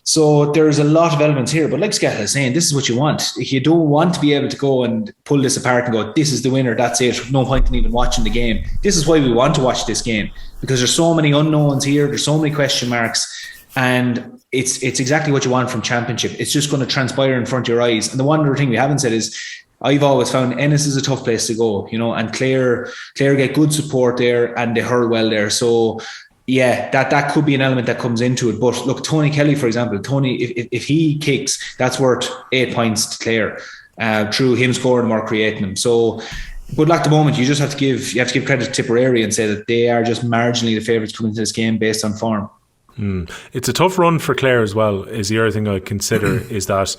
So there's a lot of elements here, but like Skehill is saying, this is what you want. If you don't want to be able to go and pull this apart and go, this is the winner, that's it, no point in even watching the game. This is why we want to watch this game, because there's so many unknowns here, there's so many question marks, and it's exactly what you want from Championship. It's just going to transpire in front of your eyes. And the one other thing we haven't said is, I've always found Ennis is a tough place to go, and Clare get good support there, and they hurl well there. So yeah, that could be an element that comes into it. But look, Tony Kelly, for example, if he kicks, that's worth 8 points to Clare through him scoring or creating them. So, but at the moment, you have to give credit to Tipperary and say that they are just marginally the favourites coming into this game based on form.
It's a tough run for Clare as well, is the other thing I consider, is that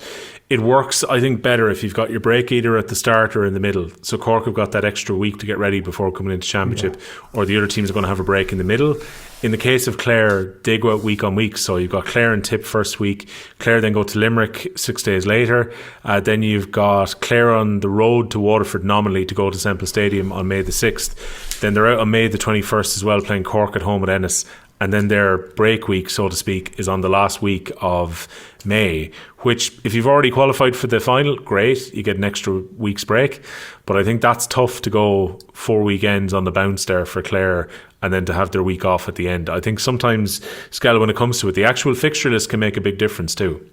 it works, I think, better if you've got your break either at the start or in the middle. So Cork have got that extra week to get ready before coming into Championship, or the other teams are going to have a break in the middle. In the case of Clare, they go out week on week. So you've got Clare and Tip first week. Clare then go to Limerick 6 days later. Then you've got Clare on the road to Waterford nominally to go to Semple Stadium on May the 6th. Then they're out on May the 21st as well, playing Cork at home at Ennis. and then their break week, so to speak, is on the last week of May, which if you've already qualified for the final, great, you get an extra week's break. But I think that's tough to go 4 weekends on the bounce there for Clare and then to have their week off at the end. I think sometimes, Skehill, when it comes to it, the actual fixture list can make a big difference too.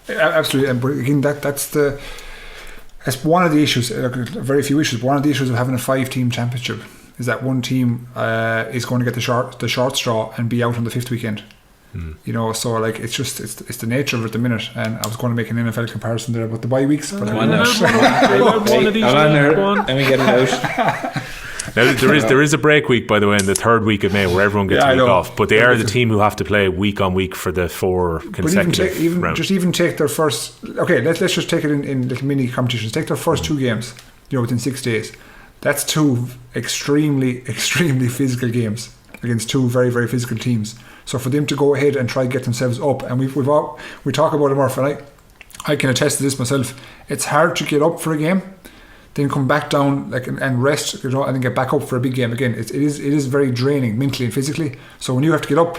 Absolutely, and again, that's one of the issues. Very few issues. But one of the issues of having a 5-team championship is that one team is going to get the short straw and be out on the 5th weekend. You know, so like it's the nature of it at the minute. And I was going to make an NFL comparison there about the bye weeks, but
one of these.
Let me get it out.
Now, there is a break week, by the way, in the 3rd week of May where everyone gets a week off. But they are the team who have to play week on week for the 4 consecutive rounds.
Even take their first. Okay, let's just take it in little mini competitions. Take their first 2 games, within 6 days. That's 2 extremely physical games against 2 very, very physical teams. So for them to go ahead and try to get themselves up, and we talk about it, Murph, and I can attest to this myself. It's hard to get up for a game, then come back down and rest, and then get back up for a big game again. It is very draining mentally and physically. So when you have to get up,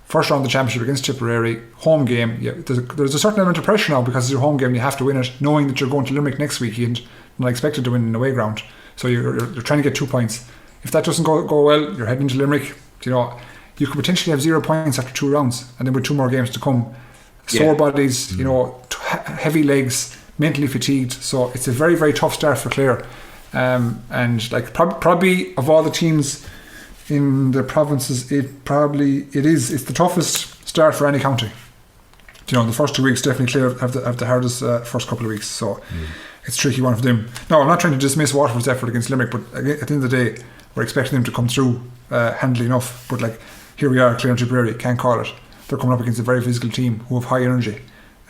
first round of the championship against Tipperary, home game, there's a certain element of pressure now because it's your home game. You have to win it, knowing that you're going to Limerick next weekend, not expected to win in away ground. So you're trying to get 2 points. If that doesn't go well, you're heading to Limerick. You could potentially have 0 points after 2 rounds, and then with 2 more games to come. Sore bodies, heavy legs, mentally fatigued. So it's a very, very tough start for Clare. And like probably of all the teams in the provinces, it's the toughest start for any county. The first 2 weeks definitely Clare have the hardest first couple of weeks. So it's a tricky one for them. No, I'm not trying to dismiss Waterford's effort against Limerick, but at the end of the day, we're expecting them to come through handily enough. But here we are, Clare and Tipperary, can't call it. They're coming up against a very physical team who have high energy,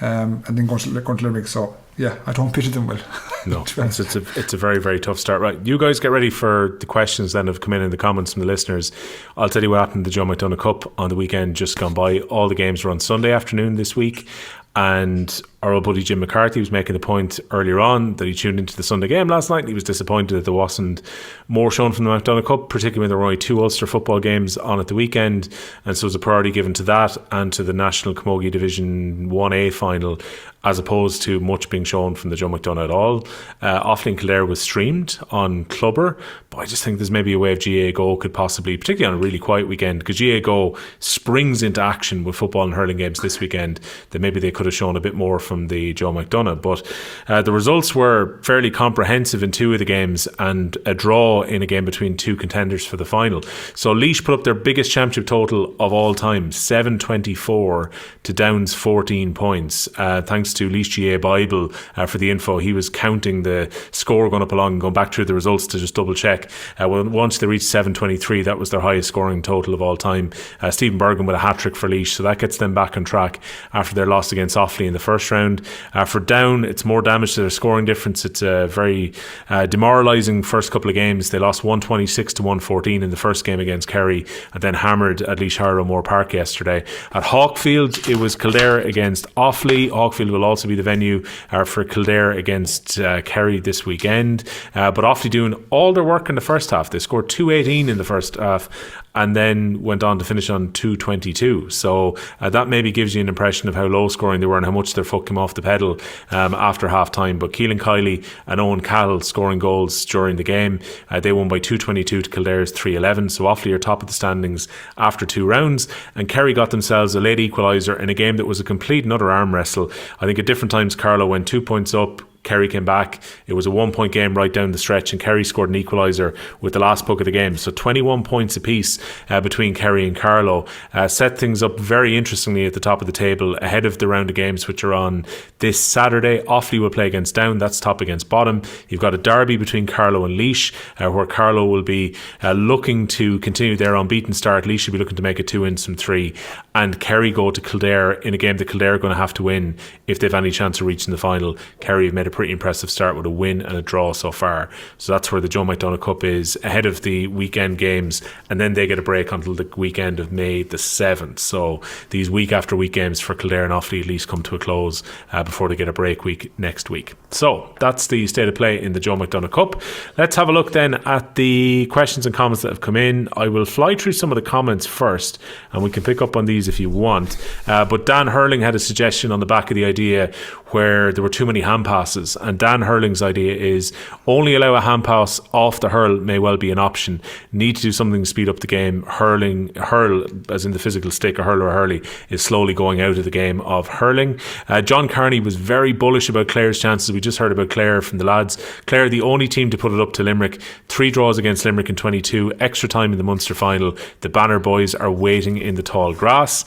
and then going to Limerick. So yeah, I don't pity them well.
No, it's a very, very tough start. Right, you guys get ready for the questions then have come in the comments from the listeners. I'll tell you what happened in the Joe McDonagh Cup on the weekend just gone by. All the games were on Sunday afternoon this week, and our old buddy Jim McCarthy was making the point earlier on that he tuned into the Sunday game last night and he was disappointed that there wasn't more shown from the McDonagh Cup, particularly when there were only 2 Ulster football games on at the weekend, and so there's a priority given to that and to the National Camogie Division 1A final as opposed to much being shown from the Joe McDonagh at all. Offaly and Kildare was streamed on Clubber, but I just think there's maybe a way of GA Go could possibly, particularly on a really quiet weekend, because GA Go springs into action with football and hurling games this weekend, that maybe they could have shown a bit more from the Joe McDonagh. But the results were fairly comprehensive in 2 of the games and a draw in a game between 2 contenders for the final. So Laois put up their biggest championship total of all time, 724 to Down's 14 points. Thanks to Laois GA Bible for the info. He was counting the score going up along and going back through the results to just double check. Once they reached 723, that was their highest scoring total of all time. Stephen Bergen with a hat-trick for Laois, so that gets them back on track after their loss against Offaly in the first round. For Down, it's more damage to their scoring difference. It's a very demoralising first couple of games. They lost 126 to 114 in the first game against Kerry and then hammered at Laois Hire O'Moore Park yesterday. At Hawkfield, it was Kildare against Offaly. Hawkfield will also be the venue for Kildare against Kerry this weekend. But Offaly doing all their work in the first half. They scored 218 in the first half and then went on to finish on 222. So that maybe gives you an impression of how low scoring they were and how much their foot came off the pedal after half time. But Keelan Kiely and Owen Cahill scoring goals during the game. They won by 222 to Kildare's 311. So Offaly are top of the standings after 2 rounds, and Kerry got themselves a late equaliser in a game that was a complete and utter arm wrestle. I think at different times Carlow went 2 points up, Kerry came back. It was a 1-point game right down the stretch, and Kerry scored an equaliser with the last puck of the game. So 21 points apiece between Kerry and Carlow. Set things up very interestingly at the top of the table ahead of the round of games which are on this Saturday. Offaly will play against Down, that's top against bottom. You've got a derby between Carlow and Laois, where Carlow will be looking to continue their unbeaten start. Laois should be looking to make it 2 wins from 3, and Kerry go to Kildare in a game that Kildare are going to have to win if they've any chance of reaching the final. Kerry have made a pretty impressive start with a win and a draw so far. So that's where the Joe McDonagh Cup is, ahead of the weekend games, and then they get a break until the weekend of May the 7th. So these week after week games for Kildare and Offaly at least come to a close before they get a break week next week. So that's the state of play in the Joe McDonagh Cup. Let's have a look then at the questions and comments that have come in. I will fly through some of the comments first, and we can pick up on these if you want. But Dan Hurling had a suggestion on the back of the idea where there were too many hand passes, and Dan Hurling's idea is only allow a hand pass off the hurl may well be an option. Need to do something to speed up the game. Hurl, as in the physical stick, a hurl or a hurley, is slowly going out of the game of hurling. John Carney was very bullish about Clare's chances. We just heard about Clare from the lads. Clare, the only team to put it up to Limerick. 3 draws against Limerick in 22, extra time in the Munster final. The Banner boys are waiting in the tall grass.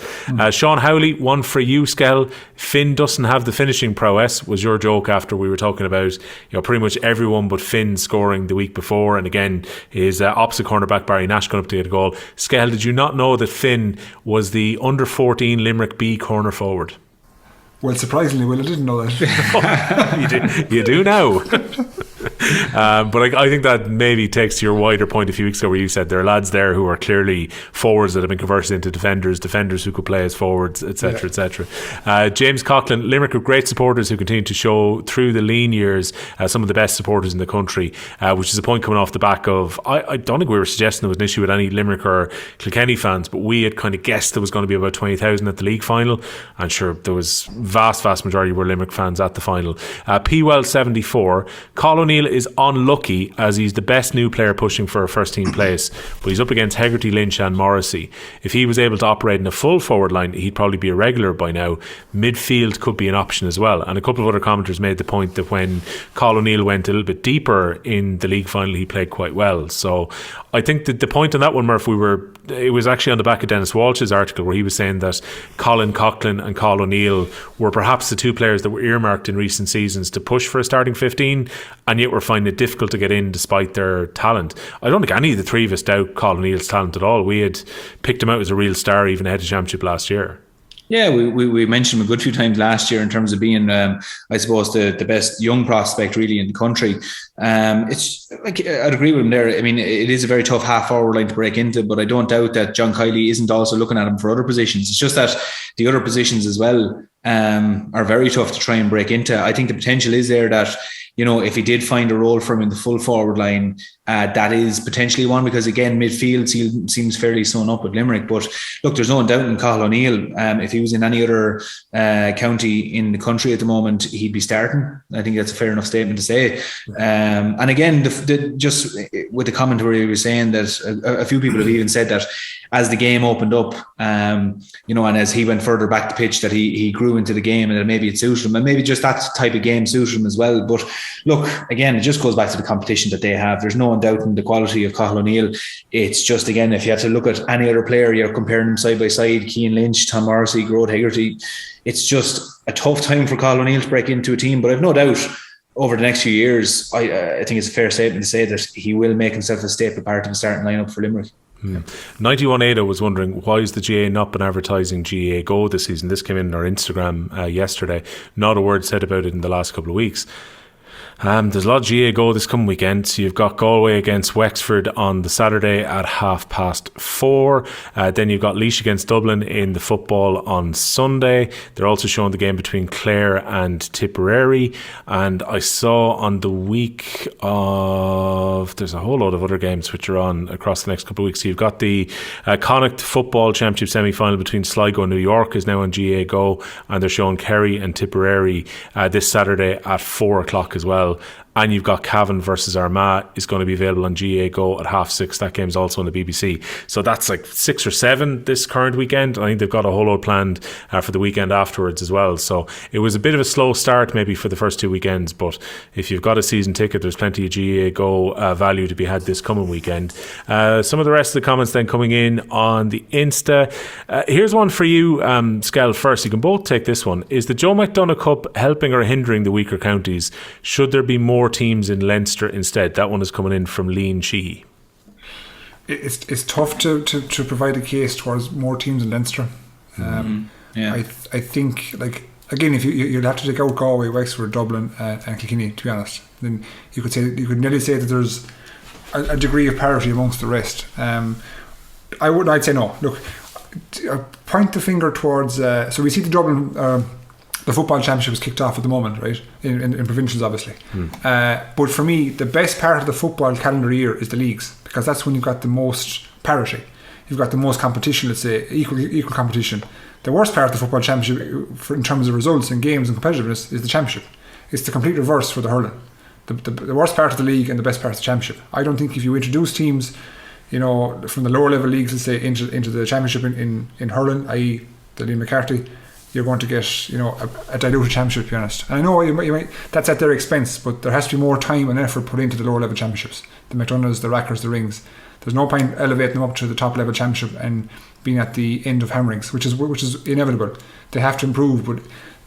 Sean Howley, one for you, Skehill. Finn doesn't have the finishing prowess, was your joke after we were talking about pretty much everyone but Finn scoring the week before, and again his opposite cornerback Barry Nash going up to get a goal. Skehill, did you not know that Finn was the under 14 Limerick B corner forward?
Well, surprisingly, I didn't know that.
You do now. But I think that maybe takes to your wider point a few weeks ago where you said there are lads there who are clearly forwards that have been converted into defenders who could play as forwards, etc., etc. James Coughlin, Limerick have great supporters who continue to show through the lean years some of the best supporters in the country, which is a point coming off the back of, I don't think we were suggesting there was an issue with any Limerick or Kilkenny fans, but we had kind of guessed there was going to be about 20,000 at the league final, and sure, there was vast majority were Limerick fans at the final. P-Well74, Colin O'Neill is unlucky as he's the best new player pushing for a first team place, but he's up against Hegarty, Lynch and Morrissey. If he was able to operate in a full forward line, he'd probably be a regular by now. Midfield could be an option as well, and a couple of other commenters made the point that when Colin O'Neill went a little bit deeper in the league final, he played quite well. So I think that the point on that one, Murph, it was actually on the back of Dennis Walsh's article where he was saying that Colin Coughlin and Colin O'Neill were perhaps the 2 players that were earmarked in recent seasons to push for a starting 15, and yet we're finding it difficult to get in despite their talent. I don't think any of the 3 of us doubt Colin O'Neill's talent at all. We had picked him out as a real star even ahead of Championship last year.
Yeah, we mentioned him a good few times last year in terms of being, I suppose, the best young prospect really in the country. It's like I'd agree with him there. I mean, it is a very tough half forward line to break into, but I don't doubt that John Kiely isn't also looking at him for other positions. It's just that the other positions as well are very tough to try and break into. I think the potential is there that, if he did find a role for him in the full forward line, that is potentially one, because again, midfield seems fairly sewn up with Limerick. But look, there's no doubt in Colin O'Neill. If he was in any other county in the country at the moment, he'd be starting. I think that's a fair enough statement to say. And again, just with the comment where he was saying that a few people have even said that as the game opened up, and as he went further back the pitch, that he grew into the game, and that maybe it suited him, and maybe just that type of game suited him as well. But look, again, it just goes back to the competition that they have. There's no doubt in the quality of Cathal O'Neill. It's just, again, if you had to look at any other player, you're comparing them side by side, Cian Lynch, Tom Morrissey, Grode Hegarty, it's just a tough time for Cathal O'Neill to break into a team. But I've no doubt over the next few years, I think it's a fair statement to say that he will make himself a staple part of the starting lineup for Limerick.
9180 was wondering, why is the GA not been advertising GA Go this season? This came in our Instagram yesterday. Not a word said about it in the last couple of weeks. There's a lot of GA Go this coming weekend. So you've got Galway against Wexford on the Saturday at 4:30. Then you've got Laois against Dublin in the football on Sunday. They're also showing the game between Clare and Tipperary. And I saw on the week of, there's a whole lot of other games which are on across the next couple of weeks. So you've got the Connacht Football Championship semi-final between Sligo and New York is now on GA Go, and they're showing Kerry and Tipperary this Saturday at 4:00 as well. And you've got Cavan versus Armagh is going to be available on GA Go at 6:30. That game's also on the BBC. So that's like 6 or 7 this current weekend. I think they've got a whole load planned for the weekend afterwards as well. So it was a bit of a slow start maybe for the first 2 weekends, but if you've got a season ticket, there's plenty of GA Go value to be had this coming weekend. Some of the rest of the comments then coming in on the Insta. Here's one for you, Skehill, first. You can both take this one. Is the Joe McDonagh Cup helping or hindering the weaker counties? Should there be more teams in Leinster instead? That one is coming in from Lean Sheehy.
It's tough to provide a case towards more teams in Leinster. I think, like, again, if you'd have to take out Galway, Wexford, Dublin, and Kilkenny, to be honest, then you could nearly say that there's a degree of parity amongst the rest. I'd say no. Look, point the finger towards. So we see the Dublin, the football championship is kicked off at the moment, right? In provincials, obviously. But for me, the best part of the football calendar year is the leagues, because that's when you've got the most parity. You've got the most competition, let's say, equal competition. The worst part of the football championship, in terms of results and games and competitiveness, is the championship. It's the complete reverse for the hurling. The worst part of the league and the best part of the championship. I don't think if you introduce teams, from the lower level leagues, let's say, into the championship in hurling, i.e. the Liam McCarthy, you're going to get a diluted championship, to be honest. And I know you might that's at their expense, but there has to be more time and effort put into the lower level championships, the McDonaghs, the Rackers, the Rings. There's no point elevating them up to the top level championship and being at the end of hammerings, which is inevitable. They have to improve, but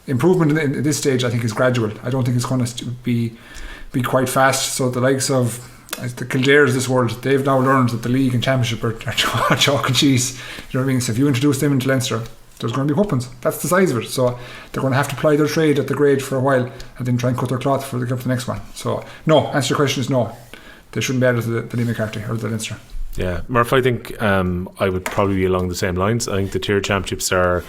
improvement at this stage, I think, is gradual. I don't think it's going to be quite fast. So the likes of the Kildares of this world, they've now learned that the league and championship are chalk and cheese. You know what I mean? So if you introduce them into Leinster, there's going to be whoopings. That's the size of it. So they're going to have to ply their trade at the grade for a while and then try and cut their cloth for the next one. So no, answer your question is no. They shouldn't be added to the Liam McCarthy or the Leinster.
Yeah, Murph, I think I would probably be along the same lines. I think the tier championships are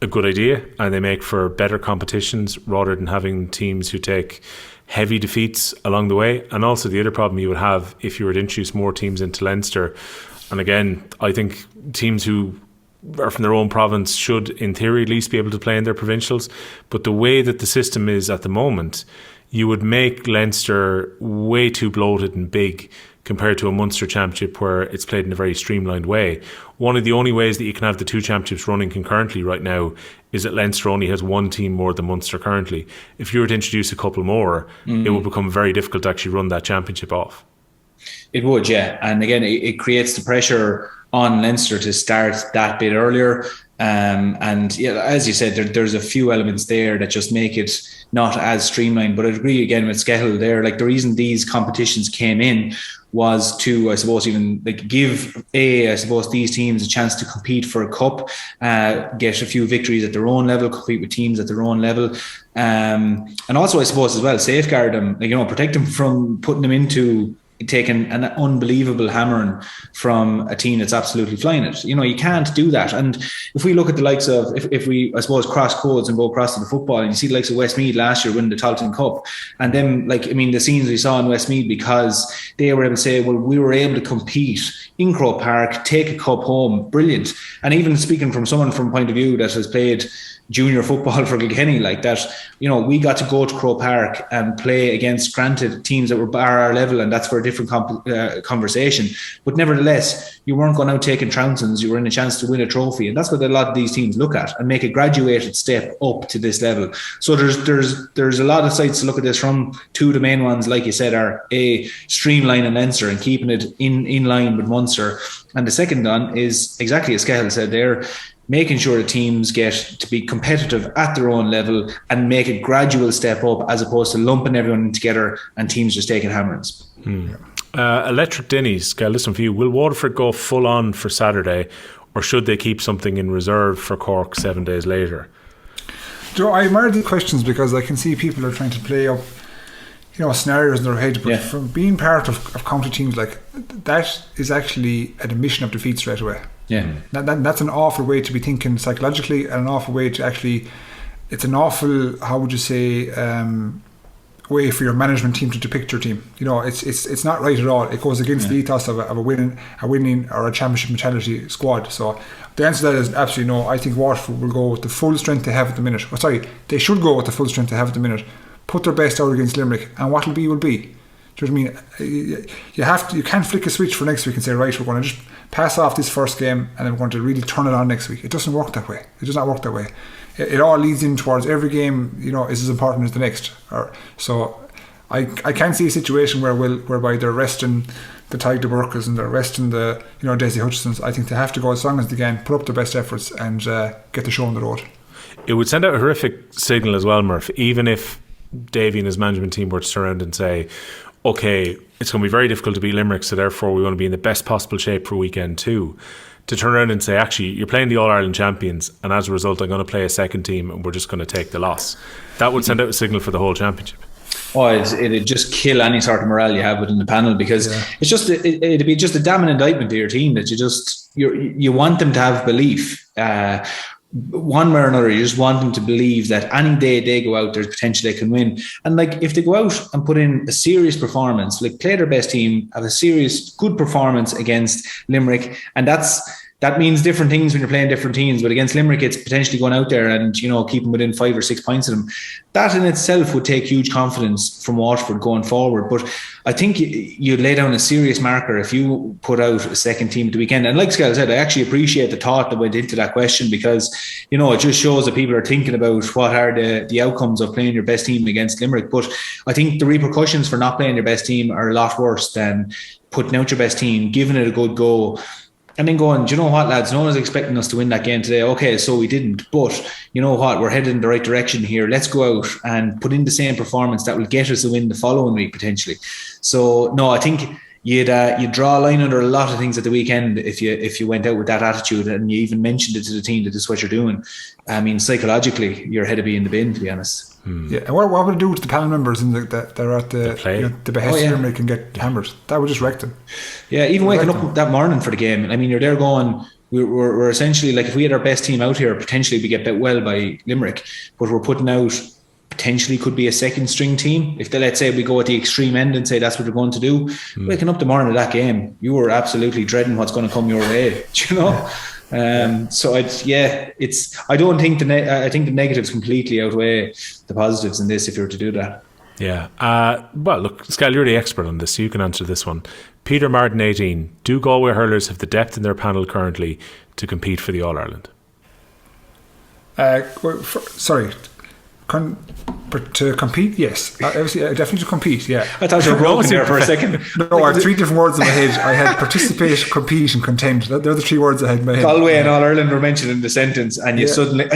a good idea, and they make for better competitions rather than having teams who take heavy defeats along the way. And also the other problem you would have if you were to introduce more teams into Leinster, and again, I think teams who are from their own province should in theory at least be able to play in their provincials, but the way that the system is at the moment, you would make Leinster way too bloated and big compared to a Munster Championship where it's played in a very streamlined way. One of the only ways that you can have the two championships running concurrently right now is that Leinster only has one team more than Munster currently. If you were to introduce a couple more, it would become very difficult to actually run that championship off.
It would, yeah. And again, it creates the pressure on Leinster to start that bit earlier. And yeah, as you said, there's a few elements there that just make it not as streamlined. But I agree again with Skehill there. Like the reason these competitions came in was to, I suppose, even like give these teams a chance to compete for a cup, get a few victories at their own level, compete with teams at their own level, and also I suppose as well safeguard them, protect them from putting them into taking an unbelievable hammering from a team that's absolutely flying it. You can't do that. And if we look at the likes of, if we, I suppose, cross codes and go across to the football, and you see the likes of Westmeath last year winning the Tailteann Cup, and then, the scenes we saw in Westmeath, because they were able to say, well, we were able to compete in Croke Park, take a cup home, brilliant. And even speaking from someone from a point of view that has played junior football for Kilkenny like that, we got to go to Croke Park and play against, granted, teams that were bar our level, and that's for a different conversation, but nevertheless you weren't going out taking trouncings, you were in a chance to win a trophy, and that's what a lot of these teams look at and make a graduated step up to this level. So there's a lot of sides to look at this from. Two of the main ones, like you said, are streamlining Leinster and keeping it in line with Munster, and the second one is exactly as Skehill said there, making sure the teams get to be competitive at their own level and make a gradual step up, as opposed to lumping everyone together and teams just taking hammerings.
Electric Dinnies, listen for you. Will Waterford go full on for Saturday, or should they keep something in reserve for Cork 7 days later?
Joe, I admire the questions because I can see people are trying to play up scenarios in their head, but from being part of county teams, like that is actually an admission of defeat straight away.
Yeah,
that's an awful way to be thinking psychologically, and an awful way to actually, it's an awful, how would you say, way for your management team to depict your team. It's not right at all. It goes against the ethos of a winning or a championship mentality squad. So the answer to that is absolutely no. I think Waterford will go with the full strength they have at the minute. They should go with the full strength they have at the minute. Put their best out against Limerick, and what will be will be. Do you know what I mean? You can't flick a switch for next week and say, right, we're going to just pass off this first game and then we're going to really turn it on next week. It doesn't work that way. It does not work that way. It all leads in towards every game, is as important as the next. So I can't see a situation whereby they're resting the Tadhg de Burkas and they're resting the Desi Hutchinsons. I think they have to go as long as they can, put up their best efforts and get the show on the road.
It would send out a horrific signal as well, Murph, even if Davy and his management team were to turn around and say, okay, it's going to be very difficult to beat Limerick, so therefore we want to be in the best possible shape for weekend 2, to turn around and say, actually, you're playing the All-Ireland champions, and as a result, I'm going to play a second team and we're just going to take the loss. That would send out a signal for the whole championship.
Oh, it'd just kill any sort of morale you have within the panel, because it's just it'd be just a damning indictment to your team that you want them to have belief. One way or another, you just want them to believe that any day they go out, there's potential they can win. And like, if they go out and put in a serious performance, like play their best team, have a serious good performance against Limerick, and that means different things when you're playing different teams. But against Limerick, it's potentially going out there and, keeping within 5 or 6 points of them. That in itself would take huge confidence from Waterford going forward. But I think you lay down a serious marker if you put out a second team at the weekend. And like Skehill said, I actually appreciate the thought that went into that question, because, it just shows that people are thinking about what are the outcomes of playing your best team against Limerick. But I think the repercussions for not playing your best team are a lot worse than putting out your best team, giving it a good go, and then going, do you know what, lads? No one's expecting us to win that game today. Okay, so we didn't. But you know what? We're headed in the right direction here. Let's go out and put in the same performance that will get us a win the following week, potentially. So, no, I think you'd draw a line under a lot of things at the weekend if you went out with that attitude, and you even mentioned it to the team that this is what you're doing. I mean, psychologically, you're ahead of be in the bin, to be honest.
Yeah, and what would it do to the panel members that are at the behest of Limerick and get hammered? That would just wreck them. Yeah, even waking up that morning for the game. I mean, you're there going, we're essentially, like, if we had our best team out here, potentially we get bet well by Limerick, but we're putting out potentially could be a second string team. If let's say we go at the extreme end and say that's what they're going to do, waking up the morning of that game, you were absolutely dreading what's going to come your way. So I think the negatives completely outweigh the positives in this if you were to do that.
Yeah. Well, look, Skehill, you're the expert on this, so you can answer this one. Peter Martin 18, do Galway hurlers have the depth in their panel currently to compete for the All-Ireland? To compete, yes. Definitely to compete, yeah.
I thought you were broken there for a second.
No, I had 3 different words in my head. I had participate, compete and contend. They're the 3 words I had in my head.
Galway and All-Ireland were mentioned in the sentence, and you suddenly...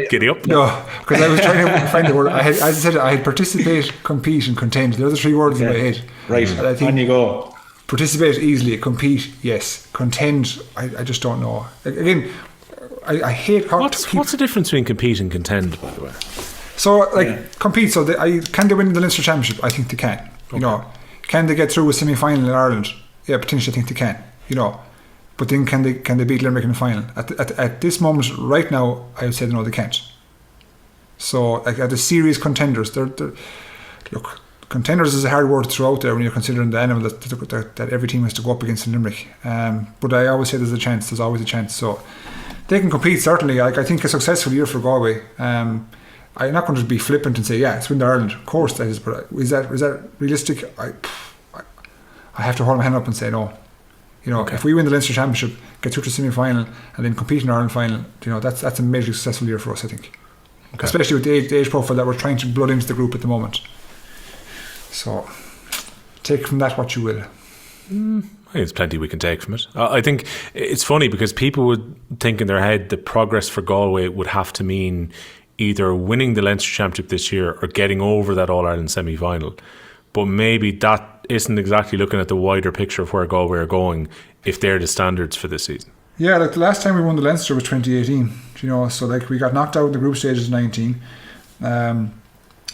Giddy up.
No, because I was trying to find the word. I had participate, compete and contend. They're the 3 words in my head.
Right,
and I think
on you go.
Participate easily, compete, yes. Contend, I just don't know. Again, I hate how...
What's the difference between compete and contend, by the way?
So, compete. So, can they win the Leinster Championship? I think they can. Okay. Can they get through a semi-final in Ireland? Yeah, potentially, I think they can. But then can they beat Limerick in the final? At this moment, right now, I would say no, they can't. So, at the serious contenders, look, contenders is a hard word to throw out there when you're considering the animal that every team has to go up against in Limerick. But I always say there's a chance. There's always a chance. So, they can compete certainly. I think a successful year for Galway. I'm not going to be flippant and say, it's win the Ireland. Of course that is, but is that realistic? I have to hold my hand up and say no. If we win the Leinster Championship, get through to semi-final, and then compete in the Ireland final, that's a majorly successful year for us, I think. Okay. Especially with the age profile that we're trying to blood into the group at the moment. So, take from that what you will.
I think there's plenty we can take from it. I think it's funny because people would think in their head that progress for Galway would have to mean either winning the Leinster Championship this year or getting over that All-Ireland semi-final. But maybe that isn't exactly looking at the wider picture of where Galway are going if they're the standards for this season.
Yeah, the last time we won the Leinster was 2018, so we got knocked out in the group stages in 19.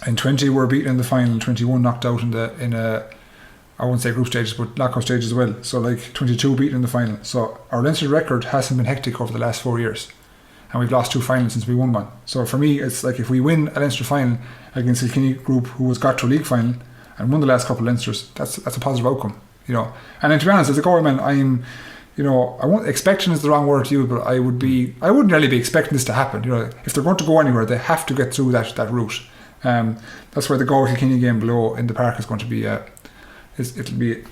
In 20 we were beaten in the final, 21 knocked out in I won't say group stages, but knockout stages as well. So 22 beaten in the final. So our Leinster record hasn't been hectic over the last 4 years. And we've lost 2 finals since we won one. So for me, it's like if we win a Leinster final against the Kilkenny group who has got to a league final and won the last couple of Leinsters, that's a positive outcome, And then to be honest, as a Galway man, I won't, expectation is the wrong word to use, but I wouldn't really be expecting this to happen. If they're going to go anywhere, they have to get through that route. That's where the Galway Kilkenny game below in the park is going to be. It'll be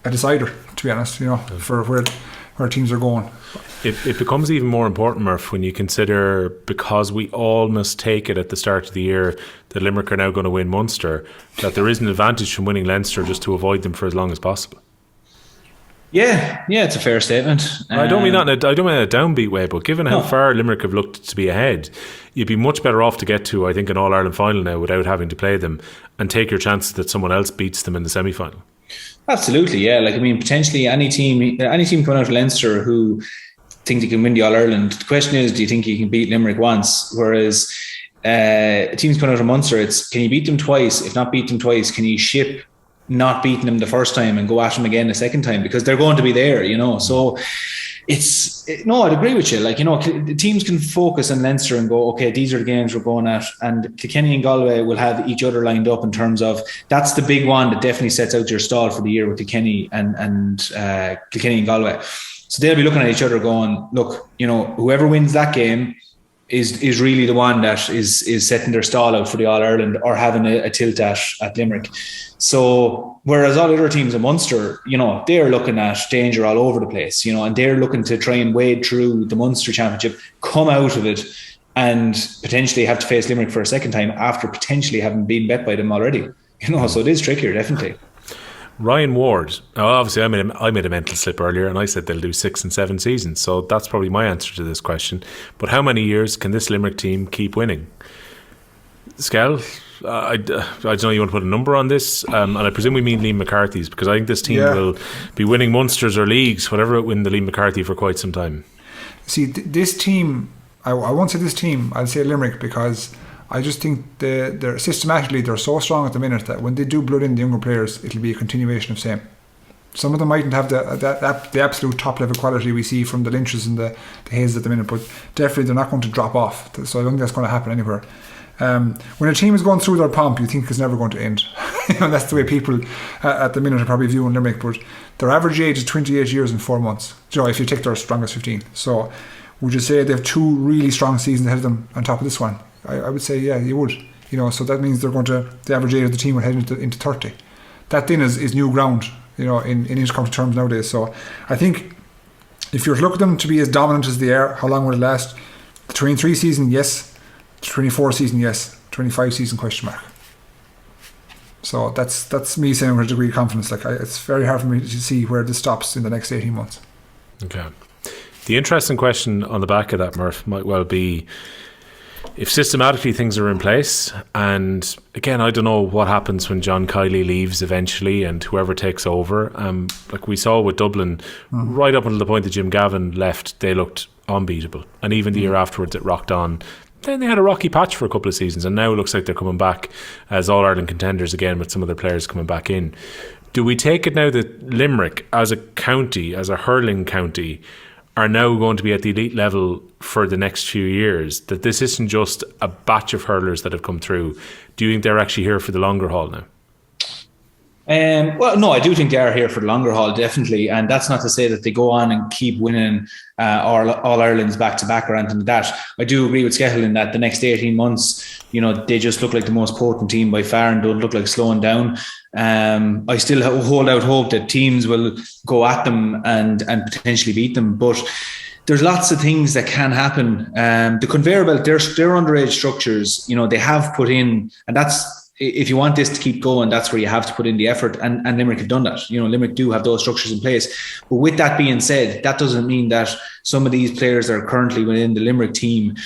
a decider, to be honest. For where teams are going.
It becomes even more important, Murph, when you consider, because we all must take it at the start of the year that Limerick are now going to win Munster, that there is an advantage from winning Leinster just to avoid them for as long as possible.
Yeah, it's a fair statement.
I don't mean that in a downbeat way, but given how far Limerick have looked to be ahead, you'd be much better off to get to, I think, an All-Ireland final now without having to play them and take your chances that someone else beats them in the semi-final.
Absolutely, yeah. Like, I mean, potentially any team coming out of Leinster who think they can win the All-Ireland, the question is, do you think you can beat Limerick once? Whereas teams coming out of Munster, it's, can you beat them twice? If not beat them twice, can you ship not beating them the first time and go at them again the second time? Because they're going to be there, you know. So I'd agree with you. Like, you know, the teams can focus on Leinster and go, okay, these are the games we're going at, and Kilkenny and Galway will have each other lined up in terms of, that's the big one that definitely sets out your stall for the year with Kilkenny and Kilkenny and Galway. So they'll be looking at each other going, look, you know, whoever wins that game is really the one that is setting their stall out for the All-Ireland or having a tilt at Limerick. So whereas all other teams in Munster, you know, they're looking at danger all over the place, you know, and they're looking to try and wade through the Munster Championship, come out of it and potentially have to face Limerick for a second time after potentially having been bet by them already. You know, so it is trickier, definitely.
Ryan Ward, obviously I made a mental slip earlier and I said they'll do 6 and 7 seasons, so that's probably my answer to this question. But how many years can this Limerick team keep winning? Skehill, I don't know, you want to put a number on this, and I presume we mean Liam McCarthy's, because I think this team will be winning Munsters or leagues, whatever it win the Liam McCarthy, for quite some time.
See, this team, I won't say this team, I'll say Limerick, because I just think they're systematically, they're so strong at the minute that when they do blood in the younger players, it'll be a continuation of same. Some of them mightn't have the absolute top level quality we see from the Lynches and the Hayes at the minute, but definitely they're not going to drop off. So I don't think that's going to happen anywhere. When a team is going through their pomp, you think it's never going to end. That's the way people at the minute are probably viewing Limerick, but their average age is 28 years and 4 months. You know, if you take their strongest 15. So would you say they have 2 really strong seasons ahead of them on top of this one? I would say, yeah, you would. You know, so that means they're going to, the average age of the team will head into 30. That then is new ground, you know, in intercounty terms nowadays. So I think if you were to look at them to be as dominant as they are, how long will it last? The 23 season, yes. The 24 season, yes. 25 season, question mark. So that's me saying with a degree of confidence. Like, it's very hard for me to see where this stops in the next 18 months. Okay.
The interesting question on the back of that, Murph, might well be, if systematically things are in place, and again, I don't know what happens when John Kiely leaves eventually and whoever takes over. Like we saw with Dublin, right up until the point that Jim Gavin left, they looked unbeatable. And even the year afterwards, it rocked on. Then they had a rocky patch for a couple of seasons, and now it looks like they're coming back as All-Ireland contenders again, with some of their players coming back in. Do we take it now that Limerick, as a county, as a hurling county, are now going to be at the elite level for the next few years, that this isn't just a batch of hurlers that have come through? Do you think they're actually here for the longer haul now?
Well, no, I do think they are here for the longer haul, definitely. And that's not to say that they go on and keep winning All Irelands back to back or anything like that. I do agree with Skehill in that the next 18 months, you know, they just look like the most potent team by far and don't look like slowing down. I still hold out hope that teams will go at them and potentially beat them. But there's lots of things that can happen. The conveyor belt, their underage structures, you know, they have put in, and that's, if you want this to keep going, that's where you have to put in the effort, and Limerick have done that. You know, Limerick do have those structures in place. But with that being said, that doesn't mean that some of these players that are currently within the Limerick team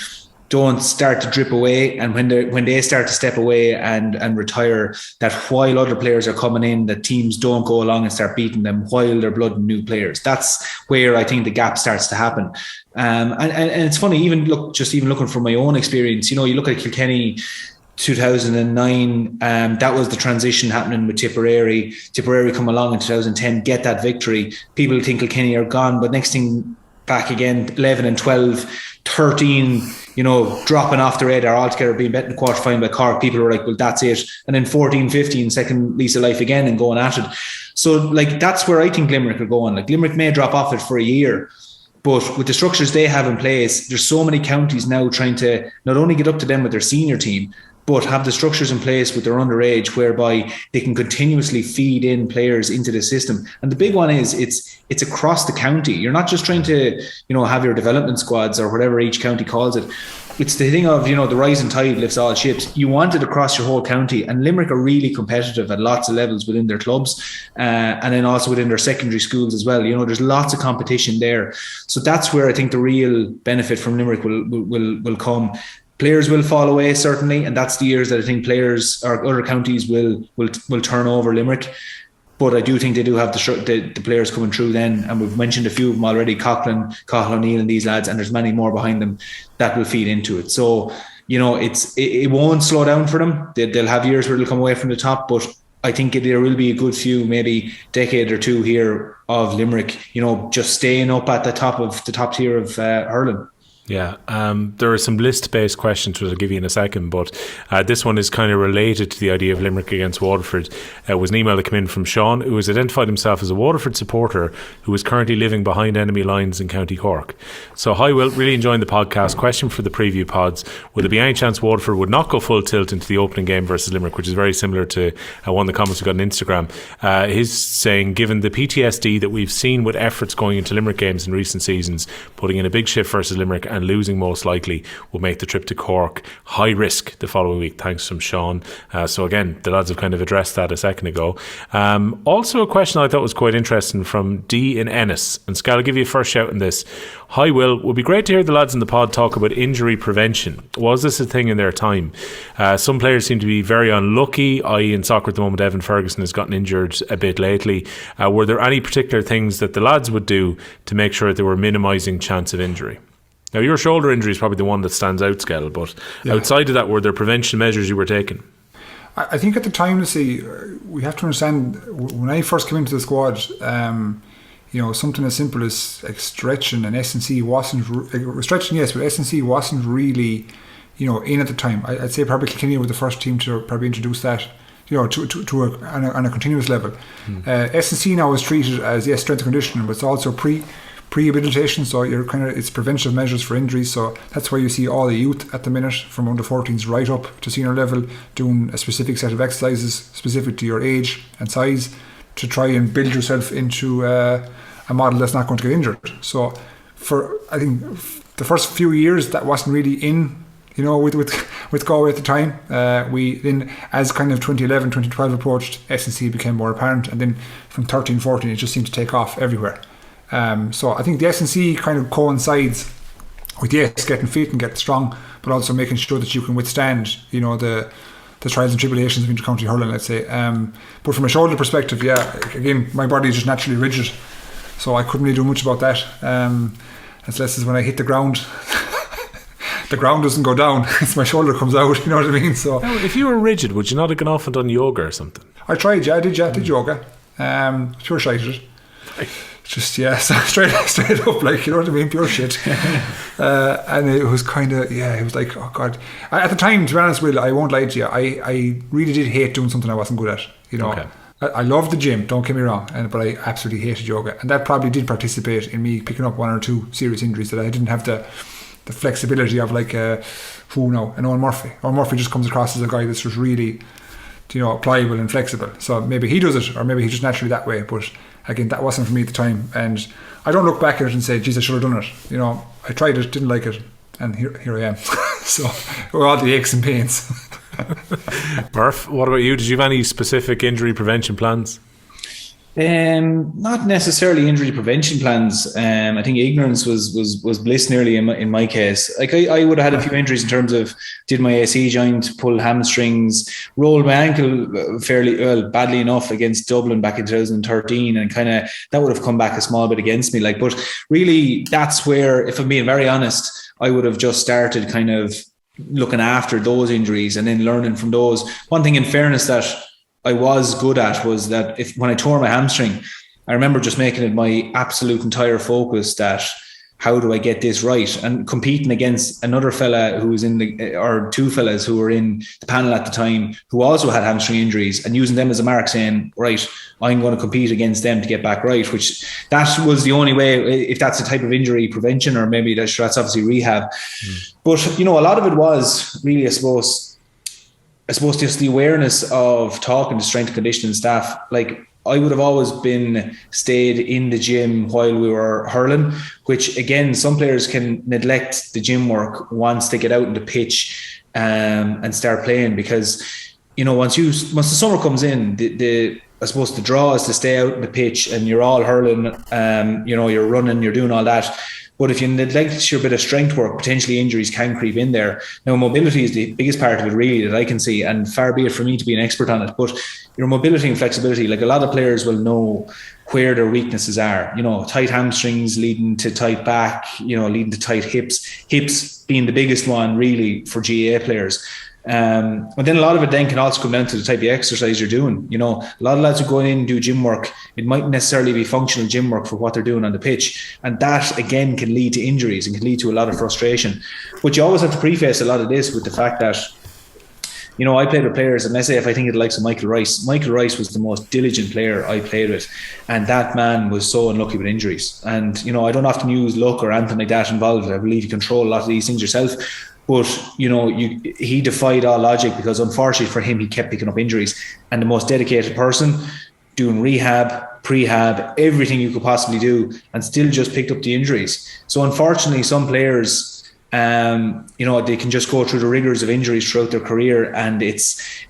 don't start to drip away, and when they start to step away and retire, that while other players are coming in, that teams don't go along and start beating them while they're blooding new players. That's where I think the gap starts to happen. And it's funny, even looking from my own experience, you know, you look at Kilkenny 2009, that was the transition happening with Tipperary. Tipperary come along in 2010, get that victory. People think Kilkenny are gone, but next thing back again, 11 and 12, 13, you know, dropping off the radar altogether, being beaten in the quarterfinal by Cork. People were like, well, that's it. And then 14, 15, second lease of life again and going at it. So, like, that's where I think Limerick are going. Like, Limerick may drop off it for a year, but with the structures they have in place, there's so many counties now trying to not only get up to them with their senior team, but have the structures in place with their underage whereby they can continuously feed in players into the system. And the big one is it's across the county. You're not just trying to, you know, have your development squads or whatever each county calls it. It's the thing of, you know, the rising tide lifts all ships. You want it across your whole county, and Limerick are really competitive at lots of levels within their clubs, and then also within their secondary schools as well. You know, there's lots of competition there. So that's where I think the real benefit from Limerick will come. Players will fall away, certainly, and that's the years that I think players or other counties will turn over Limerick. But I do think they do have the players coming through then, and we've mentioned a few of them already, Cathal O'Neill and these lads, and there's many more behind them that will feed into it. So, it won't slow down for them. They'll have years where they'll come away from the top, but I think there will be a good few, maybe decade or two here of Limerick, just staying up at the top tier of hurling.
Yeah, there are some list-based questions which I'll give you in a second, but this one is kind of related to the idea of Limerick against Waterford. It was an email that came in from Sean, who has identified himself as a Waterford supporter who is currently living behind enemy lines in County Cork. So, hi Will, really enjoying the podcast. Question for the preview pods: would there be any chance Waterford would not go full tilt into the opening game versus Limerick, which is very similar to one of the comments we got on Instagram? He's saying, given the PTSD that we've seen with efforts going into Limerick games in recent seasons, putting in a big shift versus Limerick and losing most likely will make the trip to Cork high risk the following week. Thanks from Sean. So again, the lads have kind of addressed that a second ago. Also a question I thought was quite interesting from D in Ennis, and Skehill, I'll give you a first shout on this. Hi Will, would be great to hear the lads in the pod talk about injury prevention. Was this a thing in their time? Some players seem to be very unlucky, i.e. in soccer at the moment Evan Ferguson has gotten injured a bit lately. Were there any particular things that the lads would do to make sure that they were minimising chance of injury? Now, your shoulder injury is probably the one that stands out, Skehill, but outside of that, were there prevention measures you were taking?
I think at the time, we have to understand, when I first came into the squad, something as simple as like stretching and S&C wasn't, stretching yes, but S&C wasn't really, in at the time. I'd say probably Kilkenny were the first team to probably introduce that, on a continuous level. S&C now is treated as, yes, strength and conditioning, but it's also pre-rehabilitation, so it's preventive measures for injuries. So that's why you see all the youth at the minute from under 14s right up to senior level doing a specific set of exercises specific to your age and size to try and build yourself into a model that's not going to get injured. So I think the first few years that wasn't really in, with Galway at the time. We then, as kind of 2011, 2012 approached, S&C became more apparent, and then from 13, 14 it just seemed to take off everywhere. So I think the S&C kind of coincides with getting fit and getting strong, but also making sure that you can withstand, the trials and tribulations of inter-county hurling, let's say. But from a shoulder perspective, again, my body is just naturally rigid, so I couldn't really do much about that. Unless it's when I hit the ground, the ground doesn't go down; it's my shoulder comes out. You know what I mean? So,
now, if you were rigid, would you not have gone off and done yoga or something?
I tried. I did yoga. Pure shite at it. Just straight up, like, you know what I mean, pure shit. And it was kind of, it was like, oh god. At the time, to be honest, Will, I won't lie to you, I really did hate doing something I wasn't good at. Okay. I loved the gym, don't get me wrong, but I absolutely hated yoga, and that probably did participate in me picking up one or two serious injuries that I didn't have the flexibility of, like an Owen Murphy. Owen Murphy just comes across as a guy that's just really, pliable and flexible. So maybe he does it, or maybe he's just naturally that way. But again, that wasn't for me at the time, and I don't look back at it and say, geez, I should have done it. I tried it, didn't like it, and here I am. So with all the aches and pains.
Murph, what about you? Did you have any specific injury prevention plans?
Not necessarily injury prevention plans. I think ignorance was bliss nearly in my case. Like I would have had a few injuries in terms of did my AC joint, pull hamstrings, rolled my ankle fairly badly enough against Dublin back in 2013, and kind of that would have come back a small bit against me. But really, that's where, if I'm being very honest, I would have just started kind of looking after those injuries and then learning from those. One thing, in fairness, that I was good at was that when I tore my hamstring, I remember just making it my absolute entire focus that how do I get this right, and competing against another fella who was or two fellas who were in the panel at the time who also had hamstring injuries, and using them as a mark, saying, right, I'm going to compete against them to get back right, which that was the only way, if that's a type of injury prevention, or maybe that's obviously rehab. But a lot of it was really, I suppose just the awareness of talking to strength and conditioning staff. Like, I would have always stayed in the gym while we were hurling, which again, some players can neglect the gym work once they get out in the pitch and start playing, because once the summer comes in, I suppose the draw is to stay out in the pitch and you're all hurling, you're running, you're doing all that. But if you neglect your bit of strength work, potentially injuries can creep in there. Now, mobility is the biggest part of it, really, that I can see, and far be it for me to be an expert on it. But your mobility and flexibility, like a lot of players will know where their weaknesses are. Tight hamstrings leading to tight back, leading to tight hips being the biggest one, really, for GAA players. And then a lot of it then can also come down to the type of exercise you're doing. A lot of lads who go in and do gym work, it mightn't necessarily be functional gym work for what they're doing on the pitch, and that again can lead to injuries and can lead to a lot of frustration. But you always have to preface a lot of this with the fact that I played with players, and let's say if I think of the likes of Michael Rice was the most diligent player I played with, and that man was so unlucky with injuries. And I don't often use luck or anything like that involved. I believe you control a lot of these things yourself. But he defied all logic, because unfortunately for him, he kept picking up injuries. And the most dedicated person, doing rehab, prehab, everything you could possibly do, and still just picked up the injuries. So unfortunately, some players, they can just go through the rigors of injuries throughout their career, and it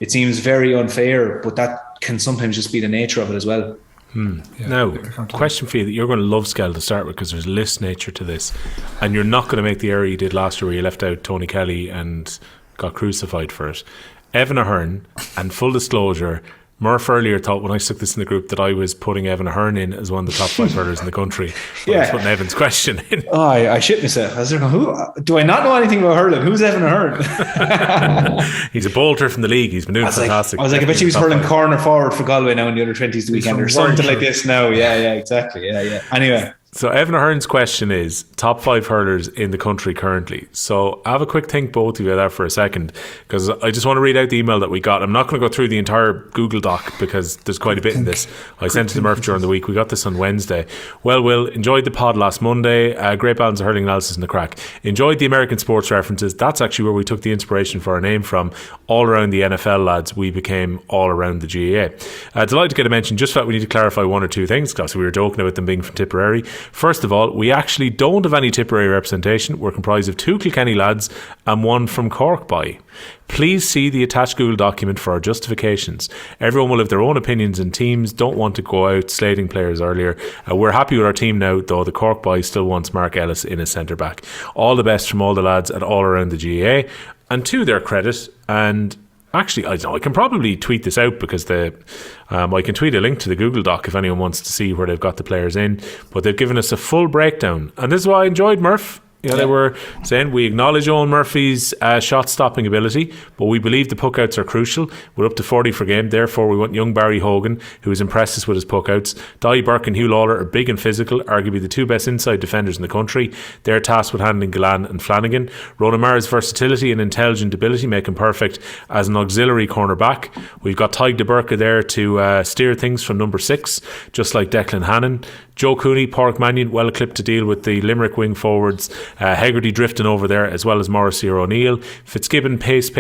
seems very unfair, but that can sometimes just be the nature of it as well.
Yeah, now, question for you that you're going to love, Skehill, to start with, because there's list nature to this, and you're not going to make the error you did last year where you left out Tony Kelly and got crucified for it. Evan Ahern, and full disclosure, Murph earlier thought when I stuck this in the group that I was putting Evan Ahern in as one of the top 5 hurlers in the country. I was putting Evan's question in.
Oh, I shit myself. I was like, who do I not know anything about hurling? Who's Evan Ahern?
He's a bolter from the league. He's been doing fantastic.
I was like, I bet he was hurling corner forward for Galway now in the under 20s the weekend or something like this now. Yeah, exactly. Yeah. Anyway.
So Evan Ahern's question is top 5 hurlers in the country currently. So have a quick think, both of you, there for a second, because I just want to read out the email that we got. I'm not going to go through the entire Google Doc because there's quite a bit in this. I sent it to Murph during the week. We got this on Wednesday. Well, Will, enjoyed the pod last Monday. Great balance of hurling analysis in the crack. Enjoyed the American sports references. That's actually where we took the inspiration for our name from. All around the NFL, lads, we became all around the GAA. Delighted to get a mention. Just felt we need to clarify one or two things, because we were joking about them being from Tipperary. First of all, we actually don't have any Tipperary representation. We're comprised of 2 Kilkenny lads and 1 from Cork by. Please see the attached Google document for our justifications. Everyone will have their own opinions, and teams don't want to go out slating players earlier. We're happy with our team now, though the Cork boy still wants Mark Ellis in as centre back. All the best from all the lads at all around the GAA. And to their credit, and actually, I don't know, I can probably tweet this out, because I can tweet a link to the Google Doc if anyone wants to see where they've got the players in. But they've given us a full breakdown, and this is what I enjoyed, Murph. They were saying, we acknowledge Owen Murphy's shot-stopping ability, but we believe the puckouts are crucial. We're up to 40 per game, therefore we want young Barry Hogan, who has impressed us with his puckouts. Dai Burke and Hugh Lawler are big and physical, arguably the 2 best inside defenders in the country. They're tasked with handling Gallan and Flanagan. Ronan Mara's versatility and intelligent ability make him perfect as an auxiliary cornerback. We've got Tig de Burke there to steer things from number 6, just like Declan Hannon. Joe Cooney, Pádraig Mannion, well equipped to deal with the Limerick wing forwards. Hegarty drifting over there, as well as Morrissey or O'Neill. Fitzgibbon, pace,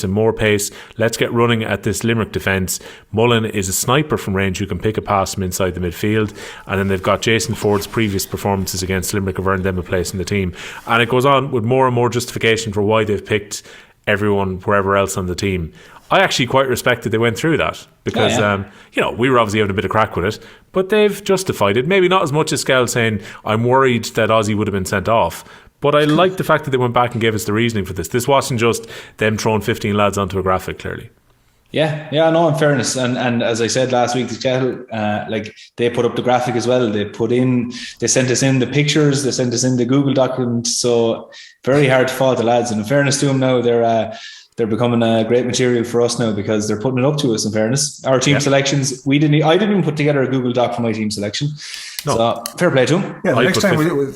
and more pace. Let's get running at this Limerick defence. Mullen is a sniper from range who can pick a pass from inside the midfield. And then they've got Jason Ford's previous performances against Limerick have earned them a place in the team. And it goes on with more and more justification for why they've picked everyone wherever else on the team. I actually quite respect that they went through that, because we were obviously having a bit of crack with it, but they've justified it. Maybe not as much as Skehill saying I'm worried that Ozzy would have been sent off, but I like the fact that they went back and gave us the reasoning for this. This wasn't just them throwing 15 lads onto a graphic, clearly. Yeah, no, in fairness, and as I said last week to Skehill, they put up the graphic as well. They sent us in the pictures, they sent us in the Google document, so very hard to fault the lads. And in fairness to them now, they're becoming a great material for us now, because they're putting it up to us. In fairness, our team selections, I didn't even put together a Google Doc for my team selection. No. So fair play to them.
Yeah, the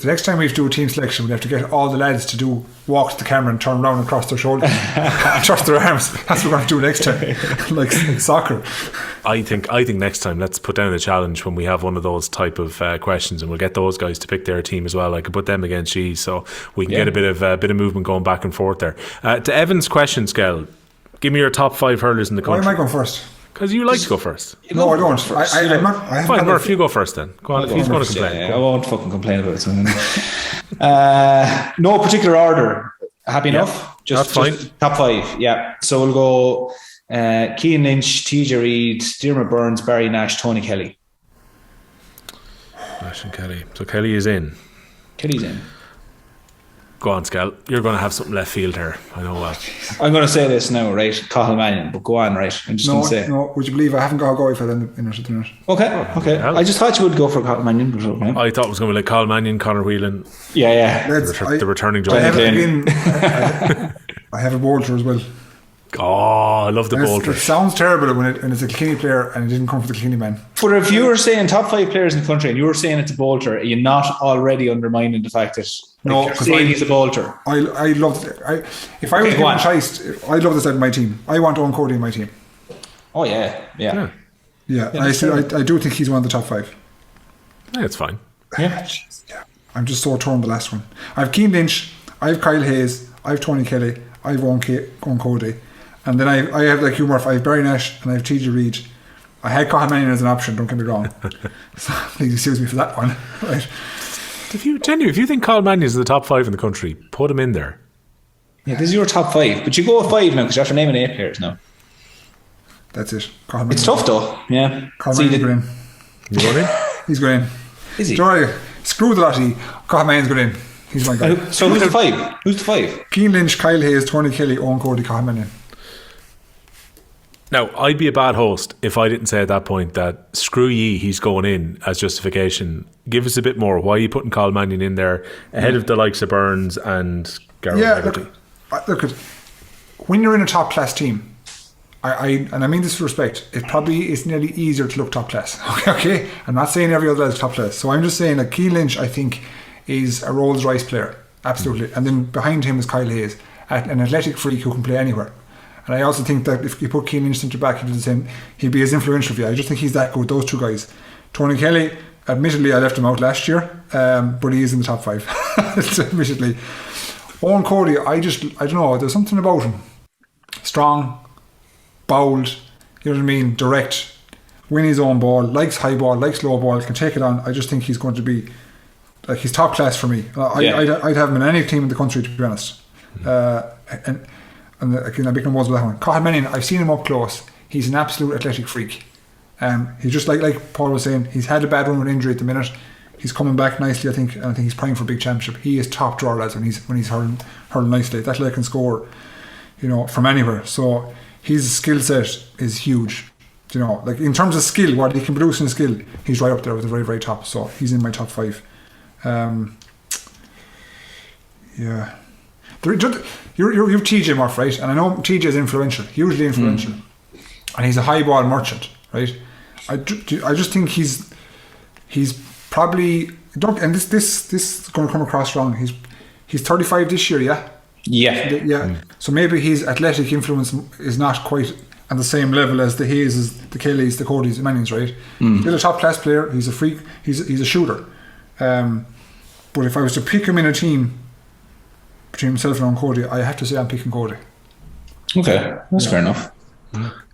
next time we do a team selection, we have to get all the lads to walk to the camera and turn around and cross their shoulders and trust their arms. That's what we're going to do next time, like soccer. I think next time let's put down a challenge when we have one of those type of questions, and we'll get those guys to pick their team as well. I could put them against G, so we can get a bit of movement going back and forth there. To Evan's question, Skehill, give me your top 5 hurlers in the country. Why am I going first?
Because you like to go first.
No, I don't.
Fine, Murph, you go first then. Go on, if he's going to complain.
I won't fucking complain about it. No particular order. Happy enough?
That's fine.
Top 5, yeah. So we'll go Cian Lynch, TJ Reid, Diarmaid Burns, Barry Nash, Tony Kelly.
Nash and Kelly. So Kelly is in.
Kelly's in.
Go on, Skehill. You're going to have something left field here. I know what.
I'm going to say this now, right? Cathal Mannion, but go on, right? I'm just going to say.
No, would you believe I haven't got a Galway for in it at the minute?
Okay. I just thought you would go for Cathal Mannion. But okay.
I thought it was going to be like Cathal Mannion, Conor Whelan.
Yeah.
The returning job.
I have a bolter as well.
Oh, I love the bolter.
It sounds terrible when it's a Kilkenny player and it didn't come from the Kilkenny man.
But if you were saying top 5 players in the country and you were saying it's a bolter, are you not already undermining the fact that he's a bolter?
I love it. If I was given a choice, I'd love this out of my team. I want Owen Cody in my team.
Oh yeah.
I do think he's one of the top 5.
Yeah, it's fine.
Yeah.
I'm just so torn the last one. I have Cian Lynch, I have Kyle Hayes, I have Tony Kelly, I have Owen Cody. And then I have like Murph, I have Barry Nash and I have TJ Reid. I had Cathal Mannion as an option, don't get me wrong. So please excuse me for that one. Right.
If you think Cathal Mannion is in the top 5 in the country, put him in there.
Yeah, this is your top 5. But you go with 5 now because you're after naming 8 players now.
That's it.
It's tough though. Yeah.
Cathal Mannion's going in.
You going in?
He's going in.
Is he?
Sorry, screw the lottery. Cathal Mannion's going in. He's my guy.
So who's the 5? Who's the 5?
Cian Lynch, Kyle Hayes, Tony Kelly, Owen Cody, Cathal Mannion.
Now, I'd be a bad host if I didn't say at that point that screw ye, he's going in as justification. Give us a bit more. Why are you putting Cathal Mannion in there ahead of the likes of Burns and Gareth Hegarty?
Look, when you're in a top class team, I mean this with respect, it probably is nearly easier to look top class. Okay? I'm not saying every other is top class. So I'm just saying that Cian Lynch, I think, is a Rolls Royce player. Absolutely. And then behind him is Kyle Hayes, an athletic freak who can play anywhere. And I also think that if you put Cian Lynch centre back, he'd be as influential for you. I just think he's that good, those two guys. Tony Kelly, admittedly, I left him out last year, but he is in the top 5. Admittedly. Owen Cody, I don't know, there's something about him. Strong, bold, you know what I mean, direct, win his own ball, likes high ball, likes low ball, can take it on. I just think he's going to be, like, he's top class for me. I'd have him in any team in the country, to be honest. And again, I'm making walls with that one. Cathal Mannion, I've seen him up close. He's an absolute athletic freak. He's just like Paul was saying, he's had a bad run with injury at the minute. He's coming back nicely, I think, and I think he's prime for a big championship. He is top drawer, lads, when he's hurling nicely. That lad can score, from anywhere. So his skill set is huge. Like in terms of skill, what he can produce in skill, he's right up there with the very, very top. So he's in my top 5. Yeah. You've TJ Murph, right? And I know TJ is influential, hugely influential, and he's a high ball merchant, right? I just think he's probably and this is going to come across wrong. He's 35 this year, yeah. So maybe his athletic influence is not quite on the same level as the Hayes, the Kellys, the Codys, the Mannions, right? He's a top class player. He's a freak. He's a shooter. But if I was to pick him in a team between himself and Owen Cody, I have to say I'm picking Cody.
Okay, that's fair enough.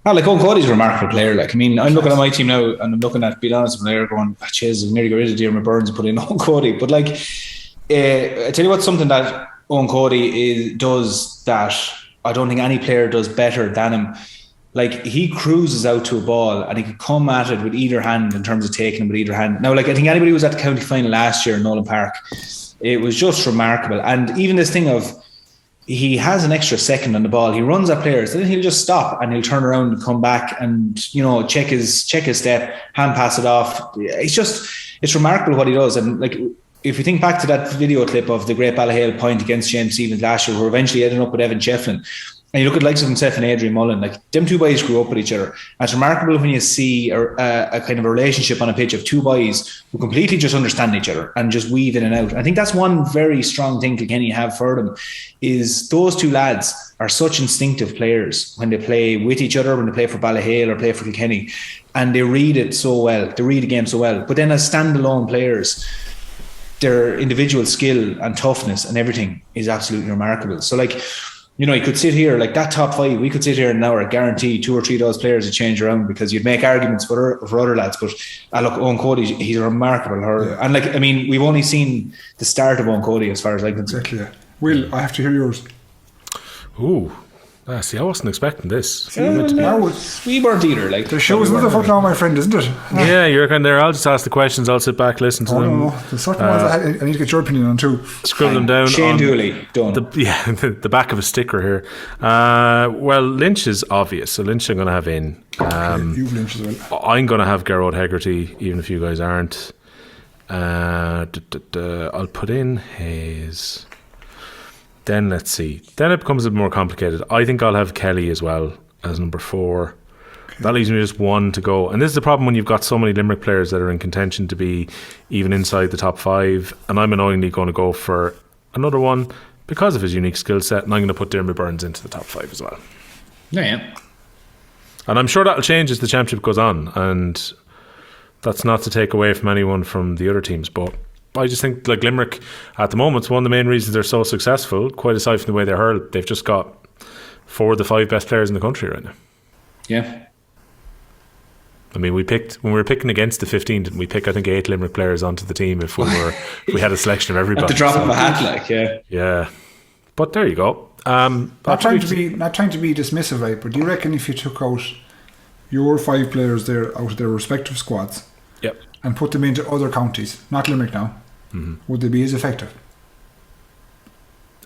Like Owen Cody's a remarkable player. Like, I mean, I'm looking at my team now and I'm looking at, being honest, a player going, jeez, I've nearly got rid of Diarmaid Burns and put in Owen Cody. But like, I tell you what, something that Owen Cody does that I don't think any player does better than him. Like, he cruises out to a ball and he can come at it with either hand in terms of taking it with either hand. Now, like, I think anybody who was at the county final last year in Nolan Park, it was just remarkable. And even this thing of, he has an extra second on the ball. He runs at players, then he'll just stop and he'll turn around and come back and, check his step, hand pass it off. It's remarkable what he does. And like, if you think back to that video clip of the great Ballahale point against James Stevens last year, who eventually ended up with Evan Shefflin, and you look at likes of himself and Adrian Mullen, like, them two boys grew up with each other. And it's remarkable when you see a kind of a relationship on a pitch of two boys who completely just understand each other and just weave in and out. I think that's one very strong thing Kilkenny have for them, is those two lads are such instinctive players when they play with each other, when they play for Ballahale or play for Kilkenny, and they read it so well, they read the game so well. But then as standalone players, their individual skill and toughness and everything is absolutely remarkable. So like, you could sit here, like that top 5, we could sit here in an hour, guarantee 2 or 3 of those players would change around, because you'd make arguments for other lads. But look, Owen Cody, he's a remarkable hurler. And like, I mean, we've only seen the start of Owen Cody as far as I'm concerned.
Exactly. Will, I have to hear yours.
Ooh. See, I wasn't expecting this.
We weren't either. Like
The show's another foot now, my friend, isn't it?
Yeah, you're kind of there. I'll just ask the questions. I'll sit back, listen to them.
No. There's certain ones I need to get your opinion on too.
Scribble them down.
Shane Dooley, done.
The back of a sticker here. Well, Lynch is obvious. So Lynch I'm going to have in.
You've Lynch as well.
I'm going to have Gerard Hegarty, even if you guys aren't. I'll put in Hayes. Then let's see. Then it becomes a bit more complicated. I think I'll have Kelly as well as number 4. Okay. That leaves me just 1 to go. And this is the problem when you've got so many Limerick players that are in contention to be even inside the top 5. And I'm annoyingly going to go for another one because of his unique skill set. And I'm going to put Dermot Burns into the top 5 as well.
Yeah.
And I'm sure that'll change as the championship goes on. And that's not to take away from anyone from the other teams. But I just think, like, Limerick at the moment, one of the main reasons they're so successful, quite aside from the way they hurl, they've just got 4 of the 5 best players in the country right now.
Yeah.
I mean, when we were picking against the 15, didn't we pick, I think, 8 Limerick players onto the team if we had a selection of everybody.
At the drop of a hat, like, yeah.
Yeah. But there you go.
Not trying to be dismissive, right? But do you reckon if you took out your 5 players there out of their respective squads,
yep,
and put them into other counties, not Limerick now, would they be as effective?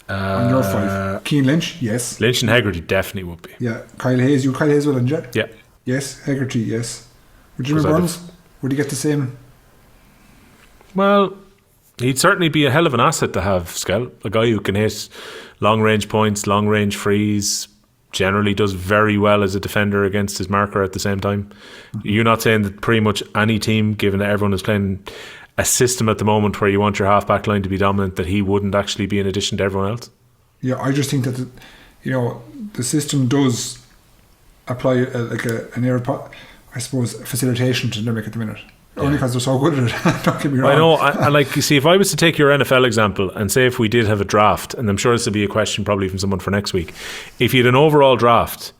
On your 5, Cian Lynch, yes.
Lynch and Hegarty definitely would be.
Yeah, Kyle Hayes, Kyle Hayes will, didn't you?
Yeah.
Yes, Hegarty, yes. Would you remember Burns? Would he get the same?
Well, he'd certainly be a hell of an asset to have, Skehill. A guy who can hit long range points, long range frees, generally does very well as a defender against his marker at the same time. You're not saying that pretty much any team, given that everyone is playing a system at the moment where you want your half back line to be dominant, that he wouldn't actually be in addition to everyone else?
Yeah, I just think that the system does apply an air, I suppose, facilitation to Limerick at the minute. Only because they're so good at it. Don't get me wrong.
I know. I like, you see, if I was to take your NFL example and say if we did have a draft, and I'm sure this would be a question probably from someone for next week, if you had an overall draft,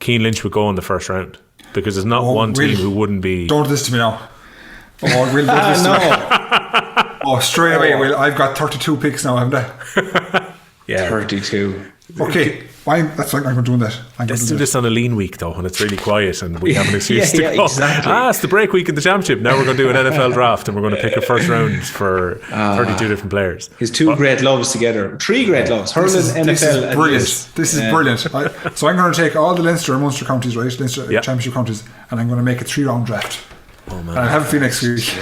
Cian Lynch would go in the first round, because there's not one team who wouldn't be.
Don't do this to me now. Oh, Will, don't this to me. Oh, straight away, Will. I've got 32 picks now, haven't I?
Yeah,
32.
Okay, that's like I'm doing that.
Let's do this on a lean week though, when it's really quiet and we have an excuse to go.
Exactly.
It's the break week in the championship. Now we're going to do an NFL draft and we're going to pick a first round for 32 different players.
His 2 great loves together, 3 great loves. Hurling, NFL,
this is brilliant. This is brilliant. So I'm going to take all the Leinster and Munster counties, right? Leinster Championship counties, and I'm going to make a 3-round draft.
Oh man!
And I'll have it for you next week.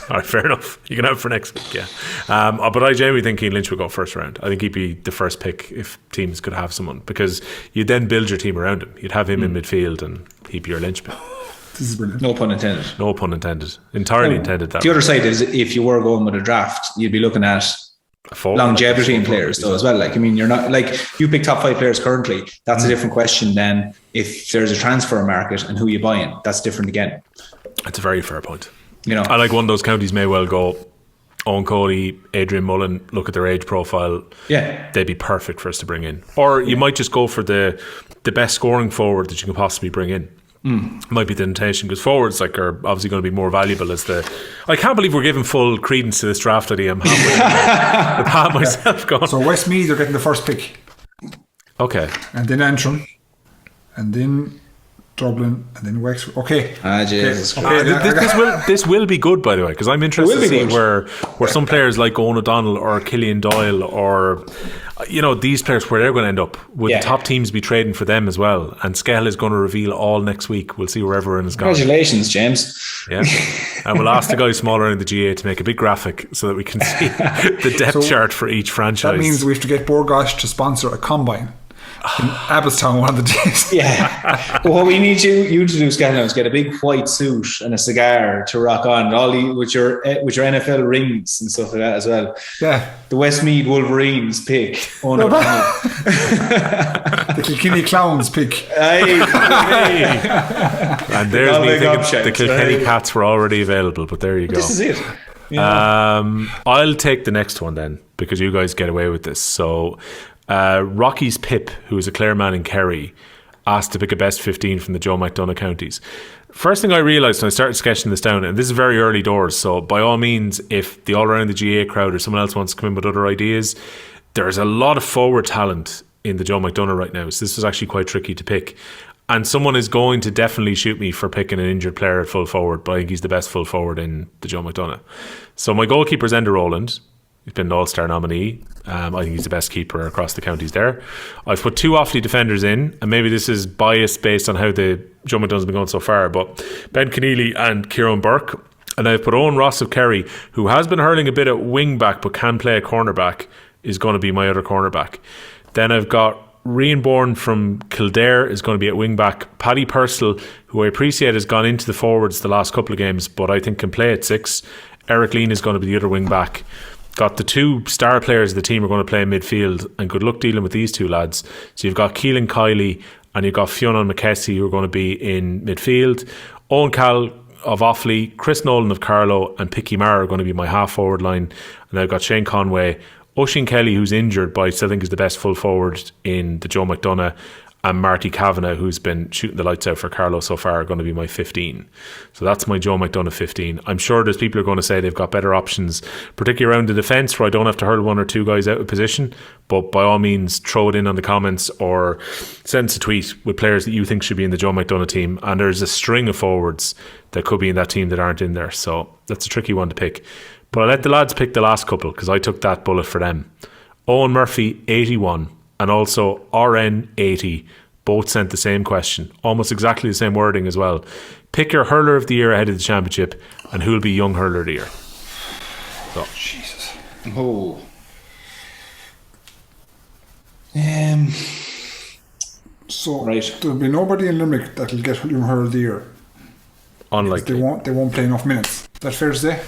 All right, fair enough. You can have it for next week, yeah. But I genuinely think Cian Lynch would go first round. I think he'd be the first pick if teams could have someone, because you'd then build your team around him. You'd have him in midfield and he'd be your linchpin.
This is brilliant.
No pun intended.
No pun intended. Entirely intended that.
The other side is, if you were going with a draft, you'd be looking at longevity in players though as well. Like, I mean, you're not, like, you pick top 5 players currently, that's a different question than if there's a transfer market and who you buy in. That's different again.
That's a very fair point. I like one of those counties may well go Owen Cody, Adrian Mullen, look at their age profile.
Yeah.
They'd be perfect for us to bring in. Or you might just go for the best scoring forward that you can possibly bring in. Might be the intention, because forwards are obviously going to be more valuable as the. I can't believe we're giving full credence to this draft idea. I'm halfway the path myself going.
So Westmeath are getting the first pick.
Okay.
And then Antrim. And then Dublin, and then Wexford. Okay.
Jesus.
This will be good, by the way, because I'm interested to see where some players like Owen O'Donnell or Killian Doyle or these players, where they're going to end up. Would the top teams be trading for them as well? And Skehill is going to reveal all next week. We'll see where everyone is going.
Congratulations, James.
Yeah. And we'll ask the guys smaller in the GA to make a big graphic so that we can see the depth chart for each franchise.
That means we have to get Borgosh to sponsor a combine in Abbottstown one of the days.
Yeah. Well, what we need you to do, Skehill, is get a big white suit and a cigar to rock on, with your NFL rings and stuff like that as well.
Yeah.
The Westmeath Wolverines pick. Oh no.
The Kilkenny Clowns pick.
And there's me thinking the Kilkenny Cats were already available, but there you go.
This is it.
I'll take the next one then, because you guys get away with this. So Rocky's Pip, who is a Clare man in Kerry, asked to pick a best 15 from the Joe McDonagh counties. First thing I realised when I started sketching this down, and this is very early doors, so by all means, if the all around the GA crowd or someone else wants to come in with other ideas, there's a lot of forward talent in the Joe McDonagh right now. So this was actually quite tricky to pick. And someone is going to definitely shoot me for picking an injured player at full forward, but I think he's the best full forward in the Joe McDonagh. So my goalkeeper is Enda Rowland. He's been an All-Star nominee. I think he's the best keeper across the counties there. I've put 2 Offaly defenders in, and maybe this is biased based on how the Joe McDonagh's been going so far, but Ben Keneally and Kieran Burke. And I've put Owen Ross of Kerry, who has been hurling a bit at wing back but can play a cornerback, is going to be my other cornerback. Then I've got Rian Bourne from Kildare is going to be at wing back. Paddy Purcell, who I appreciate has gone into the forwards the last couple of games, but I think can play at 6. Eric Lean is going to be the other wing back. Got the 2 star players of the team are going to play in midfield, and good luck dealing with these 2 lads. So you've got Keelan and Kiely, and you've got Fionn McKessie, who are going to be in midfield. Owen Cal of Offaly, Chris Nolan of Carlow, and Picky Marr are going to be my half forward line. And I've got Shane Conway, Oisin Kelly, who's injured, but I still think is the best full forward in the Joe McDonagh, and Marty Kavanagh, who's been shooting the lights out for Carlow so far, are going to be my 15. So that's my Joe McDonagh 15. I'm sure there's people who are going to say they've got better options, particularly around the defence, where I don't have to hurl 1 or 2 guys out of position. But by all means, throw it in on the comments or send us a tweet with players that you think should be in the Joe McDonagh team. And there's a string of forwards that could be in that team that aren't in there. So that's a tricky one to pick. But I let the lads pick the last couple because I took that bullet for them. Owen Murphy, 81, and also RN, 80, both sent the same question, almost exactly the same wording as well. Pick your hurler of the year ahead of the championship, and who'll be young hurler of the year? So.
Jesus.
So
right.
There'll be nobody in Limerick that'll get young hurler of the year.
Unlikely.
They won't play enough minutes. Is that fair to say?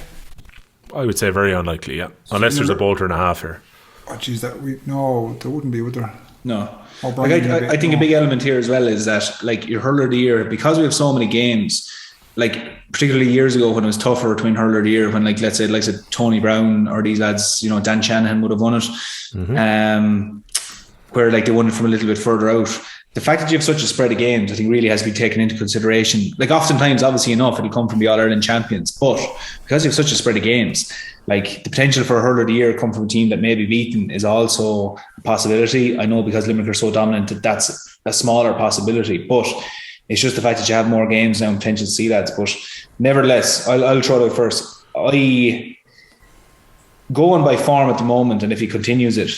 I would say very unlikely, yeah. Unless there's a bolter and a half here.
Oh, geez, no, there wouldn't be, would there?
No. I think a big element here as well is that, like, your hurler of the year, because we have so many games, like particularly years ago when it was tougher to win hurler of the year, when like let's say Tony Brown or these lads, you know, Dan Shanahan would have won it, where like they won it from a little bit further out. The fact that you have such a spread of games, I think, really has to be taken into consideration. Like, oftentimes, obviously enough, it'll come from the All-Ireland champions, but because you have such a spread of games, like the potential for a hurler of the year come from a team that may be beaten is also a possibility. I know because Limerick are so dominant that that's a smaller possibility, but it's just the fact that you have more games now and potential to see that. But nevertheless, I'll throw it out first. I going by form at the moment, and if he continues it,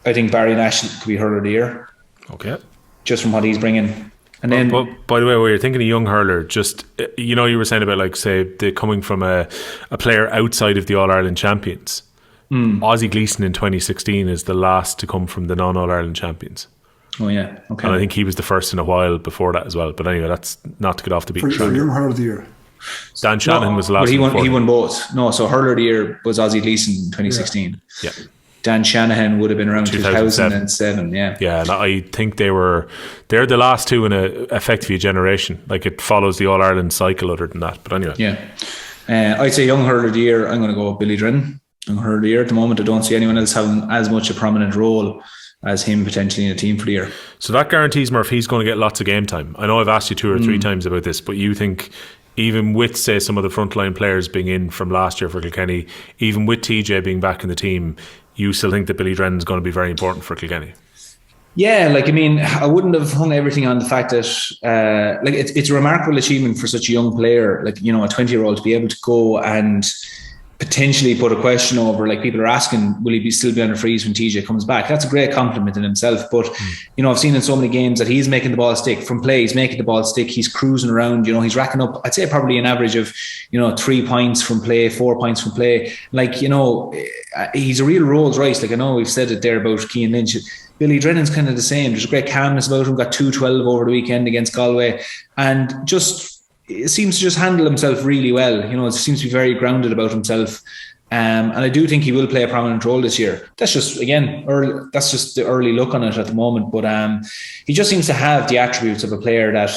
I think Barry Nash could be hurler of the year.
Okay.
Just from what he's bringing. And then,
but by the way, when you're thinking of young hurler, just, you know, you were saying about, like, say, the coming from a player outside of the All-Ireland champions. Ozzie Gleeson in 2016 is the last to come from the non-All-Ireland champions.
Oh, yeah. Okay.
And I think he was the first in a while before that as well. But anyway, that's not to get off the beaten track.
For young hurler of the year.
Dan Shanahan was the last.
But he won both. No, so hurler of the year was Ozzie Gleeson in 2016.
Yeah.
Dan Shanahan would have been around 2007. Yeah,
and I think they're the last two in effectively a generation. Like, it follows the All-Ireland cycle other than that. But anyway.
Yeah. I'd say young hurler of the year, I'm going to go with Billy Drennan. Young hurler of the year. At the moment, I don't see anyone else having as much a prominent role as him potentially in a team for the year.
So that guarantees, Murph, he's going to get lots of game time. I know I've asked you 2 or 3 times about this, but you think, even with, say, some of the frontline players being in from last year for Kilkenny, even with TJ being back in the team, you still think that Billy Drennan's going to be very important for Kilkenny?
Yeah, like, I mean, I wouldn't have hung everything on the fact that, like, it's a remarkable achievement for such a young player, like, you know, a 20-year-old, to be able to go and potentially put a question over, like, people are asking, will he still be under freeze when TJ comes back? That's a great compliment in himself. But, you know, I've seen in so many games that he's making the ball stick from play. He's making the ball stick. He's cruising around. You know, he's racking up, I'd say, probably an average of, you know, 3 points from play, 4 points from play. Like, you know, he's a real Rolls Royce. Like, I know we've said it there about Cian Lynch. Billy Drennan's kind of the same. There's a great calmness about him. Got 2-12 over the weekend against Galway. And just, it seems to just handle himself really well. You know, it seems to be very grounded about himself. And I do think he will play a prominent role this year. That's just, again, that's just the early look on it at the moment. But he just seems to have the attributes of a player that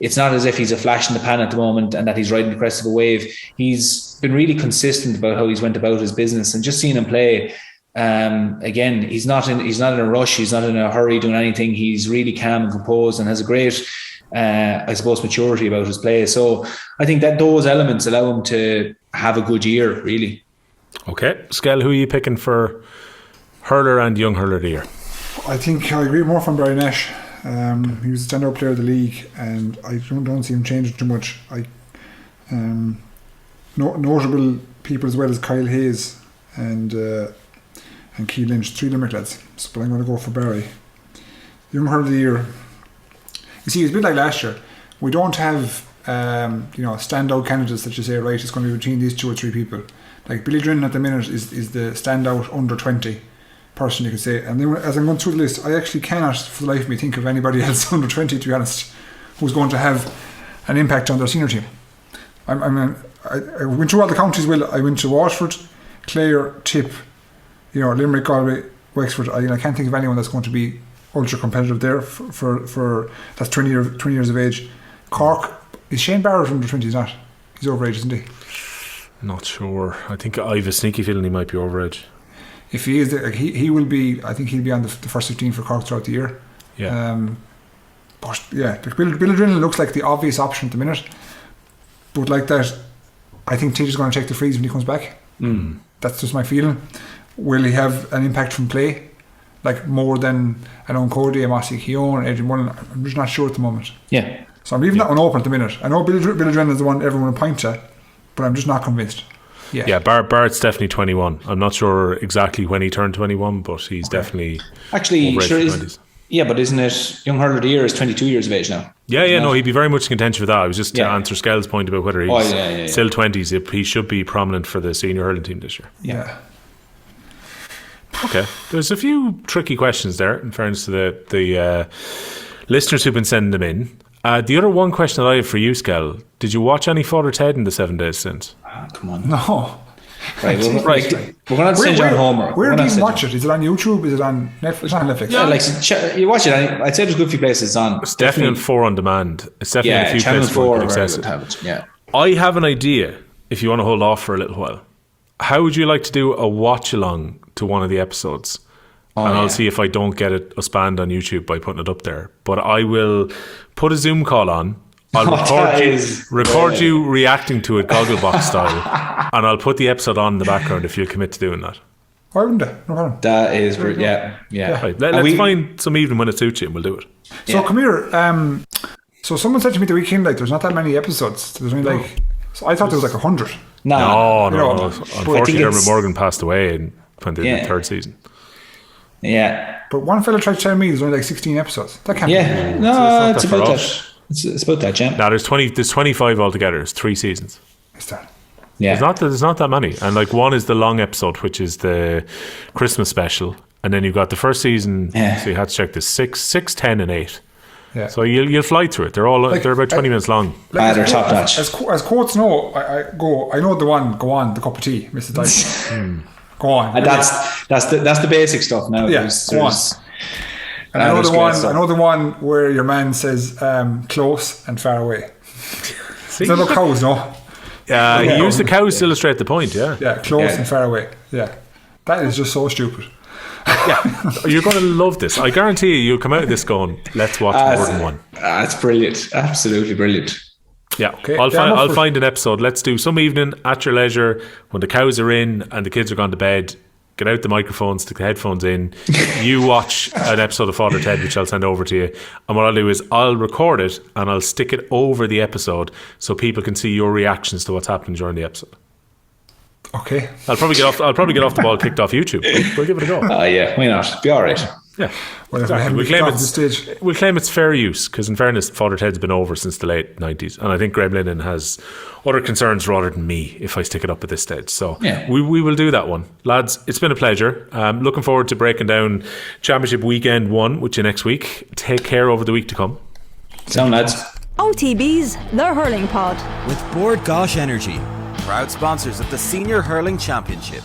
it's not as if he's a flash in the pan at the moment and that he's riding the crest of a wave. He's been really consistent about how he's went about his business, and just seeing him play, again, he's not in a rush. He's not in a hurry doing anything. He's really calm and composed and has a great, I suppose, maturity about his play. So I think that those elements allow him to have a good year, really.
Okay. Skell, who are you picking for hurler and young hurler of the year?
I think I agree more from Barry Nash. He was a standout player of the league, and I don't see him changing too much. Notable people as well as Kyle Hayes and Keith Lynch, 3 Limerick lads. But I'm going to go for Barry. Young Hurler of the Year. You see, it's a bit like last year. We don't have standout candidates that you say, right, it's going to be between these 2 or 3 people. Like Billy Drennan at the minute is the standout under 20 person, you could say. And then as I'm going through the list, I actually cannot for the life of me think of anybody else under 20, to be honest, who's going to have an impact on their senior team. I went through all the counties. Well, I went to Waterford, Clare, Tip, Limerick, Galway, Wexford. I can't think of anyone that's going to be ultra competitive there for that's 20 years of age. Cork, is Shane Barrett under 20? He's not. He's overage, isn't he?
Not sure. I think I have a sneaky feeling he might be overage. If
he is, he will be. I think he'll be on the first 15 for Cork throughout the year.
Yeah.
But yeah, Bill Drennan looks like the obvious option at the minute. But like that, I think TJ's going to check the freeze when he comes back. That's just my feeling. Will he have an impact from play, like more than an Owen Cody, a Mossy Keown, Adrian Mullen? I'm just not sure at the moment.
Yeah.
So I'm leaving that one open at the minute. I know Bill Drennan is the one everyone will point to, but I'm just not convinced. Yeah,
Barrett's definitely 21. I'm not sure exactly when he turned 21, but he's definitely
actually sure is. Yeah, but isn't it Young Hurler of the Year is 22 years of age now?
Yeah, no, he'd be very much in contention for that. I was just to answer Skell's point about whether he's still 20s. He should be prominent for the senior hurling team this year.
Yeah.
Okay, there's a few tricky questions there in fairness to the listeners who've been sending them in. The other one question that I have for you, Skell, did you watch any Father Ted in the 7 days since?
Come on.
No.
Right, we're going to send you on homework.
Where do you watch it? Is it on YouTube? Is it on Netflix? It's on Netflix.
Yeah, you watch it. I'd say there's a good few places it's on.
It's definitely on 4 on demand. It's definitely in a few places where you can access it.
Yeah.
I have an idea, if you want to hold off for a little while. How would you like to do a watch along to one of the episodes? I'll see if I don't get us banned on YouTube by putting it up there. But I will put a Zoom call on. I'll record you reacting to it Gogglebox style, and I'll put the episode on in the background if you commit to doing that.
Why wouldn't I? No problem.
That is, yeah.
Right, let's find some evening when it suits you and we'll do it.
So come here. So someone said to me the weekend, like, there's not that many episodes. There's only so I thought there was like 100.
No. Unfortunately, Dermot Morgan passed away when they did the 3rd season.
Yeah.
But one fella tried to tell me there's only like 16 episodes. That can't be.
It's about that. It's about that, Jam.
No, there's 25 altogether. It's 3 seasons.
Is that?
Yeah.
There's not that many. And like one is the long episode, which is the Christmas special. And then you've got the first season. Yeah. So you had to check this 6, 10 and 8.
Yeah.
So you'll fly through it. They're about 20 minutes long.
They're top notch.
As quotes know, I know the one. Go on, the cup of tea, Mr. Dyson. Go on.
And that's the basic stuff now.
Yeah. Go on. And I know the one where your man says close and far away. Is that the cows, no?
He used the cows to illustrate the point, yeah.
Yeah, close and far away. Yeah. That is just so stupid.
Yeah. You're going to love this. I guarantee you'll come out of this going, let's watch more than one.
That's brilliant. Absolutely brilliant.
Yeah, okay. I'll find an episode. Let's do some evening at your leisure when the cows are in and the kids are gone to bed. Get out the microphones, stick the headphones in. You watch an episode of Father Ted, which I'll send over to you. And what I'll do is I'll record it and I'll stick it over the episode so people can see your reactions to what's happening during the episode.
Okay.
I'll probably get off the ball kicked off YouTube. We'll give it a go.
Yeah, why not? Be all right.
Yeah.
Well,
exactly. We'll claim it's fair use because, in fairness, Father Ted's been over since the late 90s, and I think Graham Lennon has other concerns rather than me if I stick it up at this stage. So we will do that one, lads. It's been a pleasure. Looking forward to breaking down Championship Weekend 1 with you next week. Take care over the week to come.
Sound, lads.
OTB's The Hurling Pod
with Board Gosh Energy, proud sponsors of the Senior Hurling Championship.